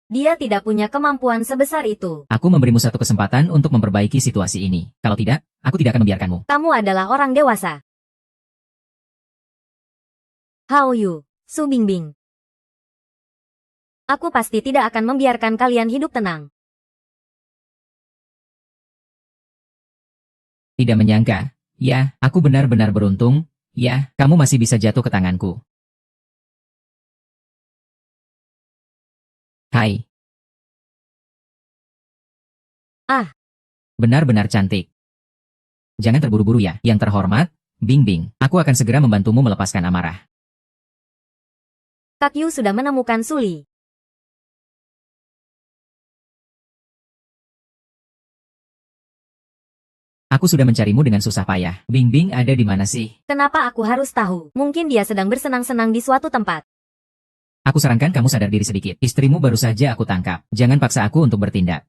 Dia tidak punya kemampuan sebesar itu. Aku memberimu satu kesempatan untuk memperbaiki situasi ini. Kalau tidak, aku tidak akan membiarkanmu. Kamu adalah orang dewasa. How you, Su Bingbing. Aku pasti tidak akan membiarkan kalian hidup tenang. Tidak menyangka. Ya, aku benar-benar beruntung. Ya, kamu masih bisa jatuh ke tanganku. Hai. Benar-benar cantik. Jangan terburu-buru ya. Yang terhormat, Bingbing. Aku akan segera membantumu melepaskan amarah. Kak Yu sudah menemukan Suli. Aku sudah mencarimu dengan susah payah. Bingbing ada di mana sih? Kenapa aku harus tahu? Mungkin dia sedang bersenang-senang di suatu tempat. Aku sarankan kamu sadar diri sedikit. Istrimu baru saja aku tangkap. Jangan paksa aku untuk bertindak.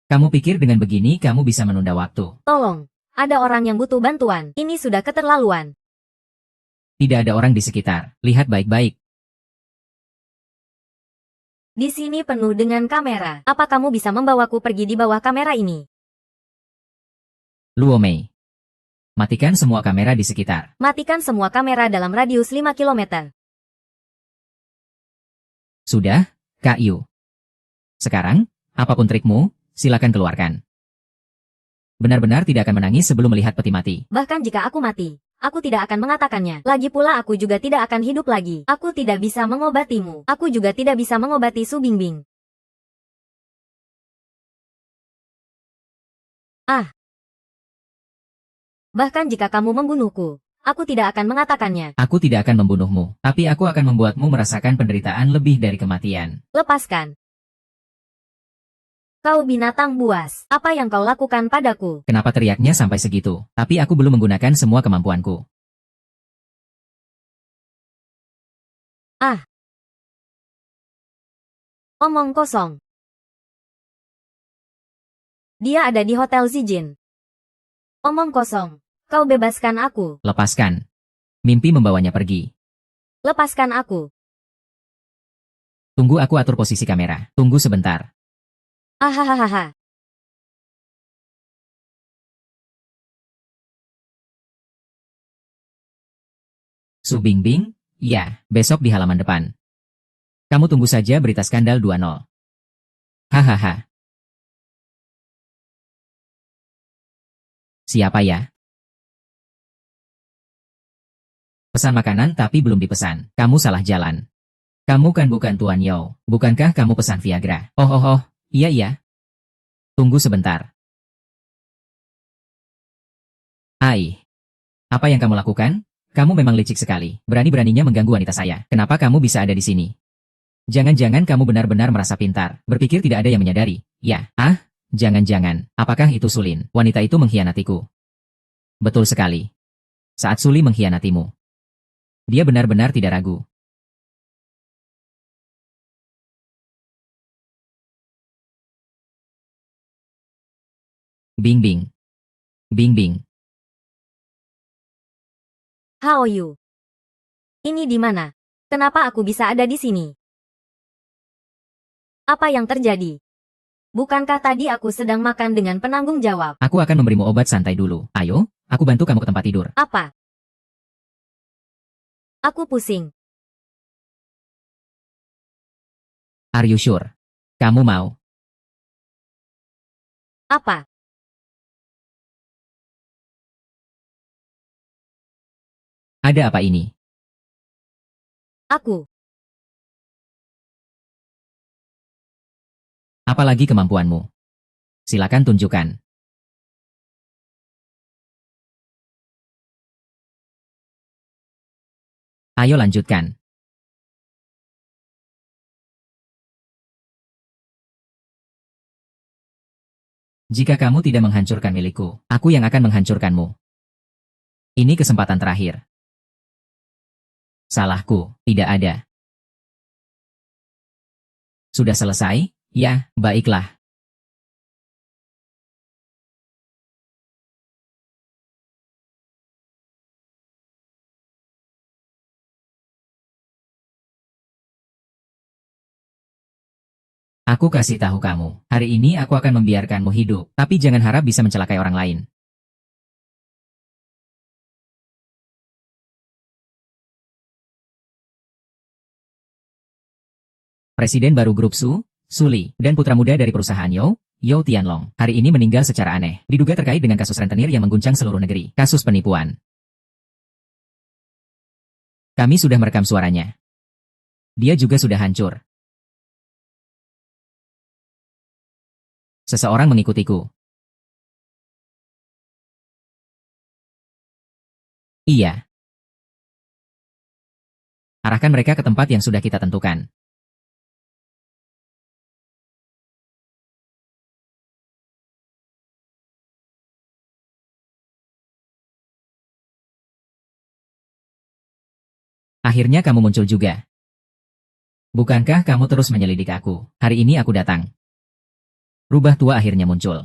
Kamu pikir dengan begini kamu bisa menunda waktu? Tolong, ada orang yang butuh bantuan. Ini sudah keterlaluan. Tidak ada orang di sekitar. Lihat baik-baik. Di sini penuh dengan kamera. Apa kamu bisa membawaku pergi di bawah kamera ini? Luo Mei. Matikan semua kamera di sekitar. Matikan semua kamera dalam radius 5 km. Sudah, Kak Yu. Sekarang, apapun trikmu, silakan keluarkan. Benar-benar tidak akan menangis sebelum melihat peti mati. Bahkan jika aku mati, aku tidak akan mengatakannya. Lagi pula aku juga tidak akan hidup lagi. Aku tidak bisa mengobatimu. Aku juga tidak bisa mengobati Su Bingbing. Ah. Bahkan jika kamu membunuhku, aku tidak akan mengatakannya. Aku tidak akan membunuhmu, tapi aku akan membuatmu merasakan penderitaan lebih dari kematian. Lepaskan. Kau binatang buas, apa yang kau lakukan padaku? Kenapa teriaknya sampai segitu? Tapi aku belum menggunakan semua kemampuanku. Ah. Omong kosong. Dia ada di Hotel Zijin. Omong kosong. Kau bebaskan aku. Lepaskan. Mimpi membawanya pergi. Lepaskan aku. Tunggu aku atur posisi kamera. Tunggu sebentar. Ahahaha. Su Bingbing? Ya, besok di halaman depan. Kamu tunggu saja berita skandal 2.0. Hahaha. Siapa ya? Pesan makanan tapi belum dipesan. Kamu salah jalan. Kamu kan bukan Tuan Yao. Bukankah kamu pesan Viagra? Oh, iya iya. Tunggu sebentar. Ai. Apa yang kamu lakukan? Kamu memang licik sekali. Berani-beraninya mengganggu wanita saya. Kenapa kamu bisa ada di sini? Jangan-jangan kamu benar-benar merasa pintar. Berpikir tidak ada yang menyadari. Ya, jangan-jangan. Apakah itu Sulin? Wanita itu mengkhianatiku. Betul sekali. Saat Suli mengkhianatimu. Dia benar-benar tidak ragu. Bingbing. Bingbing. Hao Yu. Ini di mana? Kenapa aku bisa ada di sini? Apa yang terjadi? Bukankah tadi aku sedang makan dengan penanggung jawab? Aku akan memberimu obat santai dulu. Ayo, aku bantu kamu ke tempat tidur. Apa? Aku pusing. Are you sure? Kamu mau? Apa? Ada apa ini? Aku. Apalagi kemampuanmu? Silakan tunjukkan. Ayo lanjutkan. Jika kamu tidak menghancurkan milikku, aku yang akan menghancurkanmu. Ini kesempatan terakhir. Salahku, tidak ada. Sudah selesai? Ya, baiklah. Aku kasih tahu kamu, hari ini aku akan membiarkanmu hidup, tapi jangan harap bisa mencelakai orang lain. Presiden baru grup Suli, dan putra muda dari perusahaan Yao Tianlong, hari ini meninggal secara aneh, diduga terkait dengan kasus rentenir yang mengguncang seluruh negeri, kasus penipuan. Kami sudah merekam suaranya. Dia juga sudah hancur. Seseorang mengikutiku. Iya. Arahkan mereka ke tempat yang sudah kita tentukan. Akhirnya kamu muncul juga. Bukankah kamu terus menyelidik aku? Hari ini aku datang. Rubah tua akhirnya muncul.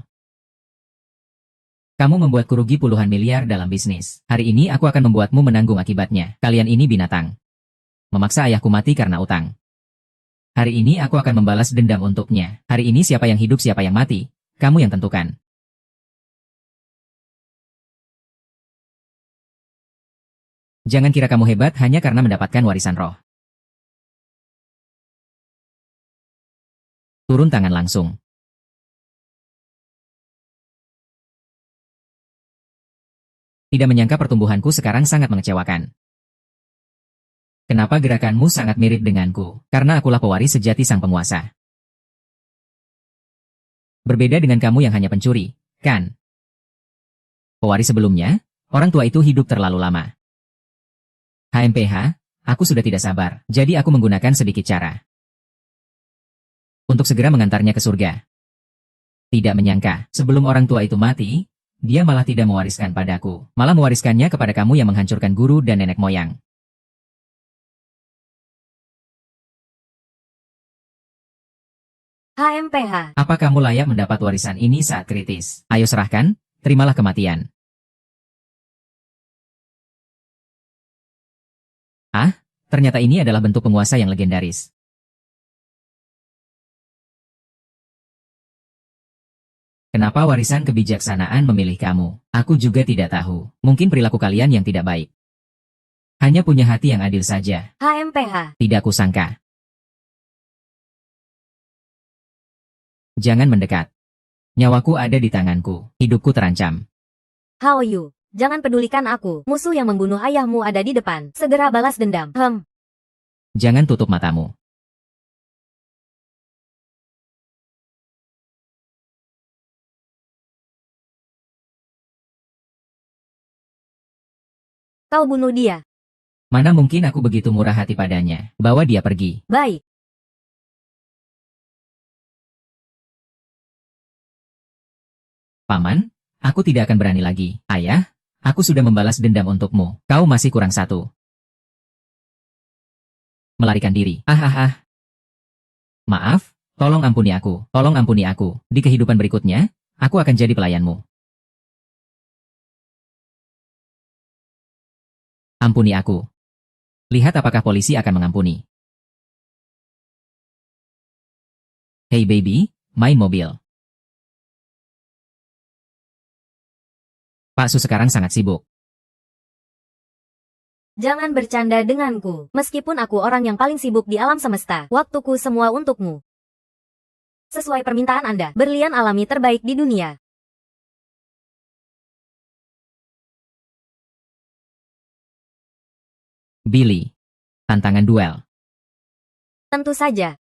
Kamu membuatku rugi puluhan miliar dalam bisnis. Hari ini aku akan membuatmu menanggung akibatnya. Kalian ini binatang. Memaksa ayahku mati karena utang. Hari ini aku akan membalas dendam untuknya. Hari ini siapa yang hidup siapa yang mati, kamu yang tentukan. Jangan kira kamu hebat hanya karena mendapatkan warisan roh. Turun tangan langsung. Tidak menyangka pertumbuhanku sekarang sangat mengecewakan. Kenapa gerakanmu sangat mirip denganku? Karena akulah pewaris sejati sang penguasa. Berbeda dengan kamu yang hanya pencuri, kan? Pewaris sebelumnya, orang tua itu hidup terlalu lama. HMPH, aku sudah tidak sabar, jadi aku menggunakan sedikit cara. Untuk segera mengantarnya ke surga. Tidak menyangka, sebelum orang tua itu mati, dia malah tidak mewariskan padaku, malah mewariskannya kepada kamu yang menghancurkan guru dan nenek moyang. HMPH. Apa kamu layak mendapat warisan ini saat kritis? Ayo serahkan, terimalah kematian. Ah, ternyata ini adalah bentuk penguasa yang legendaris. Kenapa warisan kebijaksanaan memilih kamu? Aku juga tidak tahu. Mungkin perilaku kalian yang tidak baik. Hanya punya hati yang adil saja. HMPH. Tidak kusangka. Jangan mendekat. Nyawaku ada di tanganku. Hidupku terancam. Hao Yu. Jangan pedulikan aku. Musuh yang membunuh ayahmu ada di depan. Segera balas dendam. Jangan tutup matamu. Kau bunuh dia. Mana mungkin aku begitu murah hati padanya. Bawa dia pergi. Baik. Paman, aku tidak akan berani lagi. Ayah, aku sudah membalas dendam untukmu. Kau masih kurang satu. Melarikan diri. Ah. Maaf, tolong ampuni aku. Tolong ampuni aku. Di kehidupan berikutnya, aku akan jadi pelayanmu. Ampuni aku. Lihat apakah polisi akan mengampuni. Hey baby, main mobil. Pak Su sekarang sangat sibuk. Jangan bercanda denganku. Meskipun aku orang yang paling sibuk di alam semesta, waktuku semua untukmu. Sesuai permintaan Anda, berlian alami terbaik di dunia. Billy. Tantangan duel. Tentu saja.